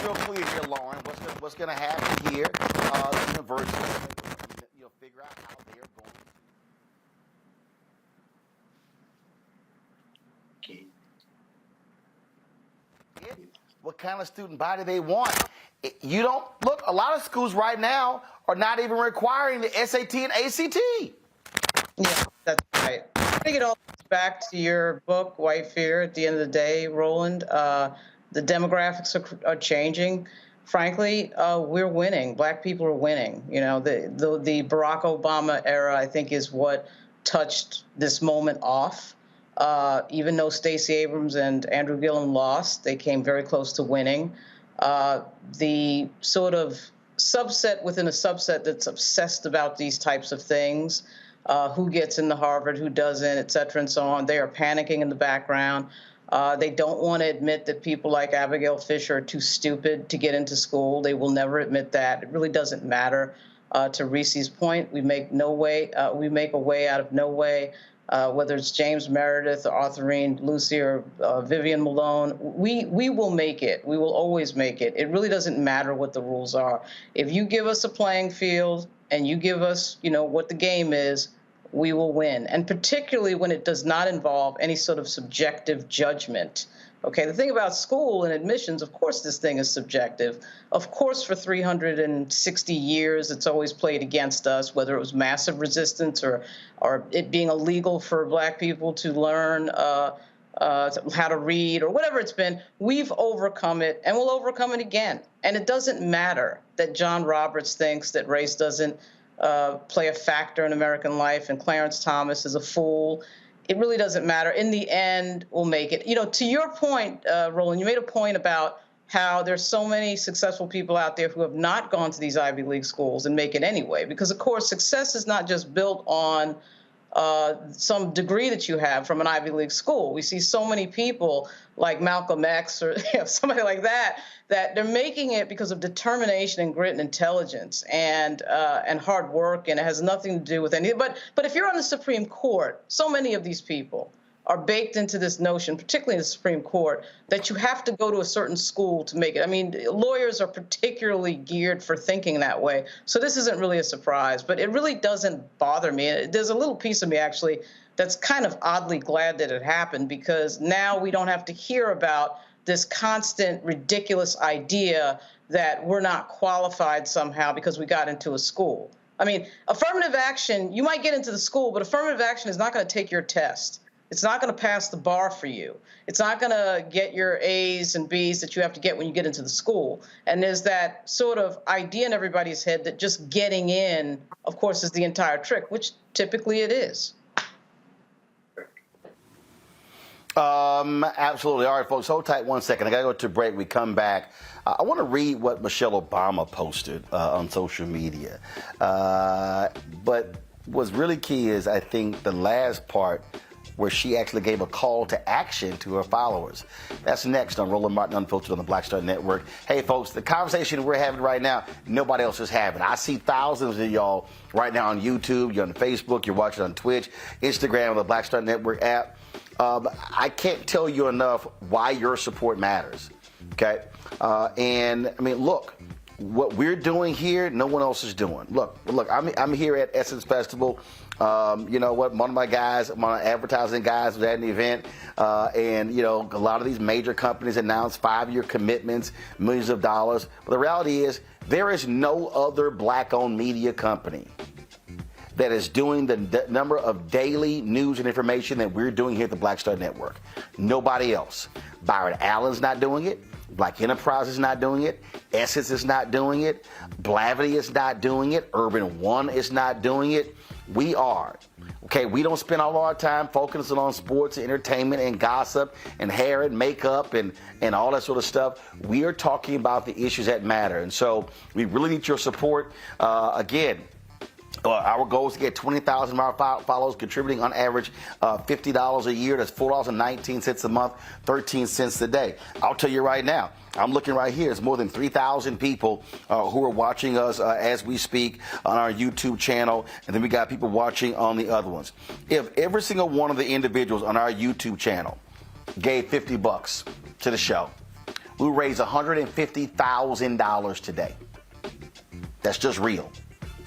Real clear here, Lauren. What's going to happen here? The university, figure out how they're going. What kind of student body they want? You don't look. A lot of schools right now are not even requiring the SAT and ACT. Yeah, that's right. I think it all goes back to your book, White Fear. At the end of the day, Roland, the demographics are changing. Frankly, we're winning. Black people are winning. The Barack Obama era, I think, is what touched this moment off. Even though Stacey Abrams and Andrew Gillum lost, they came very close to winning. The sort of subset within a subset that's obsessed about these types of things, who gets into Harvard, who doesn't, et cetera, and so on, they are panicking in the background. They don't want to admit that people like Abigail Fisher are too stupid to get into school. They will never admit that. It really doesn't matter. To Reese's point, we make a way out of no way. Whether it's James Meredith or Arthurine Lucy or Vivian Malone, we will make it. We will always make it. It really doesn't matter what the rules are. If you give us a playing field and you give us, what the game is, we will win. And particularly when it does not involve any sort of subjective judgment. Okay, the thing about school and admissions, of course, this thing is subjective. Of course, for 360 years, it's always played against us, whether it was massive resistance or it being illegal for Black people to learn how to read or whatever it's been. We've overcome it and we'll overcome it again. And it doesn't matter that John Roberts thinks that race doesn't play a factor in American life and Clarence Thomas is a fool. It really doesn't matter. In the end, we'll make it. To your point, Roland, you made a point about how there's so many successful people out there who have not gone to these Ivy League schools and make it anyway. Because, of course, success is not just built on some degree that you have from an Ivy League school. We see so many people like Malcolm X or somebody like that they're making it because of determination and grit and intelligence and hard work, and it has nothing to do with anything. But if you're on the Supreme Court, so many of these people are baked into this notion, particularly in the Supreme Court, that you have to go to a certain school to make it. I mean, lawyers are particularly geared for thinking that way. So this isn't really a surprise, but it really doesn't bother me. There's a little piece of me, actually, that's kind of oddly glad that it happened, because now we don't have to hear about this constant ridiculous idea that we're not qualified somehow because we got into a school. I mean, affirmative action, you might get into the school, but affirmative action is not going to take your test. It's not going to pass the bar for you. It's not going to get your A's and B's that you have to get when you get into the school. And there's that sort of idea in everybody's head that just getting in, of course, is the entire trick, which typically it is. Absolutely. All right, folks, hold tight 1 second. I got to go to a break. We come back. I want to read what Michelle Obama posted on social media. But what's really key is, I think, the last part where she actually gave a call to action to her followers. That's next on Roland Martin Unfiltered on the Black Star Network. Hey, folks, the conversation we're having right now, nobody else is having. I see thousands of y'all right now on YouTube. You're on Facebook. You're watching on Twitch, Instagram, the Black Star Network app. I can't tell you enough why your support matters. Okay, and I mean, look, what we're doing here, no one else is doing. Look, I'm here at Essence Festival. You know what? One of my guys, one of my advertising guys, was at an event, and you know, a lot of these major companies announce 5-year commitments, millions of dollars. But the reality is, there is no other black-owned media company that is doing the number of daily news and information that we're doing here at the Black Star Network. Nobody else. Byron Allen's not doing it. Black Enterprise is not doing it. Essence is not doing it. Blavity is not doing it. Urban One is not doing it. We are. Okay, we don't spend all our time focusing on sports, entertainment, and gossip, and hair and makeup, and all that sort of stuff. We are talking about the issues that matter. And so we really need your support. Again, our goal is to get 20,000 of our followers contributing on average $50 a year. That's $4.19 a month, 13 cents a day. I'll tell you right now, I'm looking right here. It's more than 3,000 people who are watching us as we speak on our YouTube channel, and then we got people watching on the other ones. If every single one of the individuals on our YouTube channel gave $50 to the show, we would raise $150,000 today. That's just real.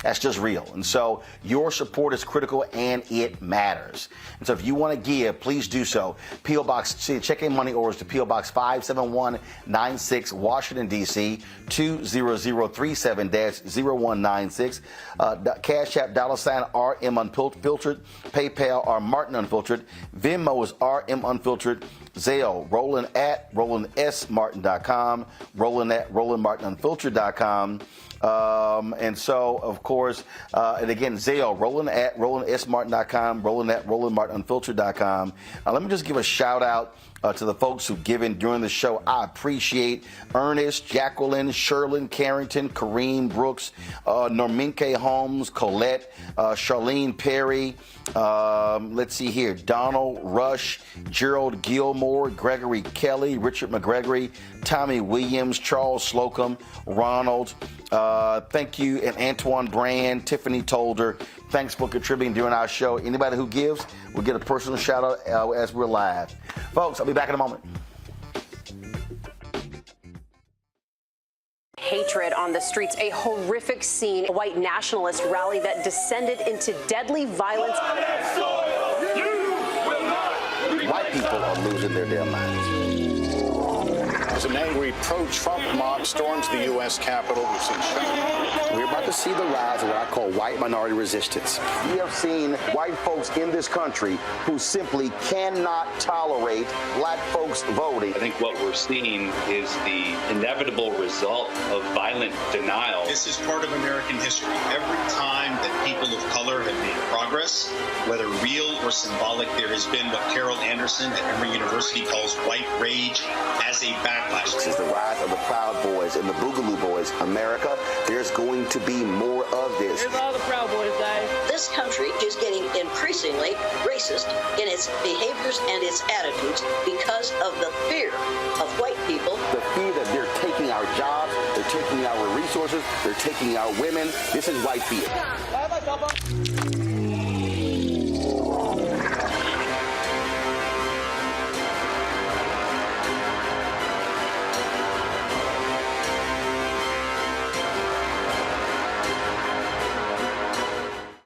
That's just real. And so your support is critical and it matters. And so if you want to give, please do so. P.O. Box, check-in money orders to P.O. Box 57196, Washington, D.C., 20037-0196. Cash App, $RM Unfiltered. PayPal, R Martin Unfiltered. Venmo is RM Unfiltered. Zelle, Roland at RolandSMartin.com. Roland at RolandMartinUnfiltered.com. And so, of course, and again, Zelle, Roland at RolandSMartin.com, Roland at RolandMartinUnfiltered.com. Let me just give a shout out to the folks who've given during the show. I appreciate Ernest, Jacqueline, Sherlyn, Carrington, Kareem Brooks, Norminke Holmes, Colette, Charlene Perry, let's see here, Donald Rush, Gerald Gilmore, Gregory Kelly, Richard McGregory, Tommy Williams, Charles Slocum, Ronald, thank you, and Antoine Brand, Tiffany Tolder. Thanks for contributing during our show. Anybody who gives will get a personal shout out as we're live. Folks, I'll be back in a moment. Hatred on the streets, a horrific scene, a white nationalist rally that descended into deadly violence. White people are losing their damn minds. As an angry pro-Trump mob storms the U.S. Capitol, we've seen We're about to see the rise of what I call white minority resistance. We have seen white folks in this country who simply cannot tolerate black folks voting. I think what we're seeing is the inevitable result of violent denial. This is part of American history. Every time that people of color have made progress, whether real or symbolic, there has been what Carol Anderson at Emory University calls white rage as a backlash. This is the rise of the Proud Boys and the Boogaloo Boys. America, there's going to be more of this. Here's all the Proud Boys, guys. This country is getting increasingly racist in its behaviors and its attitudes because of the fear of white people. The fear that they're taking our jobs, they're taking our resources, they're taking our women. This is white fear.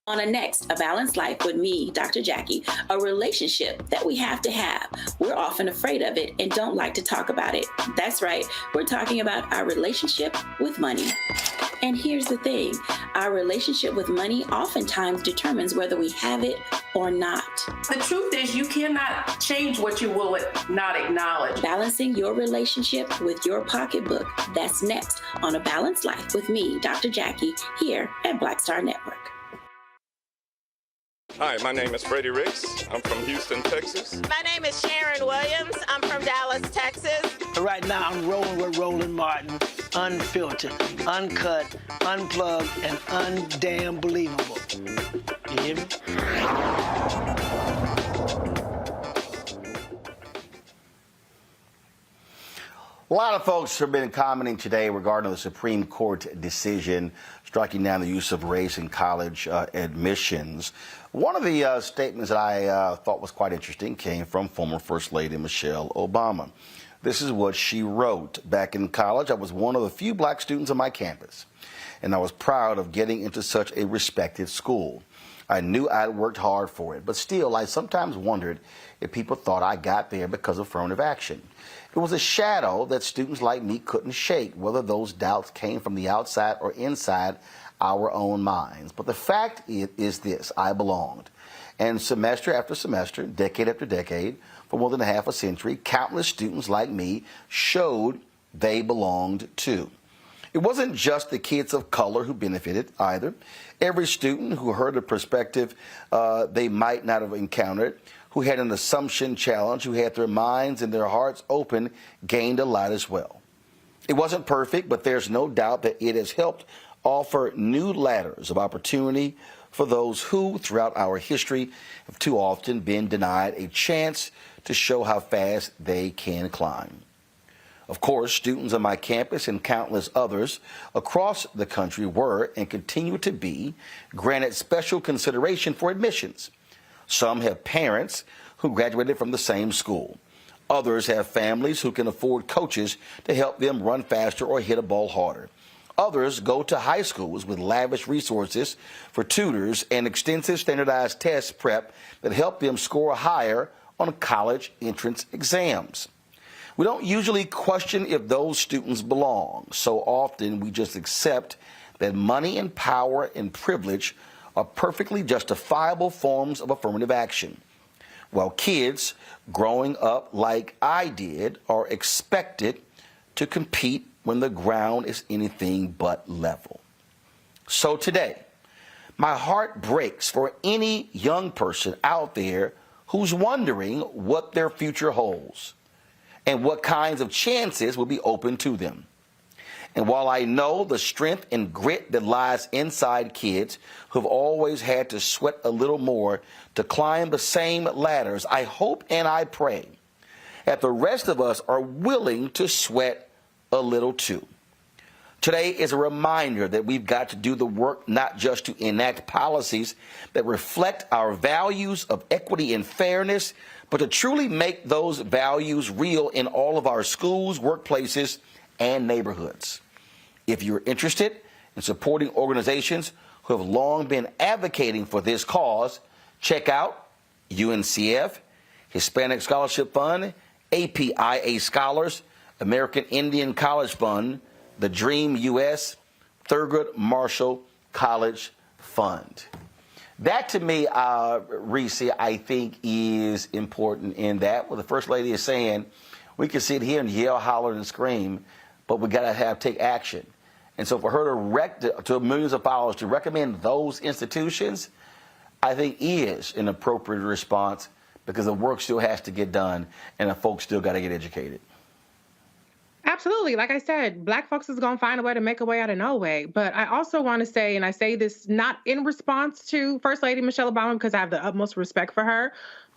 On a next, A Balanced Life with me, Dr. Jackie, a relationship that we have to have. We're often afraid of it and don't like to talk about it. That's right, we're talking about our relationship with money. And here's the thing, our relationship with money oftentimes determines whether we have it or not. The truth is you cannot change what you will not acknowledge. Balancing your relationship with your pocketbook. That's next on A Balanced Life with me, Dr. Jackie, here at Black Star Network. Hi, my name is Freddie Ricks. I'm from Houston, Texas. My name is Sharon Williams. I'm from Dallas, Texas. Right now, I'm rolling with Roland Martin, unfiltered, uncut, unplugged, and undamn believable. You hear me? A lot of folks have been commenting today regarding the Supreme Court decision striking down the use of race in college admissions. One of the statements that I thought was quite interesting came from former First Lady Michelle Obama. This is what she wrote. Back in college, I was one of the few black students on my campus, and I was proud of getting into such a respected school. I knew I'd worked hard for it, but still, I sometimes wondered if people thought I got there because of affirmative action. It was a shadow that students like me couldn't shake, whether those doubts came from the outside or inside our own minds. But the fact is this: I belonged. And semester after semester, decade after decade, for more than a half a century, countless students like me showed they belonged too. It wasn't just the kids of color who benefited either. Every student who heard a perspective they might not have encountered, who had an assumption challenge, who had their minds and their hearts open, gained a lot as well. It wasn't perfect, but there's no doubt that it has helped offer new ladders of opportunity for those who, throughout our history, have too often been denied a chance to show how fast they can climb. Of course, students on my campus and countless others across the country were and continue to be granted special consideration for admissions. Some have parents who graduated from the same school. Others have families who can afford coaches to help them run faster or hit a ball harder. Others go to high schools with lavish resources for tutors and extensive standardized test prep that help them score higher on college entrance exams. We don't usually question if those students belong. So often we just accept that money and power and privilege are perfectly justifiable forms of affirmative action, while kids growing up like I did are expected to compete when the ground is anything but level. So today, my heart breaks for any young person out there who's wondering what their future holds and what kinds of chances will be open to them. And while I know the strength and grit that lies inside kids who've always had to sweat a little more to climb the same ladders, I hope and I pray that the rest of us are willing to sweat a little too. Today is a reminder that we've got to do the work not just to enact policies that reflect our values of equity and fairness, but to truly make those values real in all of our schools, workplaces, and neighborhoods. If you're interested in supporting organizations who have long been advocating for this cause, check out UNCF, Hispanic Scholarship Fund, APIA Scholars, American Indian College Fund, the Dream US, Thurgood Marshall College Fund. That to me, Reese, I think is important in that what the First Lady is saying. We can sit here and yell, holler, and scream, but we got to take action. And so for her to millions of followers to recommend those institutions, I think is an appropriate response because the work still has to get done and the folks still got to get educated. Absolutely. Like I said, Black folks is going to find a way to make a way out of no way. But I also want to say, and I say this not in response to First Lady Michelle Obama because I have the utmost respect for her,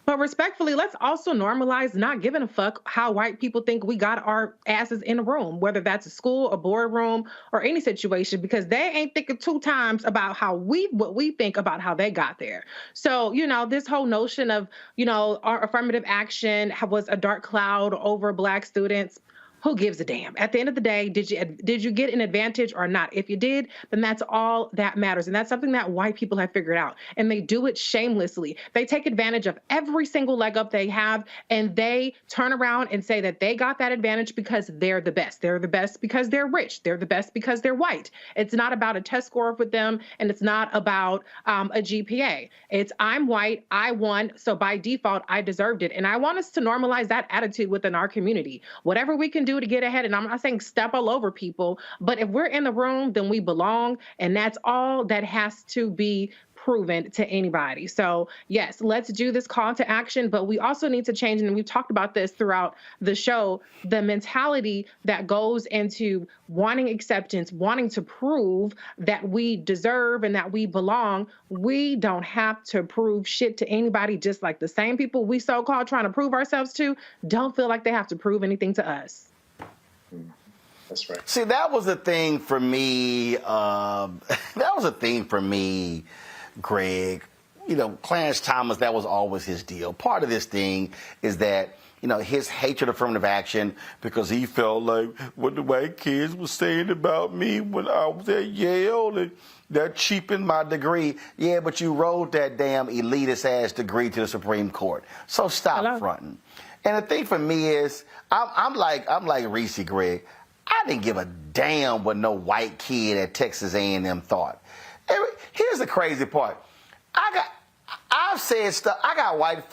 but respectfully, let's also normalize not giving a fuck how white people think we got our asses in a room, whether that's a school, a boardroom, or any situation, because they ain't thinking two times about what we think about how they got there. So, this whole notion of, our affirmative action was a dark cloud over Black students. Who gives a damn? At the end of the day, did you get an advantage or not? If you did, then that's all that matters. And that's something that white people have figured out. And they do it shamelessly. They take advantage of every single leg up they have, and they turn around and say that they got that advantage because they're the best. They're the best because they're rich. They're the best because they're white. It's not about a test score with them, and it's not about a GPA. It's I'm white, I won, so by default, I deserved it. And I want us to normalize that attitude within our community. Whatever we can do to get ahead, and I'm not saying step all over people, but if we're in the room, then we belong, and that's all that has to be proven to anybody. So yes, let's do this call to action, but we also need to change, and we've talked about this throughout the show, the mentality that goes into wanting acceptance, wanting to prove that we deserve and that we belong. We don't have to prove shit to anybody, just like the same people we so-called trying to prove ourselves to don't feel like they have to prove anything to us. That's right. See, that was a thing for me. That was a thing for me, Greg. You know, Clarence Thomas, that was always his deal. Part of this thing is that, you know, his hatred of affirmative action because he felt like what the white kids were saying about me when I was at Yale, and that cheapened my degree. Yeah, but you wrote that damn elitist-ass degree to the Supreme Court. So stop fronting. And the thing for me is, I'm like Reese, Greg. I didn't give a damn what no white kid at Texas A&M thought. Here's the crazy part. I've said stuff. I got white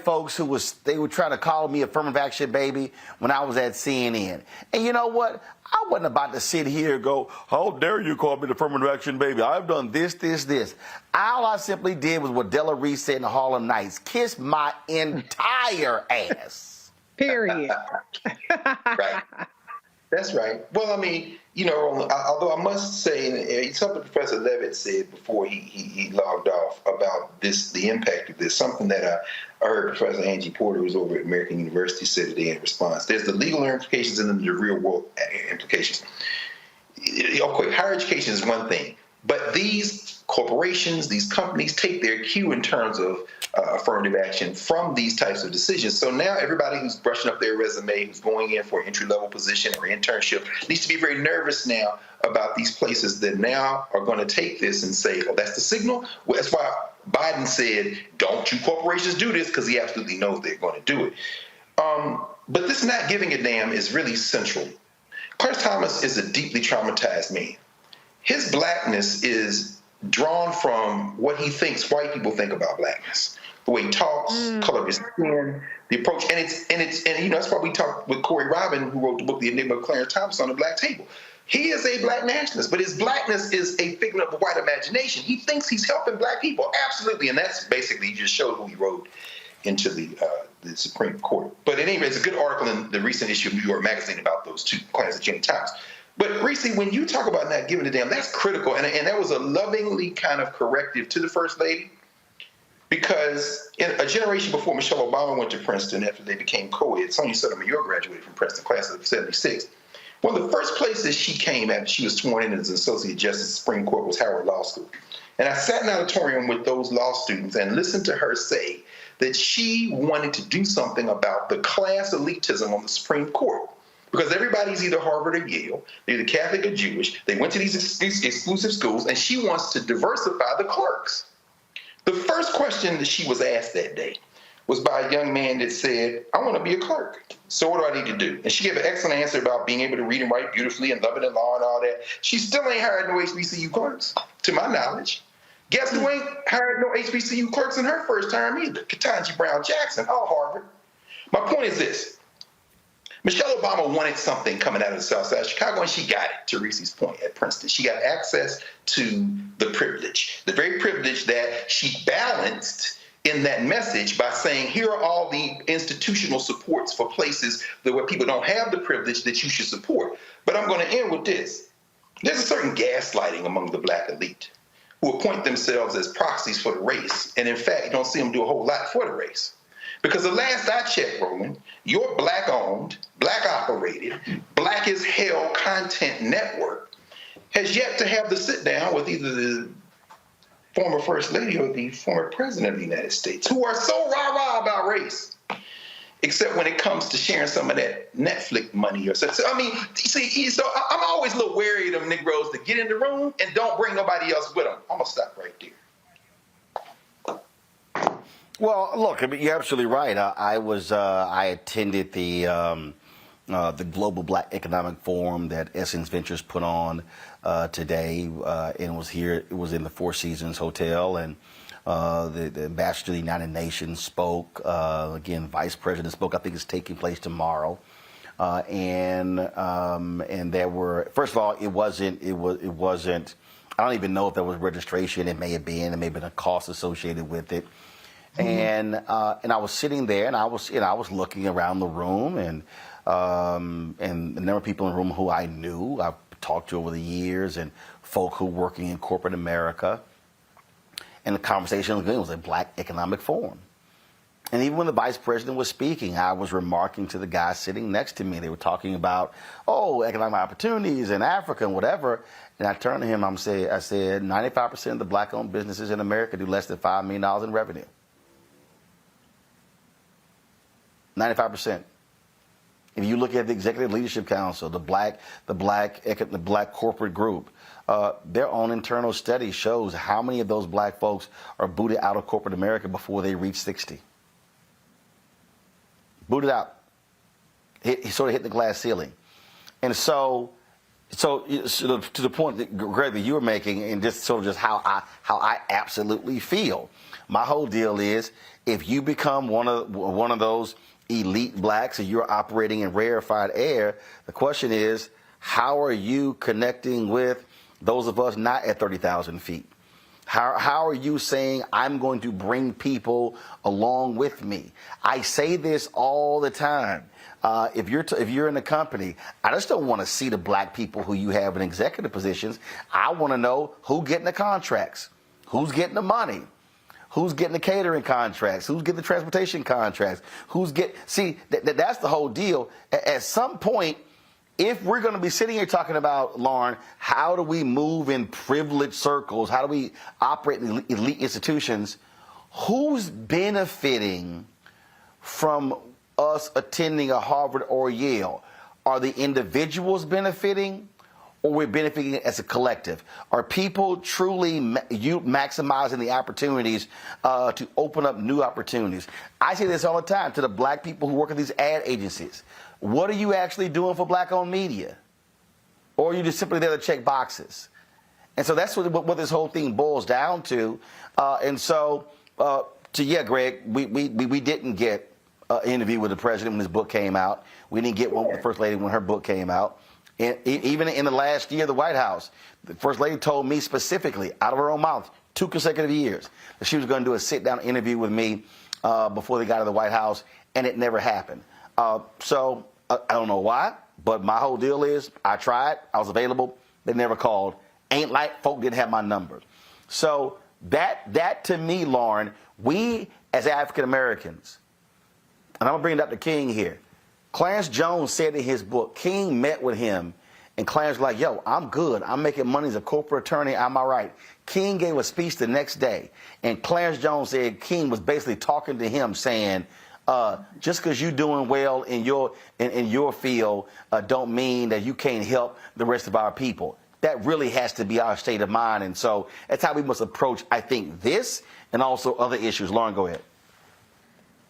folks who they were trying to call me affirmative action baby when I was at CNN. And you know what? I wasn't about to sit here and go, how dare you call me the affirmative action baby? I've done this. All I simply did was what Della Reese said in the Harlem Nights. Kiss my entire ass. Period. Right. That's right. Well, I mean, you know, Roland, although I must say, something Professor Levitt said before he logged off about this, the impact of this, something that I heard Professor Angie Porter, who's over at American University, said today in response. There's the legal implications and then the real world implications. Okay, higher education is one thing, but these corporations, these companies take their cue in terms of affirmative action from these types of decisions. So now everybody who's brushing up their resume, who's going in for an entry-level position or internship, needs to be very nervous now about these places that now are going to take this and say, oh, that's the signal? Well, that's why Biden said, don't you corporations do this, because he absolutely knows they're going to do it. But this not giving a damn is really central. Clarence Thomas is a deeply traumatized man. His blackness is drawn from what he thinks white people think about blackness. The way he talks, color of his skin, the approach, and you know, that's why we talked with Corey Robin, who wrote the book The Enigma of Clarence Thomas, on the Black Table. He is a black nationalist, but his blackness is a figment of the white imagination. He thinks he's helping black people, absolutely, and that's basically, he just showed who he wrote into the Supreme Court. But at any rate, it's a good article in the recent issue of New York Magazine about those two, Clarence and Jenny Thomas. But Reese, when you talk about not giving a damn, that's critical, and that was a lovingly kind of corrective to the First Lady. Because in a generation before Michelle Obama went to Princeton, after they became co-ed, Sonia Sotomayor graduated from Princeton, class of 76. One of the first places she came after she was sworn in as an Associate Justice of the Supreme Court was Howard Law School. And I sat in an auditorium with those law students and listened to her say that she wanted to do something about the class elitism on the Supreme Court. Because everybody's either Harvard or Yale, they're either Catholic or Jewish, they went to these exclusive schools, and she wants to diversify the clerks. The first question that she was asked that day was by a young man that said, I want to be a clerk. So what do I need to do? And she gave an excellent answer about being able to read and write beautifully and loving the law and all that. She still ain't hired no HBCU clerks, to my knowledge. Guess who ain't hired no HBCU clerks in her first term either? Ketanji Brown Jackson, all Harvard. My point is this. Michelle Obama wanted something coming out of the South Side of Chicago, and she got it, to Reese's point, at Princeton. She got access to the privilege, the very privilege that she balanced in that message by saying, here are all the institutional supports for places where people don't have the privilege that you should support. But I'm going to end with this. There's a certain gaslighting among the black elite who appoint themselves as proxies for the race, and in fact, you don't see them do a whole lot for the race. Because the last I checked, Roland, your black-owned, black-operated, black-as-hell content network has yet to have the sit-down with either the former First Lady or the former President of the United States, who are so rah-rah about race, except when it comes to sharing some of that Netflix money or something. So, I mean, see, so I'm always a little wary of them Negroes that get in the room and don't bring nobody else with them. I'm going to stop right there. Well, look, I mean, you're absolutely right. I attended the Global Black Economic Forum that Essence Ventures put on today, and was here. It was in the Four Seasons Hotel, and the ambassador to the United Nations spoke. Again, Vice President spoke. I think it's taking place tomorrow, and there were. First of all, it wasn't. I don't even know if there was registration. It may have been. There may have been a cost associated with it. And I was sitting there, and I was looking around the room, and a number of people in the room who I knew, I've talked to over the years, and folk who were working in corporate America. And the conversation was a Black Economic Forum. And even when the vice president was speaking, I was remarking to the guy sitting next to me. They were talking about, economic opportunities in Africa and whatever. And I turned to him, I said, 95% of the black-owned businesses in America do less than $5 million in revenue. 95%. If you look at the Executive Leadership Council, the black corporate group, their own internal study shows how many of those black folks are booted out of corporate America before they reach 60. Booted out. He sort of hit the glass ceiling. And so to the point that, Greg, that you were making, and just sort of just how I absolutely feel. My whole deal is, if you become one of those elite blacks and you're operating in rarefied air, the question is, how are you connecting with those of us not at 30,000 feet? How are you saying, I'm going to bring people along with me? I say this all the time. If you're in a company, I just don't want to see the black people who you have in executive positions. I want to know who's getting the contracts, who's getting the money, who's getting the catering contracts, who's getting the transportation contracts, that's the whole deal. At some point, if we're going to be sitting here talking about, Lauren, how do we move in privileged circles? How do we operate in elite institutions? Who's benefiting from us attending a Harvard or Yale? Are the individuals benefiting, or we're benefiting as a collective? Are people truly maximizing the opportunities to open up new opportunities? I say this all the time to the black people who work at these ad agencies. What are you actually doing for black-owned media? Or are you just simply there to check boxes? And so that's what this whole thing boils down to. Greg, we didn't get an interview with the president when his book came out. We didn't get one with the First Lady when her book came out. And even in the last year of the White House, the First Lady told me specifically, out of her own mouth, 2 consecutive years, that she was going to do a sit-down interview with me before they got to the White House, and it never happened. So I don't know why, but my whole deal is, I tried, I was available, they never called. Ain't like folk didn't have my number. So that to me, Lauren, we as African Americans, and I'm gonna bring Dr. King here. Clarence Jones said in his book, King met with him, and Clarence was like, yo, I'm good. I'm making money as a corporate attorney. I'm all right. King gave a speech the next day, and Clarence Jones said King was basically talking to him saying, just because you're doing well in your field don't mean that you can't help the rest of our people. That really has to be our state of mind. And so that's how we must approach, I think, this and also other issues. Lauren, go ahead.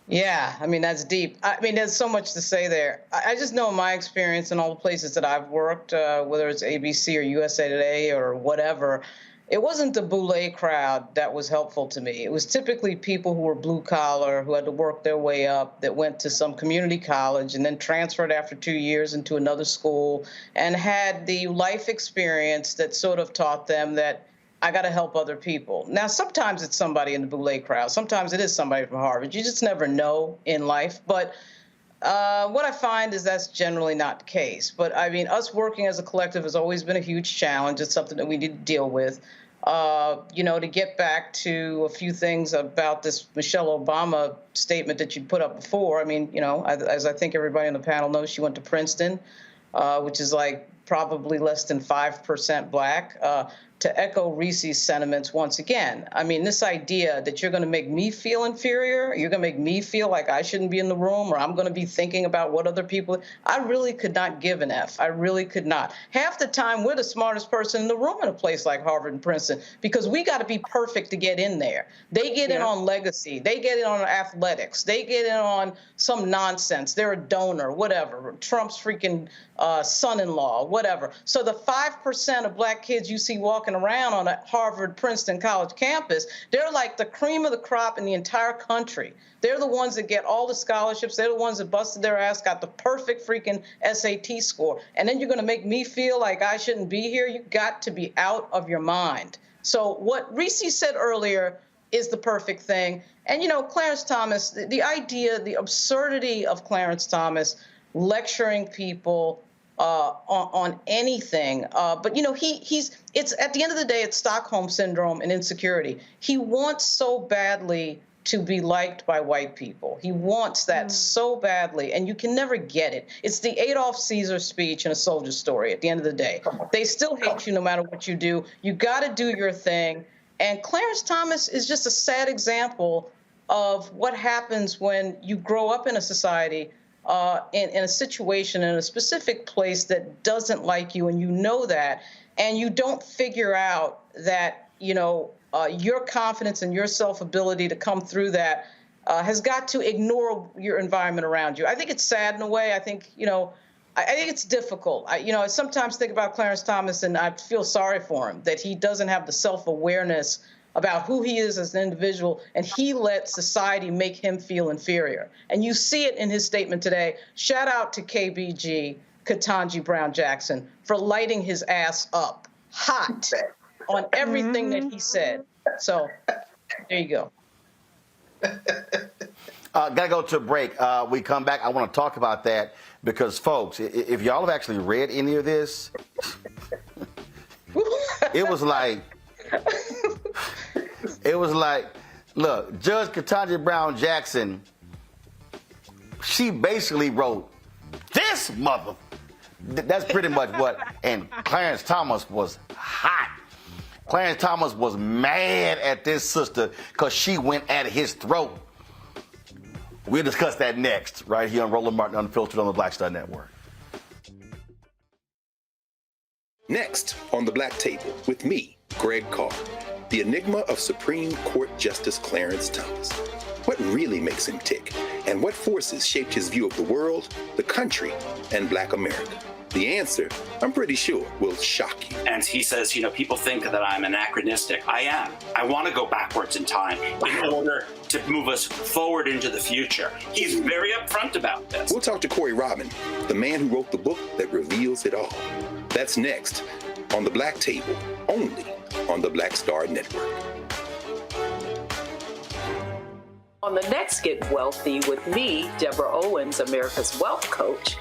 Yeah, I mean, that's deep. I mean, there's so much to say there. I just know in my experience in all the places that I've worked, whether it's ABC or USA Today or whatever, it wasn't the boule crowd that was helpful to me. It was typically people who were blue collar, who had to work their way up, that went to some community college and then transferred after 2 years into another school and had the life experience that sort of taught them that I got to help other people. Now, sometimes it's somebody in the boule crowd. Sometimes it is somebody from Harvard. You just never know in life. But what I find is that's generally not the case. But, I mean, us working as a collective has always been a huge challenge. It's something that we need to deal with. To get back to a few things about this Michelle Obama statement that you put up before. I mean, as I think everybody on the panel knows, she went to Princeton, which is like probably less than 5% black. To echo Reese's sentiments once again, I mean, this idea that you're going to make me feel inferior, you're going to make me feel like I shouldn't be in the room, or I'm going to be thinking about what other people, I really could not give an F. I really could not. Half the time, we're the smartest person in the room in a place like Harvard and Princeton, because we got to be perfect to get in there. They get in on legacy. They get in on athletics. They get in on some nonsense. They're a donor, whatever. Trump's freaking son-in-law, whatever. So the 5% of black kids you see walking around on a Harvard, Princeton college campus, they're like the cream of the crop in the entire country. They're the ones that get all the scholarships. They're the ones that busted their ass, got the perfect freaking SAT score. And then you're going to make me feel like I shouldn't be here? You got to be out of your mind. So what Reese said earlier is the perfect thing. And, Clarence Thomas, the idea, the absurdity of Clarence Thomas lecturing people on anything. But, it's at the end of the day, it's Stockholm syndrome and insecurity. He wants so badly to be liked by white people. He wants that so badly, and you can never get it. It's the Adolf Caesar speech in A Soldier Story at the end of the day. They still hate you no matter what you do. You got to do your thing. And Clarence Thomas is just a sad example of what happens when you grow up in a society, in a situation, in a specific place that doesn't like you, and you know that, and you don't figure out that, your confidence and your self-ability to come through that has got to ignore your environment around you. I think it's sad in a way. I think, I think it's difficult. I sometimes think about Clarence Thomas, and I feel sorry for him that he doesn't have the self-awareness about who he is as an individual, and he let society make him feel inferior. And you see it in his statement today. Shout out to KBG, Ketanji Brown Jackson, for lighting his ass up hot on everything that he said. So there you go. Gotta go to a break. We come back. I want to talk about that because, folks, if y'all have actually read any of this, it was like, look, Judge Ketanji Brown Jackson, she basically wrote this mother. That's pretty much what. And Clarence Thomas was hot. Clarence Thomas was mad at this sister because she went at his throat. We'll discuss that next, right here on Roland Martin Unfiltered on the Black Star Network. Next on the Black Table with me, Greg Carr, the enigma of Supreme Court Justice Clarence Thomas. What really makes him tick, and what forces shaped his view of the world, the country, and Black America? The answer, I'm pretty sure, will shock you. And he says, people think that I'm anachronistic. I am. I want to go backwards in time in order to move us forward into the future. He's very upfront about this. We'll talk to Corey Robin, the man who wrote the book that reveals it all. That's next on the Black Table, only on the Black Star Network. On the next Get Wealthy with me, Deborah Owens, America's Wealth Coach,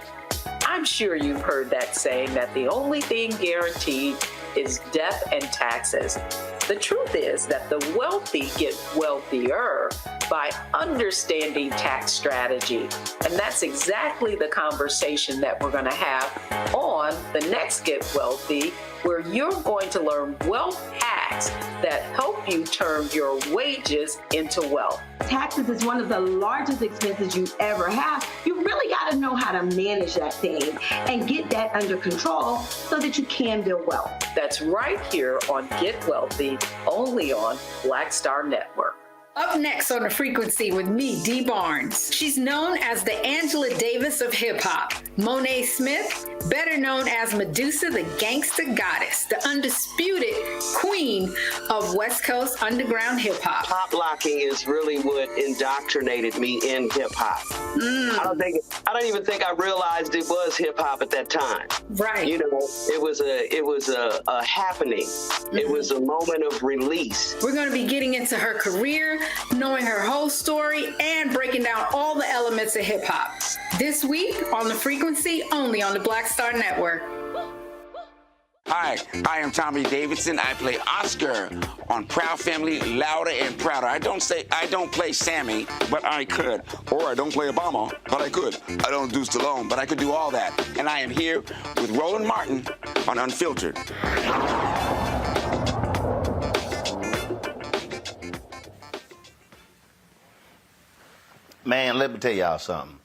I'm sure you've heard that saying that the only thing guaranteed is death and taxes. The truth is that the wealthy get wealthier by understanding tax strategy. And that's exactly the conversation that we're going to have on the next Get Wealthy, where you're going to learn wealth hacks that help you turn your wages into wealth. Taxes is one of the largest expenses you ever have. You really got to know how to manage that thing and get that under control so that you can build wealth. That's right here on Get Wealthy, only on Black Star Network. Up next on The Frequency with me, Dee Barnes. She's known as the Angela Davis of hip-hop. Monet Smith, better known as Medusa, the gangsta goddess, the undisputed queen of West Coast underground hip-hop. Pop locking is really what indoctrinated me in hip-hop. I don't even think I realized it was hip-hop at that time. Right. It was a happening. Mm-hmm. It was a moment of release. We're going to be getting into her career, knowing her whole story, and breaking down all the elements of hip-hop. This week on The Frequency, only on the Black Star Network. Hi, I am Tommy Davidson. I play Oscar on Proud Family, Louder and Prouder. I don't play Sammy, but I could. Or I don't play Obama, but I could. I don't do Stallone, but I could do all that. And I am here with Roland Martin on Unfiltered. Man, let me tell y'all something.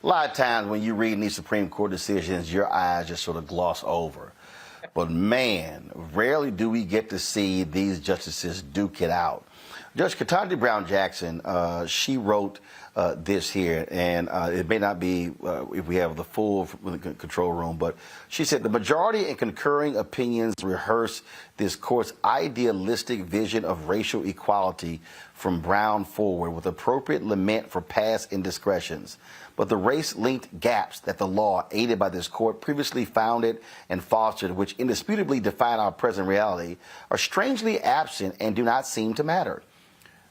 A lot of times when you read these Supreme Court decisions, your eyes just sort of gloss over. But man, rarely do we get to see these justices duke it out. Judge Ketanji Brown Jackson, she wrote this here, and it may not be if we have the full control room, but she said the majority and concurring opinions rehearse this court's idealistic vision of racial equality from Brown forward with appropriate lament for past indiscretions. But the race-linked gaps that the law, aided by this court, previously founded and fostered, which indisputably define our present reality, are strangely absent and do not seem to matter.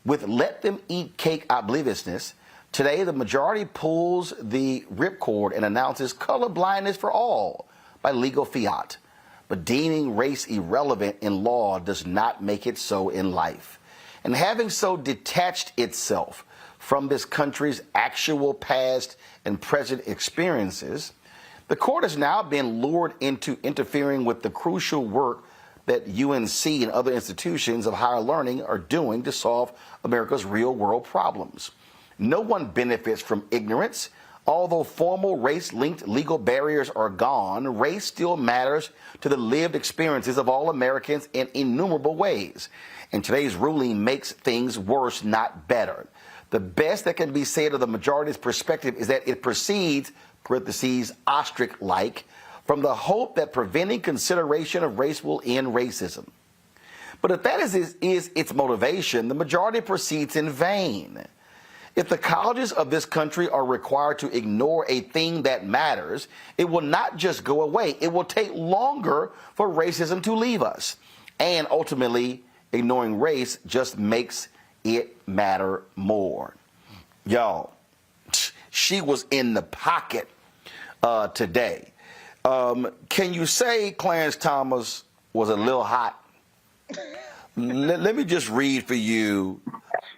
With let them eat cake obliviousness, today the majority pulls the ripcord and announces color blindness for all by legal fiat. But deeming race irrelevant in law does not make it so in life. And having so detached itself from this country's actual past and present experiences, the court has now been lured into interfering with the crucial work that UNC and other institutions of higher learning are doing to solve America's real-world problems. No one benefits from ignorance. Although formal race-linked legal barriers are gone, race still matters to the lived experiences of all Americans in innumerable ways. And today's ruling makes things worse, not better. The best that can be said of the majority's perspective is that it proceeds, parentheses, ostrich-like, from the hope that preventing consideration of race will end racism. But if that is its motivation, the majority proceeds in vain. If the colleges of this country are required to ignore a thing that matters, it will not just go away. It will take longer for racism to leave us. And ultimately, ignoring race just makes it matter more. Y'all, she was in the pocket today. Can you say Clarence Thomas was a little hot? Let me just read for you.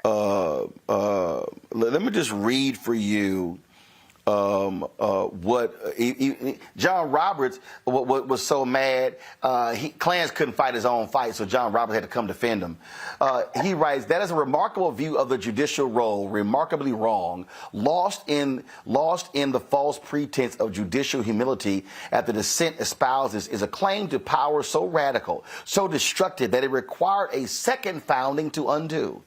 Let me just read for you what John Roberts was so mad. Clarence couldn't fight his own fight, so John Roberts had to come defend him. He writes, "That is a remarkable view of the judicial role, remarkably wrong, lost in the false pretense of judicial humility at the dissent espouses is a claim to power so radical, so destructive that it required a second founding to undo.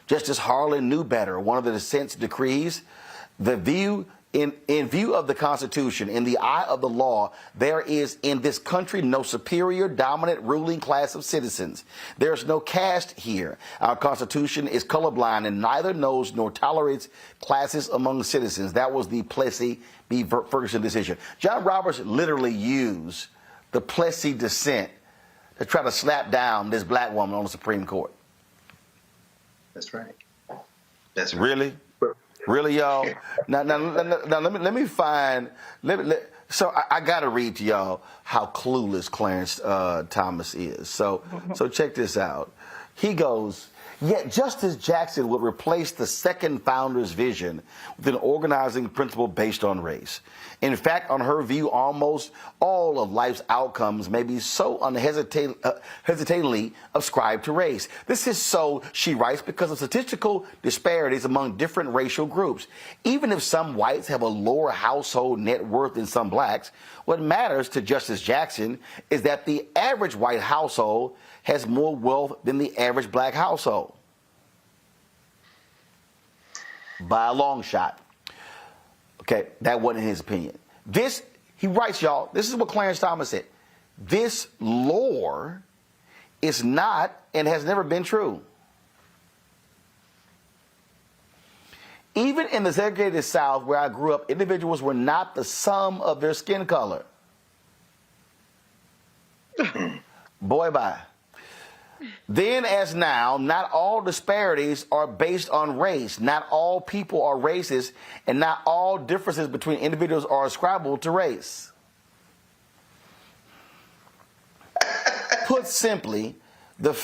Justice Harlan knew better. One of the dissent's decrees, in view of the Constitution, in the eye of the law, there is in this country no superior, dominant, ruling class of citizens. There is no caste here. Our Constitution is colorblind and neither knows nor tolerates classes among citizens." That was the Plessy v. Ferguson decision. John Roberts literally used the Plessy dissent to try to slap down this black woman on the Supreme Court. That's right. That's right. Really? Really, y'all? Now let me find. So I got to read to y'all how clueless Clarence Thomas is. So check this out. He goes, "Yet Justice Jackson would replace the second founder's vision with an organizing principle based on race. In fact, on her view, almost all of life's outcomes may be so unhesitatingly ascribed to race. This is so," she writes, "because of statistical disparities among different racial groups. Even if some whites have a lower household net worth than some blacks, what matters to Justice Jackson is that the average white household has more wealth than the average black household. By a long shot." Okay, that wasn't his opinion. He writes, y'all, this is what Clarence Thomas said. "This lore is not and has never been true. Even in the segregated South where I grew up, individuals were not the sum of their skin color." Boy, bye. "Then as now, not all disparities are based on race. Not all people are racist, and not all differences between individuals are ascribable to race. Put simply, the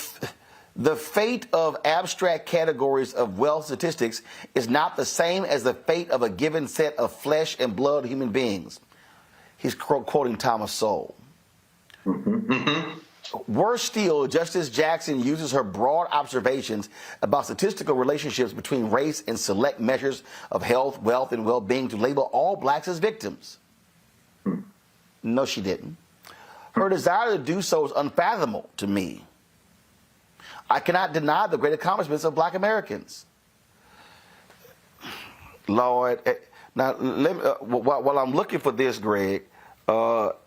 fate of abstract categories of wealth statistics is not the same as the fate of a given set of flesh and blood human beings." He's quoting Thomas Sowell. Worse still, Justice Jackson uses her broad observations about statistical relationships between race and select measures of health, wealth, and well-being to label all blacks as victims. No, she didn't. Her desire to do so is unfathomable to me. I cannot deny the great accomplishments of black Americans. Lord, now while I'm looking for this, Greg, help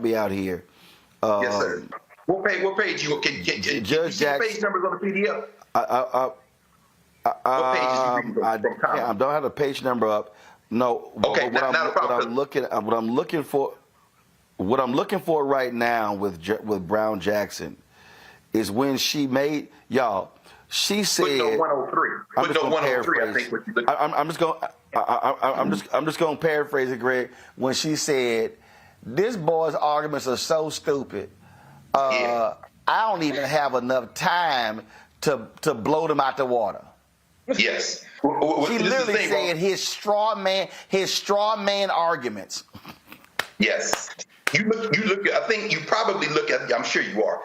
me out here. Yes, sir. What page you can Judge Jackson, page numbers on the PDF? I don't have the page number up. No. Okay, not a problem. What I'm looking for right now with Brown Jackson is when she made, y'all. She said, "Footnote 103." Footnote 103. I think what you look. I'm just going to paraphrase it, Greg. When she said, "This boy's arguments are so stupid. I don't even have enough time to blow them out the water. Yes. She literally said his straw man arguments. Yes. You look. I think you probably look at. I'm sure you are.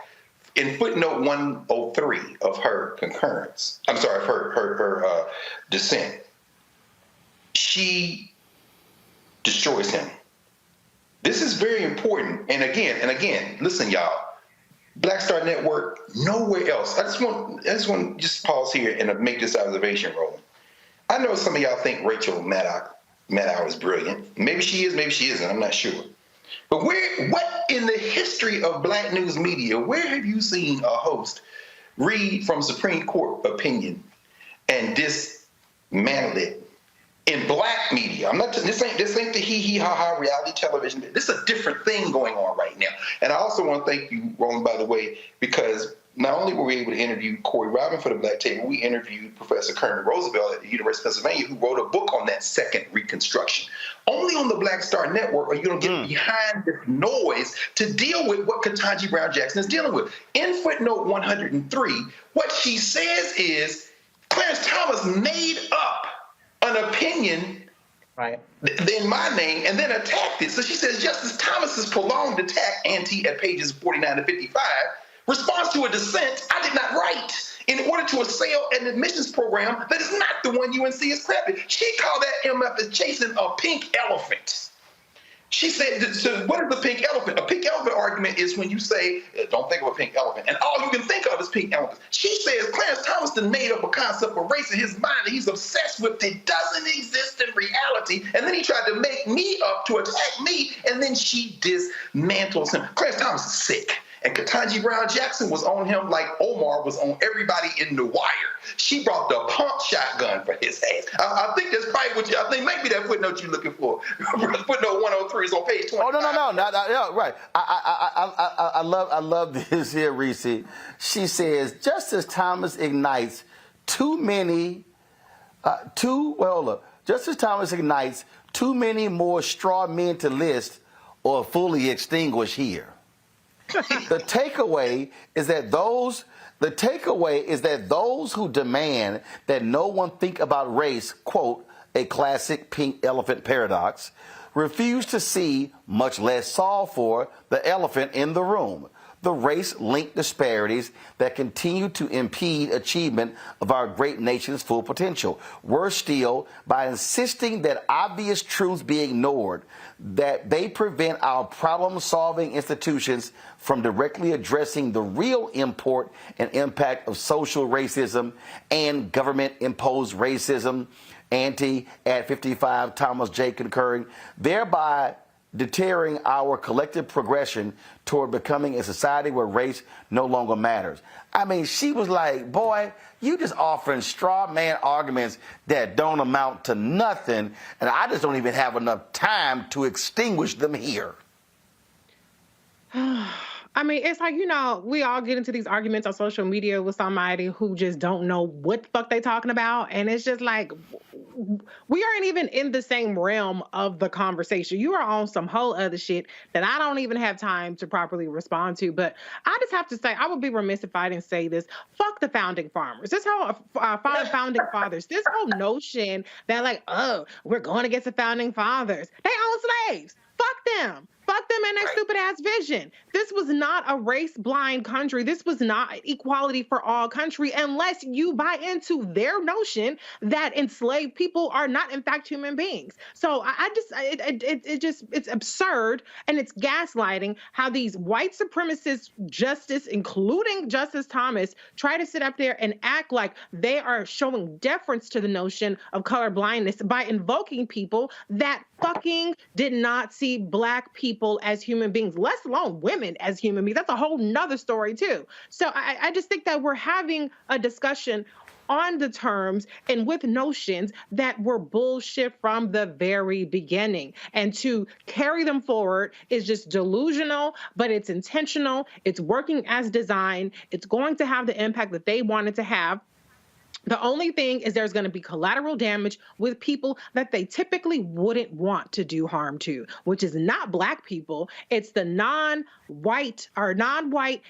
In footnote 103 of her concurrence. I'm sorry, of her dissent. She destroys him. This is very important. And again, listen, y'all. Black Star Network, nowhere else. I just want to just pause here and make this observation, Roland. I know some of y'all think Rachel Maddow is brilliant. Maybe she is, maybe she isn't. I'm not sure. But what in the history of black news media, where have you seen a host read from Supreme Court opinion and dismantle it in black media? This ain't the hee-hee-ha-ha reality television. This is a different thing going on right now. And I also want to thank you, Roland, by the way, because not only were we able to interview Corey Robin for the Black Table, we interviewed Professor Kermit Roosevelt at the University of Pennsylvania, who wrote a book on that second Reconstruction. Only on the Black Star Network are you going to get behind this noise to deal with what Ketanji Brown Jackson is dealing with. In footnote 103, what she says is Clarence Thomas made up an opinion in my name and then attacked it. So she says Justice Thomas's prolonged attack, ante at pages 49 to 55, responds to a dissent I did not write in order to assail an admissions program that is not the one UNC is crafted. She called that MF as chasing a pink elephant. She said, so what is the pink elephant? A pink elephant argument is when you say, don't think of a pink elephant, and all you can think of is pink elephants. She says Clarence Thomas made up a concept of race in his mind that he's obsessed with that doesn't exist in reality, and then he tried to make me up to attack me, and then she dismantles him. Clarence Thomas is sick. And Ketanji Brown Jackson was on him like Omar was on everybody in The Wire. She brought the pump shotgun for his ass. I think that's probably what I think maybe that footnote you're looking for. Footnote 103 is on page 20. Oh, no, right. I love this here, Reese. She says, Justice Thomas ignites Justice Thomas ignites too many more straw men to list or fully extinguish here. The takeaway is that those who demand that no one think about race, quote, a classic pink elephant paradox, refuse to see, much less solve for, the elephant in the room, the race-linked disparities that continue to impede achievement of our great nation's full potential. Worse still, by insisting that obvious truths be ignored, that they prevent our problem-solving institutions from directly addressing the real import and impact of social racism and government-imposed racism, ante at 55, Thomas J. concurring, thereby deterring our collective progression toward becoming a society where race no longer matters. I mean, she was like, boy, you just offering straw man arguments that don't amount to nothing, and I just don't even have enough time to extinguish them here. I mean, it's like, we all get into these arguments on social media with somebody who just don't know what the fuck they talking about. And it's just like, we aren't even in the same realm of the conversation. You are on some whole other shit that I don't even have time to properly respond to. But I just have to say, I would be remiss if I didn't say this. Fuck the founding farmers. This whole founding fathers, this whole notion that like, oh, we're going against the founding fathers. They own slaves. Fuck them. Fuck them and their stupid ass vision. This was not a race-blind country. This was not equality for all country unless you buy into their notion that enslaved people are not in fact human beings. So it's absurd, and it's gaslighting how these white supremacist justice, including Justice Thomas, try to sit up there and act like they are showing deference to the notion of colorblindness by invoking people that fucking did not see black people as human beings, let alone women as human beings. That's a whole nother story too. So I just think that we're having a discussion on the terms and with notions that were bullshit from the very beginning. And to carry them forward is just delusional, but it's intentional. It's working as designed. It's going to have the impact that they wanted to have. The only thing is there's going to be collateral damage with people that they typically wouldn't want to do harm to, which is not Black people. It's the non-white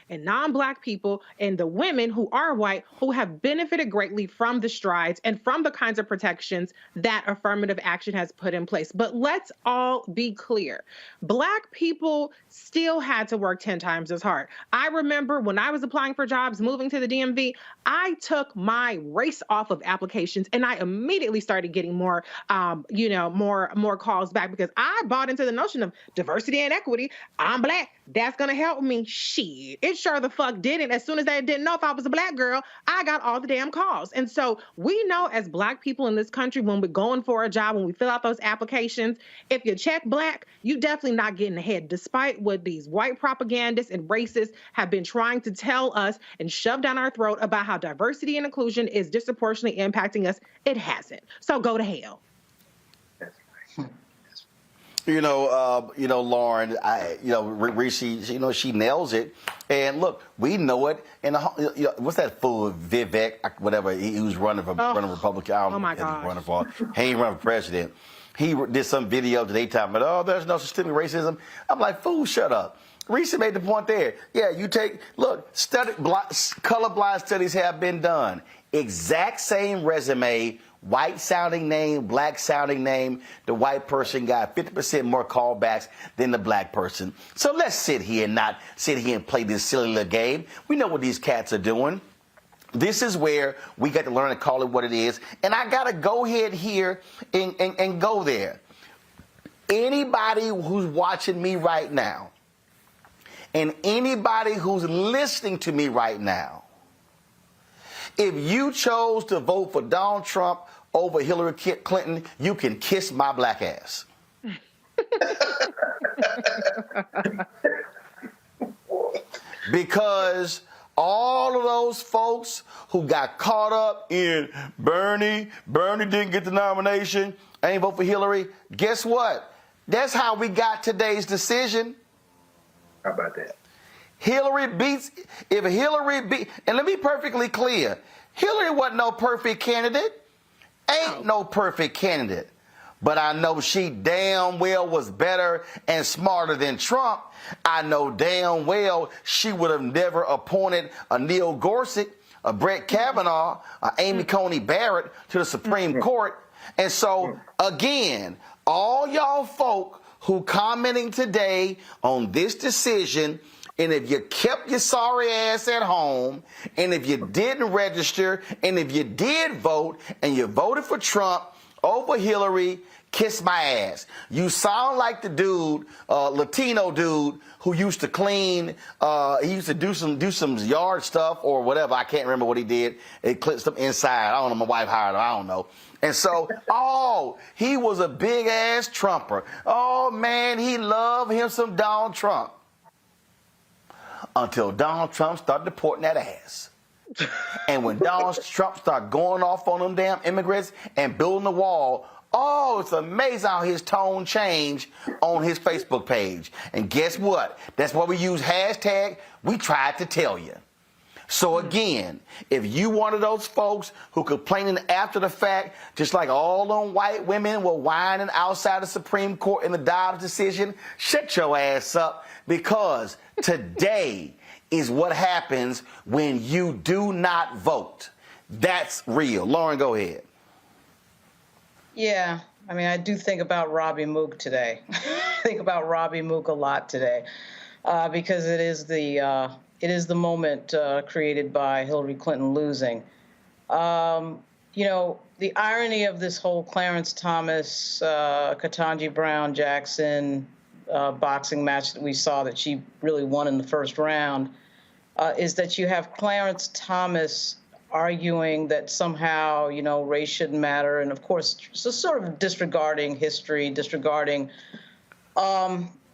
and non-Black people and the women who are white who have benefited greatly from the strides and from the kinds of protections that affirmative action has put in place. But let's all be clear. Black people still had to work 10 times as hard. I remember when I was applying for jobs, moving to the DMV, I took my race off of applications and I immediately started getting more calls back because I bought into the notion of diversity and equity. I'm Black. That's going to help me. Shit. It sure the fuck didn't. As soon as they didn't know if I was a Black girl, I got all the damn calls. And so we know as Black people in this country, when we're going for a job, when we fill out those applications, if you check Black, you definitely not getting ahead, despite what these white propagandists and racists have been trying to tell us and shove down our throat about how diversity and inclusion is disproportionately impacting us. It hasn't. So go to hell. Lauren, Reese, she nails it. And look, we know it. And what's that fool, Vivek, whatever, he was running for Republican. Oh my God. He ain't running for president. He did some video today talking about, there's no systemic racism. I'm like, fool, shut up. Reese made the point there. Yeah, colorblind studies have been done. Exact same resume, white sounding name, Black sounding name. The white person got 50% more callbacks than the Black person. So let's sit here and play this silly little game. We know what these cats are doing. This is where we got to learn to call it what it is. And I got to go ahead here and go there. Anybody who's watching me right now and anybody who's listening to me right now, if you chose to vote for Donald Trump over Hillary Clinton, you can kiss my Black ass. Because all of those folks who got caught up in Bernie didn't get the nomination, I ain't vote for Hillary, guess what? That's how we got today's decision. How about that? And let me be perfectly clear, Hillary wasn't no perfect candidate, ain't no perfect candidate. But I know she damn well was better and smarter than Trump. I know damn well she would have never appointed a Neil Gorsuch, a Brett Kavanaugh, a Amy Coney Barrett to the Supreme Court. And so, again, all y'all folk who commenting today on this decision, and if you kept your sorry ass at home, and if you didn't register, and if you did vote, and you voted for Trump over Hillary, kiss my ass. You sound like the dude, Latino dude, who used to clean, he used to do some yard stuff or whatever. I can't remember what he did. It clipped some inside. I don't know, my wife hired him, I don't know. And so, he was a big-ass Trumper. Oh, man, he loved him some Donald Trump. Until Donald Trump started deporting that ass. And when Donald Trump started going off on them damn immigrants and building the wall, it's amazing how his tone changed on his Facebook page. And guess what? That's why we use hashtag, we tried to tell you. So again, if you one of those folks who complaining after the fact, just like all them white women were whining outside the Supreme Court in the Dobbs decision, shut your ass up, because today is what happens when you do not vote. That's real. Lauren, go ahead. Yeah, I mean, I do think about Robbie Mook today. I think about Robbie Mook a lot today, because it is the moment created by Hillary Clinton losing. The irony of this whole Clarence Thomas, Ketanji Brown Jackson boxing match that we saw that she really won in the first round is that you have Clarence Thomas arguing that somehow, race shouldn't matter. And of course, just sort of disregarding history, disregarding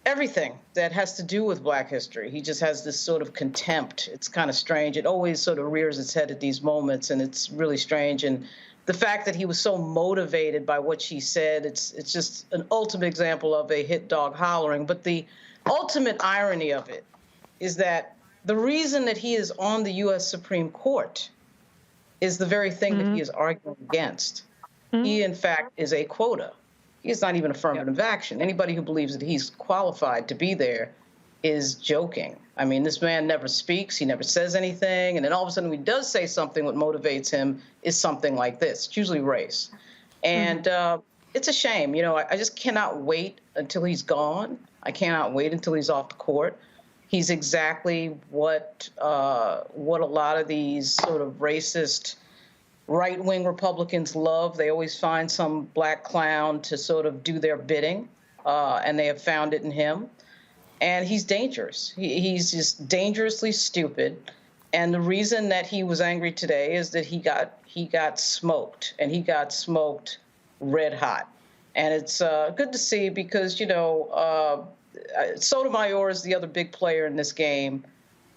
everything that has to do with Black history. He just has this sort of contempt. It's kind of strange. It always sort of rears its head at these moments, and it's really strange. And the fact that he was so motivated by what she said, it's just an ultimate example of a hit dog hollering. But the ultimate irony of it is that the reason that he is on the U.S. Supreme Court is the very thing that he is arguing against. He, in fact, is a quota. He is not even affirmative action. Anybody who believes that he's qualified to be there is joking. I mean, this man never speaks. He never says anything. And then all of a sudden, when he does say something, what motivates him is something like this. It's usually race. And it's a shame. You know, I just cannot wait until he's gone. I cannot wait until he's off the court. He's exactly what a lot of these sort of racist right-wing Republicans love. They always find some black clown to sort of do their bidding, and they have found it in him. And he's dangerous. He's just dangerously stupid. And the reason that he was angry today is that he got smoked, and he got smoked red hot. And it's good to see because, you know, Sotomayor is the other big player in this game.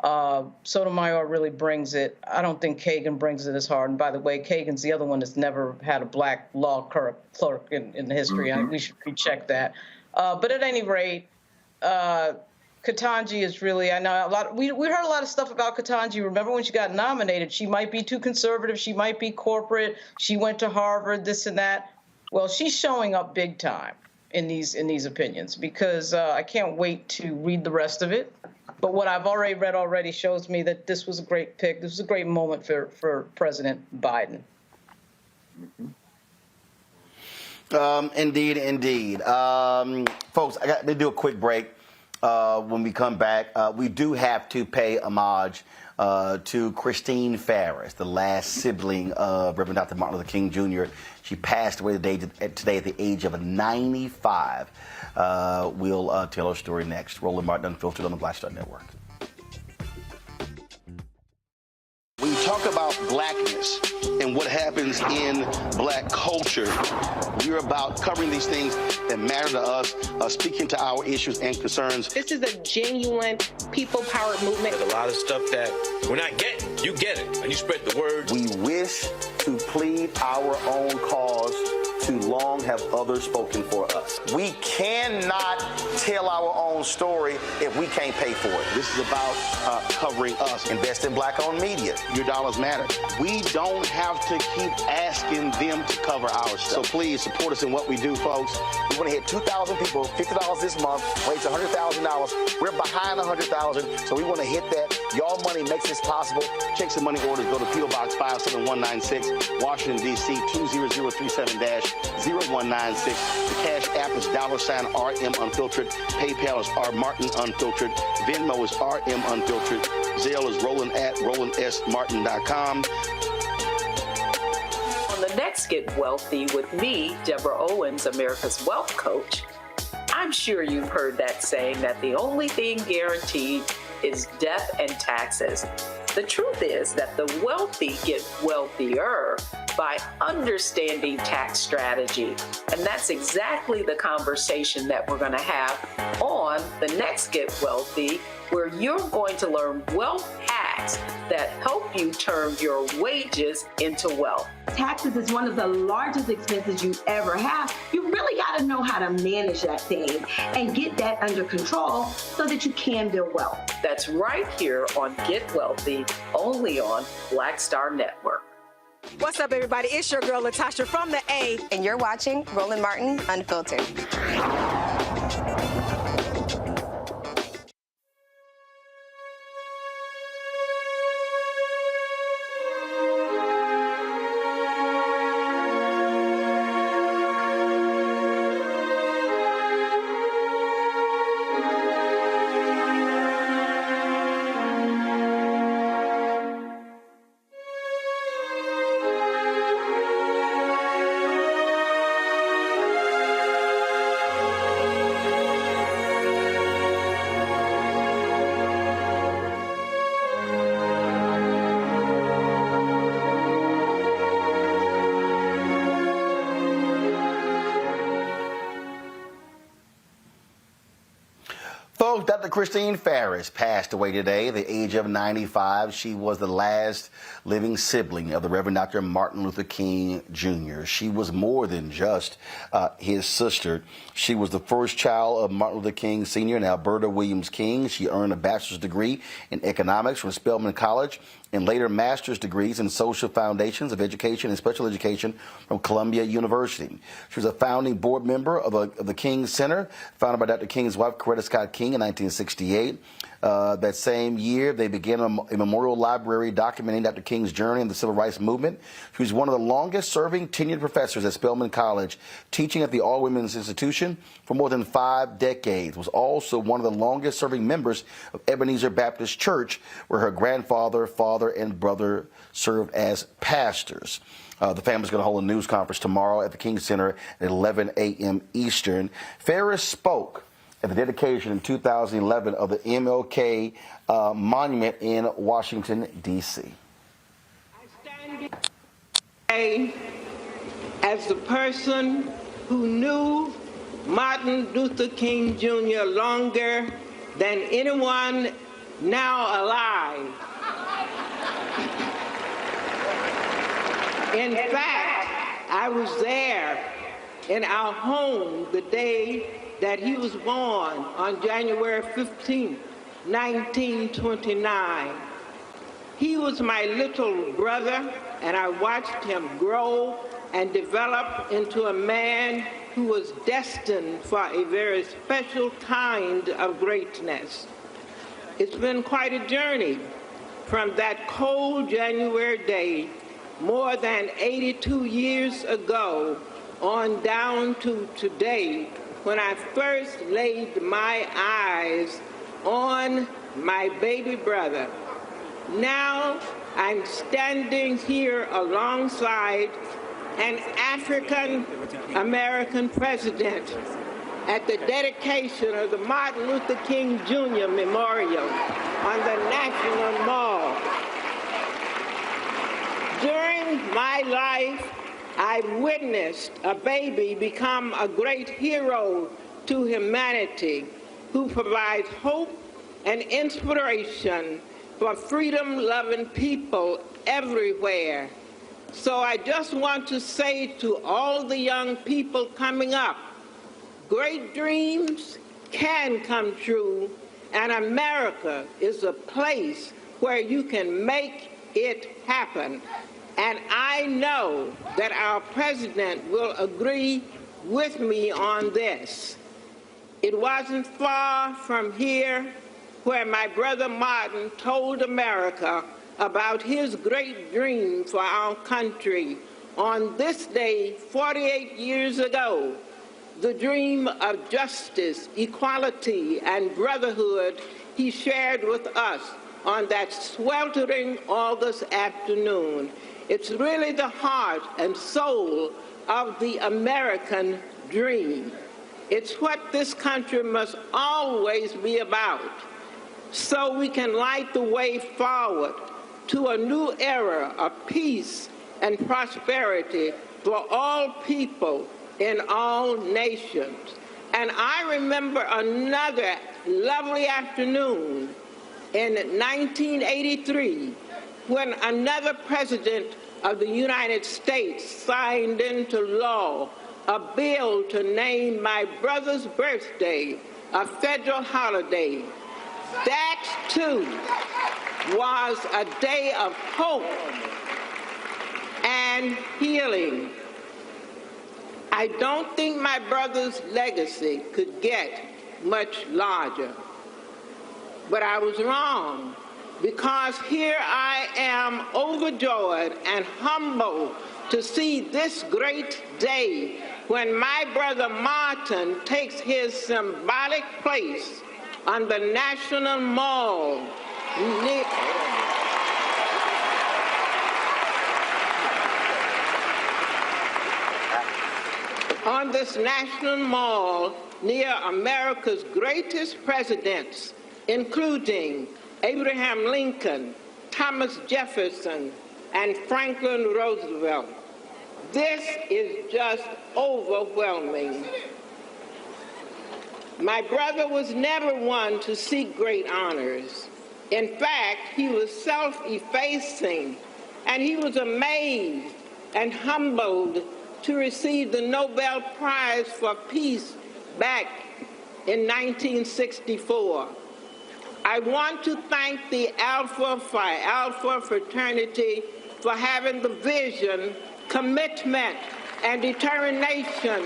Sotomayor really brings it. I don't think Kagan brings it as hard. And by the way, Kagan's the other one that's never had a black law clerk in history. We should recheck that. But at any rate, Ketanji is really, I know a lot. We heard a lot of stuff about Ketanji. Remember when she got nominated? She might be too conservative. She might be corporate. She went to Harvard, this and that. Well, she's showing up big time in these opinions because I can't wait to read the rest of it. But what I've already read shows me that this was a great pick. This was a great moment for President Biden. Indeed. Folks, I got to do a quick break. When we come back, we do have to pay homage to Christine Farris, the last sibling of Reverend Dr. Martin Luther King Jr. She passed away today at the age of 95. We'll tell her story next. Roland Martin Unfiltered on the Black Star Network. When you talk about blackness and what happens in black culture, we're about covering these things that matter to us, speaking to our issues and concerns. This is a genuine people-powered movement. There's a lot of stuff that we're not getting. You get it, and you spread the word. We wish to plead our own cause. Too long have others spoken for us. We cannot tell our own story if we can't pay for it. This is about covering us. Invest in black-owned media. Your dollars matter. We don't have to keep asking them to cover our stuff. So please support us in what we do, folks. We want to hit 2,000 people, $50 this month, raise $100,000. We're behind $100,000, so we want to hit that. Y'all money makes this possible. Checks and money orders go to P.O. Box 57196, Washington, D.C. 20037-0196. The Cash App is $RM Unfiltered. PayPal is R Martin Unfiltered. Venmo is RM Unfiltered. Zelle is Roland at RolandSMartin.com. On the next Get Wealthy with me, Deborah Owens, America's Wealth Coach, I'm sure you've heard that saying that the only thing guaranteed is death and taxes. The truth is that the wealthy get wealthier by understanding tax strategy. And that's exactly the conversation that we're going to have on the next Get Wealthy, where you're going to learn wealth hacks that help you turn your wages into wealth. Taxes is one of the largest expenses you ever have. You really got to know how to manage that thing and get that under control so that you can build wealth. That's right here on Get Wealthy, only on Black Star Network. What's up, everybody? It's your girl, Latasha from the A. And you're watching Roland Martin Unfiltered. Well, Dr. Christine Farris passed away today at the age of 95. She was the last living sibling of the Reverend Dr. Martin Luther King Jr. She was more than just his sister. She was the first child of Martin Luther King Sr. and Alberta Williams King. She earned a bachelor's degree in economics from Spelman College and later master's degrees in social foundations of education and special education from Columbia University. She was a founding board member of the King Center, founded by Dr. King's wife, Coretta Scott King, in 1968. That same year, they began a memorial library documenting Dr. King's journey in the civil rights movement. She was one of the longest-serving tenured professors at Spelman College, teaching at the All-Women's Institution for more than 5 decades. Was also one of the longest-serving members of Ebenezer Baptist Church, where her grandfather, father, and brother served as pastors. The family's going to hold a news conference tomorrow at the King Center at 11 a.m. Eastern. Farris spoke at the dedication in 2011 of the MLK Monument in Washington, D.C. I stand as the person who knew Martin Luther King Jr. longer than anyone now alive. In fact, I was there in our home the day that he was born on January 15, 1929. He was my little brother, and I watched him grow and develop into a man who was destined for a very special kind of greatness. It's been quite a journey from that cold January day more than 82 years ago on down to today, when I first laid my eyes on my baby brother. Now I'm standing here alongside an African American president at the dedication of the Martin Luther King Jr. Memorial on the National Mall. During my life, I witnessed a baby become a great hero to humanity who provides hope and inspiration for freedom-loving people everywhere. So I just want to say to all the young people coming up, great dreams can come true, and America is a place where you can make it happen. And I know that our president will agree with me on this. It wasn't far from here where my brother Martin told America about his great dream for our country. On this day, 48 years ago, the dream of justice, equality, and brotherhood he shared with us on that sweltering August afternoon. It's really the heart and soul of the American dream. It's what this country must always be about, so we can light the way forward to a new era of peace and prosperity for all people in all nations. And I remember another lovely afternoon in 1983 when another president of the United States signed into law a bill to name my brother's birthday a federal holiday. That, too, was a day of hope and healing. I don't think my brother's legacy could get much larger. But I was wrong, because here I am overjoyed and humbled to see this great day when my brother Martin takes his symbolic place on the National Mall on this National Mall near America's greatest presidents, including Abraham Lincoln, Thomas Jefferson, and Franklin Roosevelt. This is just overwhelming. My brother was never one to seek great honors. In fact, he was self-effacing, and he was amazed and humbled to receive the Nobel Prize for Peace back in 1964. I want to thank the Alpha Phi Alpha fraternity for having the vision, commitment, and determination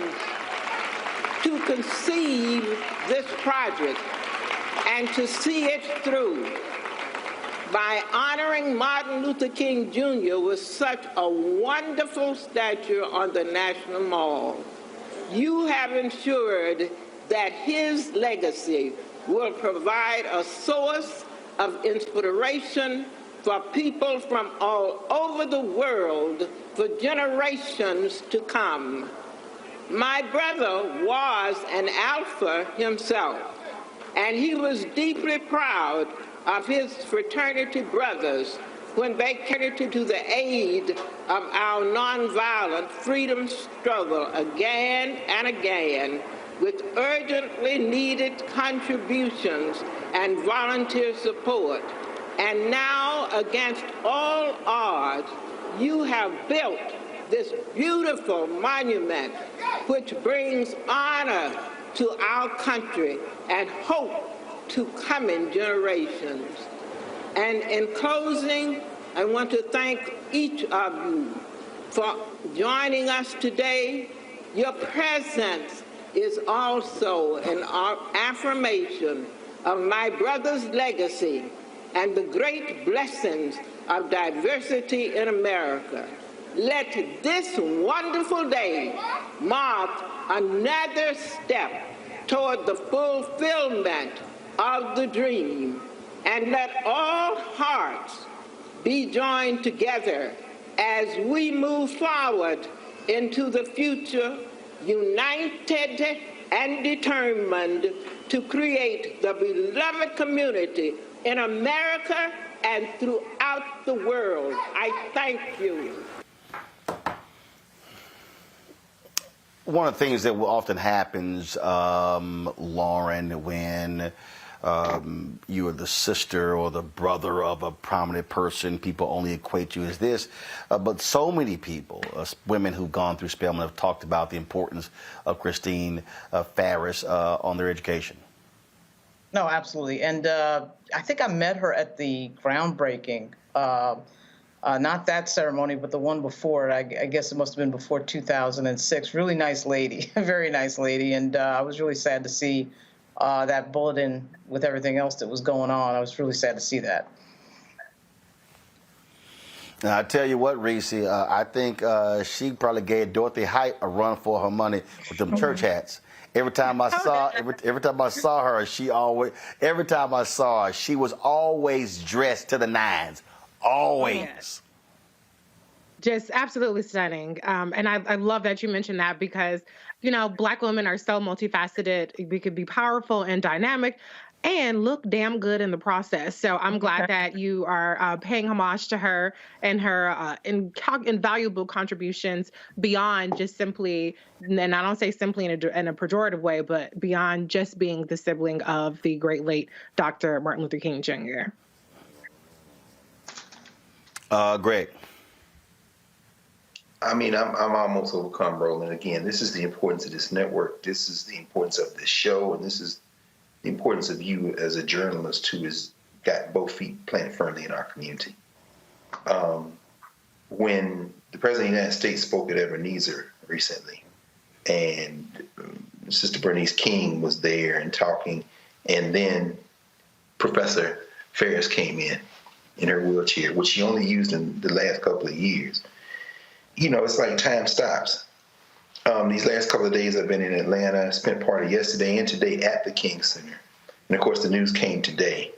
to conceive this project and to see it through. By honoring Martin Luther King Jr. with such a wonderful statue on the National Mall, you have ensured that his legacy will provide a source of inspiration for people from all over the world for generations to come. My brother was an Alpha himself, and he was deeply proud of his fraternity brothers when they came to the aid of our nonviolent freedom struggle again and again with urgently needed contributions and volunteer support. And now, against all odds, you have built this beautiful monument which brings honor to our country and hope to coming generations. And in closing, I want to thank each of you for joining us today. Your presence is also an affirmation of my brother's legacy and the great blessings of diversity in America. Let this wonderful day mark another step toward the fulfillment of the dream, and let all hearts be joined together as we move forward into the future, united and determined to create the beloved community in America and throughout the world. I thank you. One of the things that often happens, Lauren, when you are the sister or the brother of a prominent person, people only equate you as this. But so many people, women who've gone through Spelman, have talked about the importance of Christine Farris on their education. No, absolutely. And I think I met her at the groundbreaking, not that ceremony, but the one before it. I guess it must have been before 2006. Really nice lady, very nice lady. And I was really sad to see that bulletin with everything else that was going on. I was really sad to see that. Now, I tell you what, Reese, I think she probably gave Dorothy Height a run for her money with them church hats. Every time I saw her, she was always dressed to the nines. Always. Just absolutely stunning. And I love that you mentioned that because, you know, Black women are so multifaceted. We could be powerful and dynamic and look damn good in the process. So I'm glad that you are paying homage to her and her invaluable contributions beyond just simply, and I don't say simply in a pejorative way, but beyond just being the sibling of the great late Dr. Martin Luther King Jr. Greg. I mean, I'm almost overcome, Roland. Again, this is the importance of this network. This is the importance of this show, and this is the importance of you as a journalist who has got both feet planted firmly in our community. When the President of the United States spoke at Ebenezer recently, and Sister Bernice King was there and talking, and then Professor Farris came in her wheelchair, which she only used in the last couple of years. You know, it's like time stops. These last couple of days I've been in Atlanta. I spent part of yesterday and today at the King Center. And of course the news came today.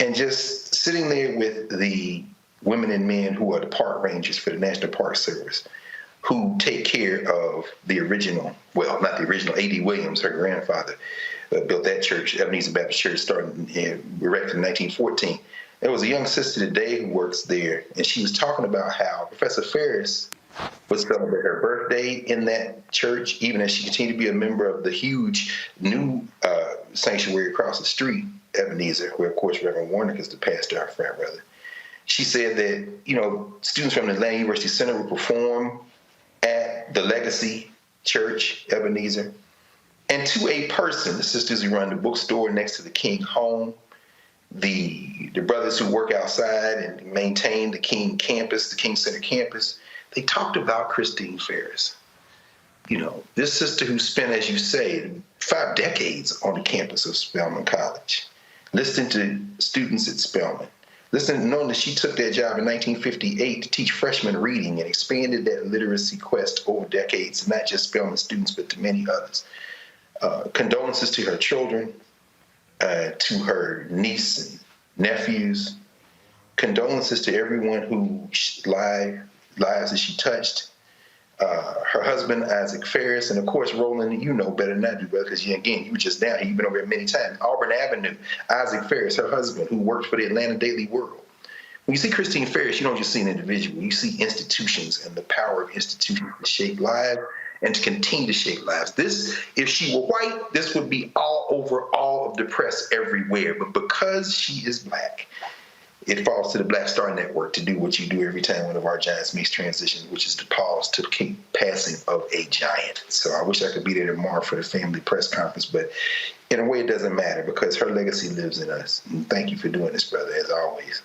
And just sitting there with the women and men who are the park rangers for the National Park Service, who take care of the original, well, not the original, A.D. Williams, her grandfather, built that church, Ebenezer Baptist Church, erected in 1914. There was a young sister today who works there, and she was talking about how Professor Farris would celebrate her birthday in that church, even as she continued to be a member of the huge new sanctuary across the street, Ebenezer, where, of course, Reverend Warnock is the pastor, our frat brother. She said that, students from the Atlanta University Center would perform at the Legacy Church, Ebenezer. And to a person, the sisters who run the bookstore next to the King home, the brothers who work outside and maintain the King campus, the King Center campus, they talked about Christine Farris. This sister who spent, as you say, 5 decades on the campus of Spelman College, listening to students at Spelman, knowing that she took that job in 1958 to teach freshmen reading and expanded that literacy quest over decades, to not just Spelman students, but to many others. Condolences to her children, to her niece and nephews. Condolences to everyone whose lives that she touched. Her husband, Isaac Farris, and of course, Roland, you know better than I do, brother, because you were just down here. You've been over here many times. Auburn Avenue, Isaac Farris, her husband, who worked for the Atlanta Daily World. When you see Christine Farris, you don't just see an individual. You see institutions and the power of institutions to shape lives and to continue to shape lives. This, if she were white, this would be all over all of the press everywhere. But because she is Black, it falls to the Black Star Network to do what you do every time one of our giants makes transition, which is to pause to the passing of a giant. So I wish I could be there tomorrow for the family press conference, but in a way it doesn't matter because her legacy lives in us. And thank you for doing this, brother, as always.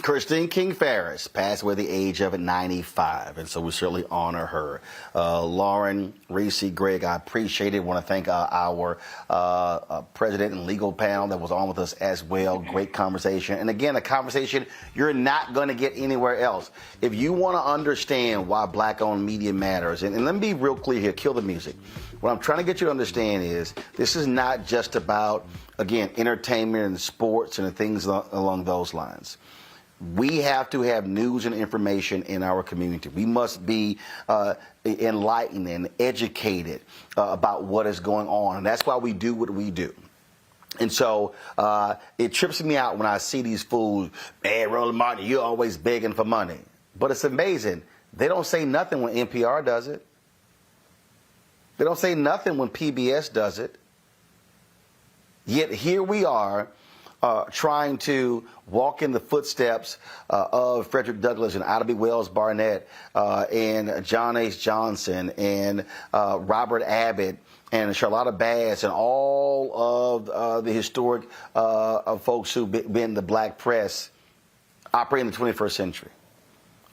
Christine King Farris passed away at the age of 95, and so we certainly honor her. Lauren, Reese, Greg, I appreciate it. I want to thank our president and legal panel that was on with us as well. Great conversation. And again, a conversation you're not going to get anywhere else. If you want to understand why Black-owned media matters, and let me be real clear here, kill the music. What I'm trying to get you to understand is this is not just about, again, entertainment and sports and things along those lines. We have to have news and information in our community. We must be enlightened and educated about what is going on. And that's why we do what we do. And so it trips me out when I see these fools, man, Roland Martin, you're always begging for money. But it's amazing. They don't say nothing when NPR does it. They don't say nothing when PBS does it. Yet here we are, trying to walk in the footsteps of Frederick Douglass and Ida B. Wells Barnett and John H. Johnson and Robert Abbott and Charlotta Bass and all of the historic folks who've been in the Black press operating in the 21st century.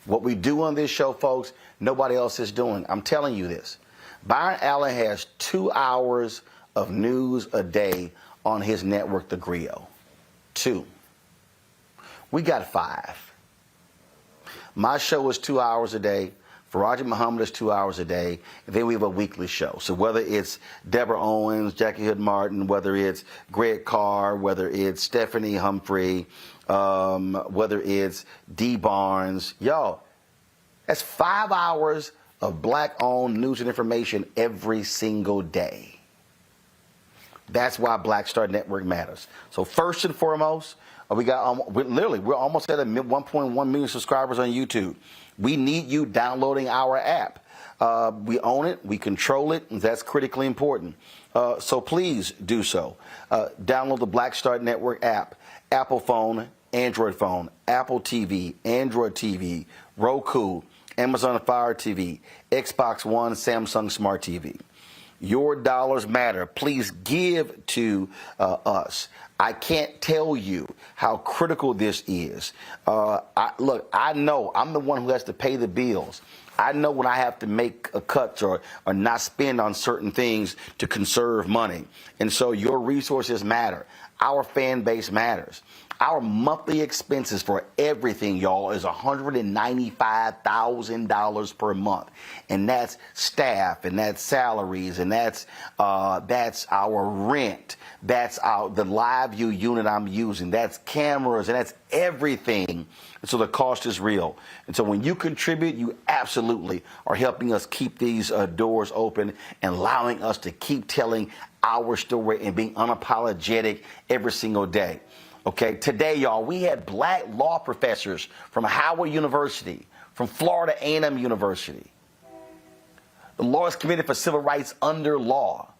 What we do on this show, folks, nobody else is doing. I'm telling you this. Byron Allen has 2 hours of news a day on his network, The Griot. 2. We got 5. My show is 2 hours a day. Faraji Muhammad is 2 hours a day. And then we have a weekly show. So whether it's Deborah Owens, Jackie Hood Martin, whether it's Greg Carr, whether it's Stephanie Humphrey, whether it's Dee Barnes, y'all, that's 5 hours of Black-owned news and information every single day. That's why Black Star Network matters. So first and foremost, we're almost at 1.1 million subscribers on YouTube. We need you downloading our app. We own it, we control it, and that's critically important. So please do so. Download the Black Star Network app, Apple phone, Android phone, Apple TV, Android TV, Roku, Amazon Fire TV, Xbox One, Samsung Smart TV. Your dollars matter. Please give to us. I can't tell you how critical this is. Look, I know I'm the one who has to pay the bills. I know when I have to make cuts or not spend on certain things to conserve money. And so your resources matter. Our fan base matters. Our monthly expenses for everything, y'all, is $195,000 per month. And that's staff, and that's salaries, and that's our rent. That's the live view unit I'm using. That's cameras, and that's everything. And so the cost is real. And so when you contribute, you absolutely are helping us keep these doors open and allowing us to keep telling our story and being unapologetic every single day. Okay, today, y'all, we had Black law professors from Howard University, from Florida A&M University. The Lawyers Committee for Civil Rights under law.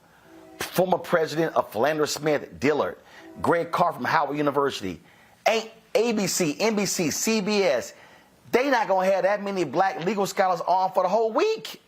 Former president of Philander Smith Dillard. Greg Carr from Howard University. ABC, NBC, CBS. They not going to have that many black legal scholars on for the whole week.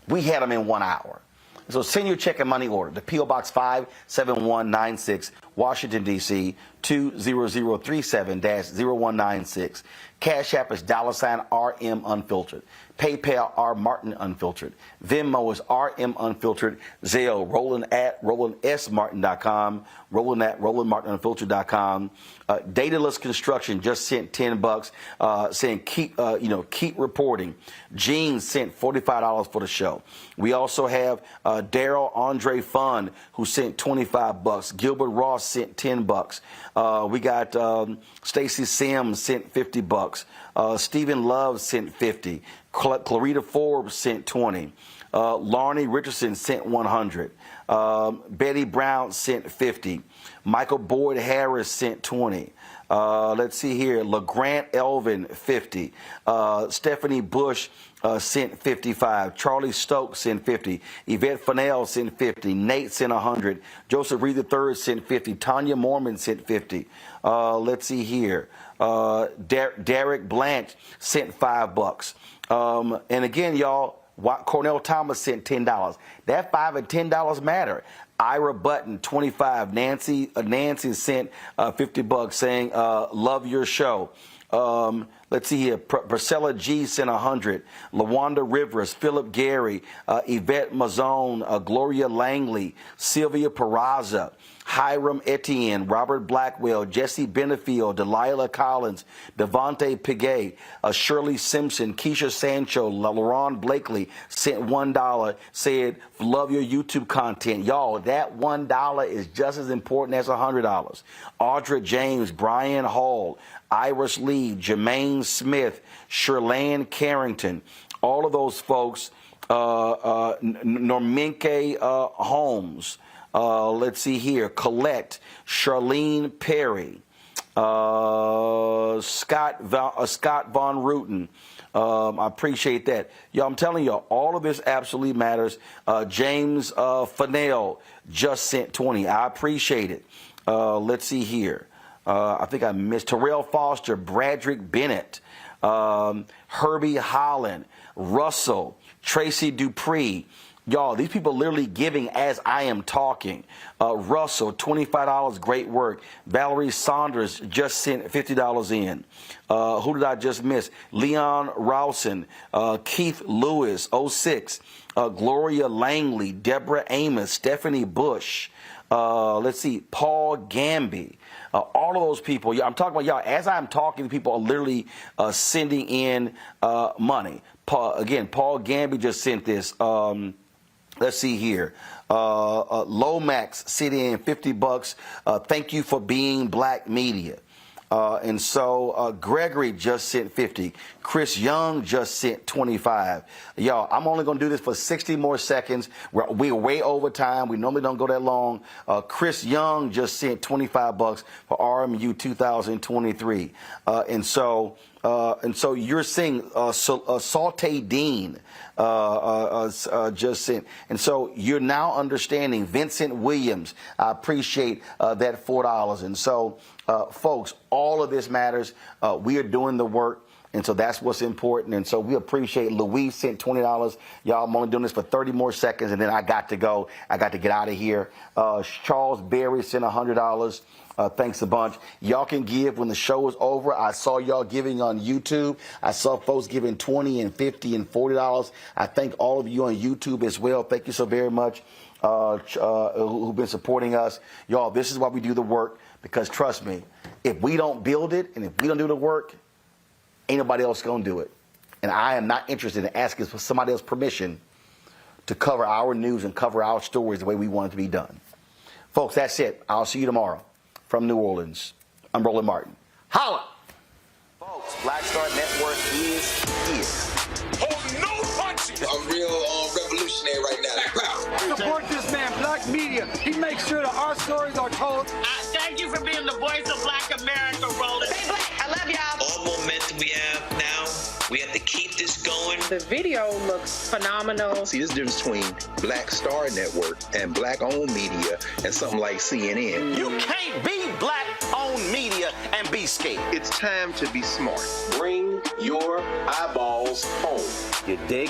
We had them in 1 hour. So send your check and money order to P.O. Box 57196, Washington, D.C., 20037-0196. Cash App is $RM Unfiltered. PayPal R Martin Unfiltered. Venmo is RM Unfiltered. Zelle Roland at RolandSMartin.com. Roland at RolandMartinUnfiltered.com. Dataless Construction just sent $10, saying keep reporting. Gene sent $45 for the show. We also have Daryl Andre Fund who sent $25. Gilbert Ross sent $10. We got Stacy Sims sent $50. Stephen Love sent $50. Clarita Forbes sent $20. Larney Richardson sent $100. Betty Brown sent $50. Michael Boyd Harris sent $20. Let's see here. LeGrant Elvin, $50. Stephanie Bush sent $55. Charlie Stokes sent $50. Yvette Fennell sent $50. Nate sent $100. Joseph Reed III sent $50. Tanya Mormon sent $50. Let's see here. Derek Blanche sent $5. And again, y'all, Cornell Thomas sent $10. That $5 and $10 matter. Ira Button, $25. Nancy sent $50 saying, love your show. Let's see here. Priscilla G sent $100. LaWanda Rivers, Philip Gary, Yvette Mazzone, Gloria Langley, Sylvia Peraza, Hiram Etienne, Robert Blackwell, Jesse Benefield, Delilah Collins, Devontae Piguet, Shirley Simpson, Keisha Sancho, LaRon Blakely sent $1, said, love your YouTube content. Y'all, that $1 is just as important as $100. Audra James, Brian Hall, Iris Lee, Jermaine Smith, Sherlanne Carrington, all of those folks, Norminke Holmes, let's see here, Colette, Charlene Perry, Scott Von Ruten. I appreciate that. Y'all, I'm telling y'all, all of this absolutely matters. James Fennell just sent $20. I appreciate it. Let's see here. I think I missed Terrell Foster, Bradrick Bennett, Herbie Holland, Russell, Tracy Dupree. Y'all, these people literally giving as I am talking. Russell, $25, great work. Valerie Saunders just sent $50 in. Who did I just miss? Leon Rawson, Keith Lewis, 06. Gloria Langley, Deborah Amos, Stephanie Bush. Let's see, Paul Gamby. All of those people, I'm talking about y'all, as I'm talking, people are literally sending in money. Paul Gamby just sent this. Let's see here. Lomax sent in $50. Thank you for being Black Media. And so Gregory just sent $50. Chris Young just sent $25. Y'all, I'm only going to do this for 60 more seconds. We're way over time. We normally don't go that long. Chris Young just sent $25 for RMU 2023. And so you're seeing Saute Dean just sent. And so you're now understanding Vincent Williams. I appreciate that $4. And so, folks, all of this matters. We are doing the work. And so that's what's important. And so we appreciate Louise sent $20. Y'all, I'm only doing this for 30 more seconds, and then I got to go. I got to get out of here. Charles Berry sent $100. Thanks a bunch. Y'all can give when the show is over. I saw y'all giving on YouTube. I saw folks giving $20 and $50 and $40. I thank all of you on YouTube as well. Thank you so very much who've been supporting us. Y'all, this is why we do the work, because trust me, if we don't build it and if we don't do the work, ain't nobody else going to do it. And I am not interested in asking for somebody else's permission to cover our news and cover our stories the way we want it to be done. Folks, that's it. I'll see you tomorrow. From New Orleans, I'm Roland Martin. Holla! Folks, Black Star Network is here. Oh, no punches! I'm real revolutionary right now. Support this man, Black Media. He makes sure that our stories are told. Thank you for being the voice of Black America, Roland. Stay black. I love y'all. All momentum we have now The video looks phenomenal. See, this difference between Black Star Network and Black-owned media and something like CNN. You can't be Black-owned media and be scared. It's time to be smart. Bring your eyeballs home. You dig?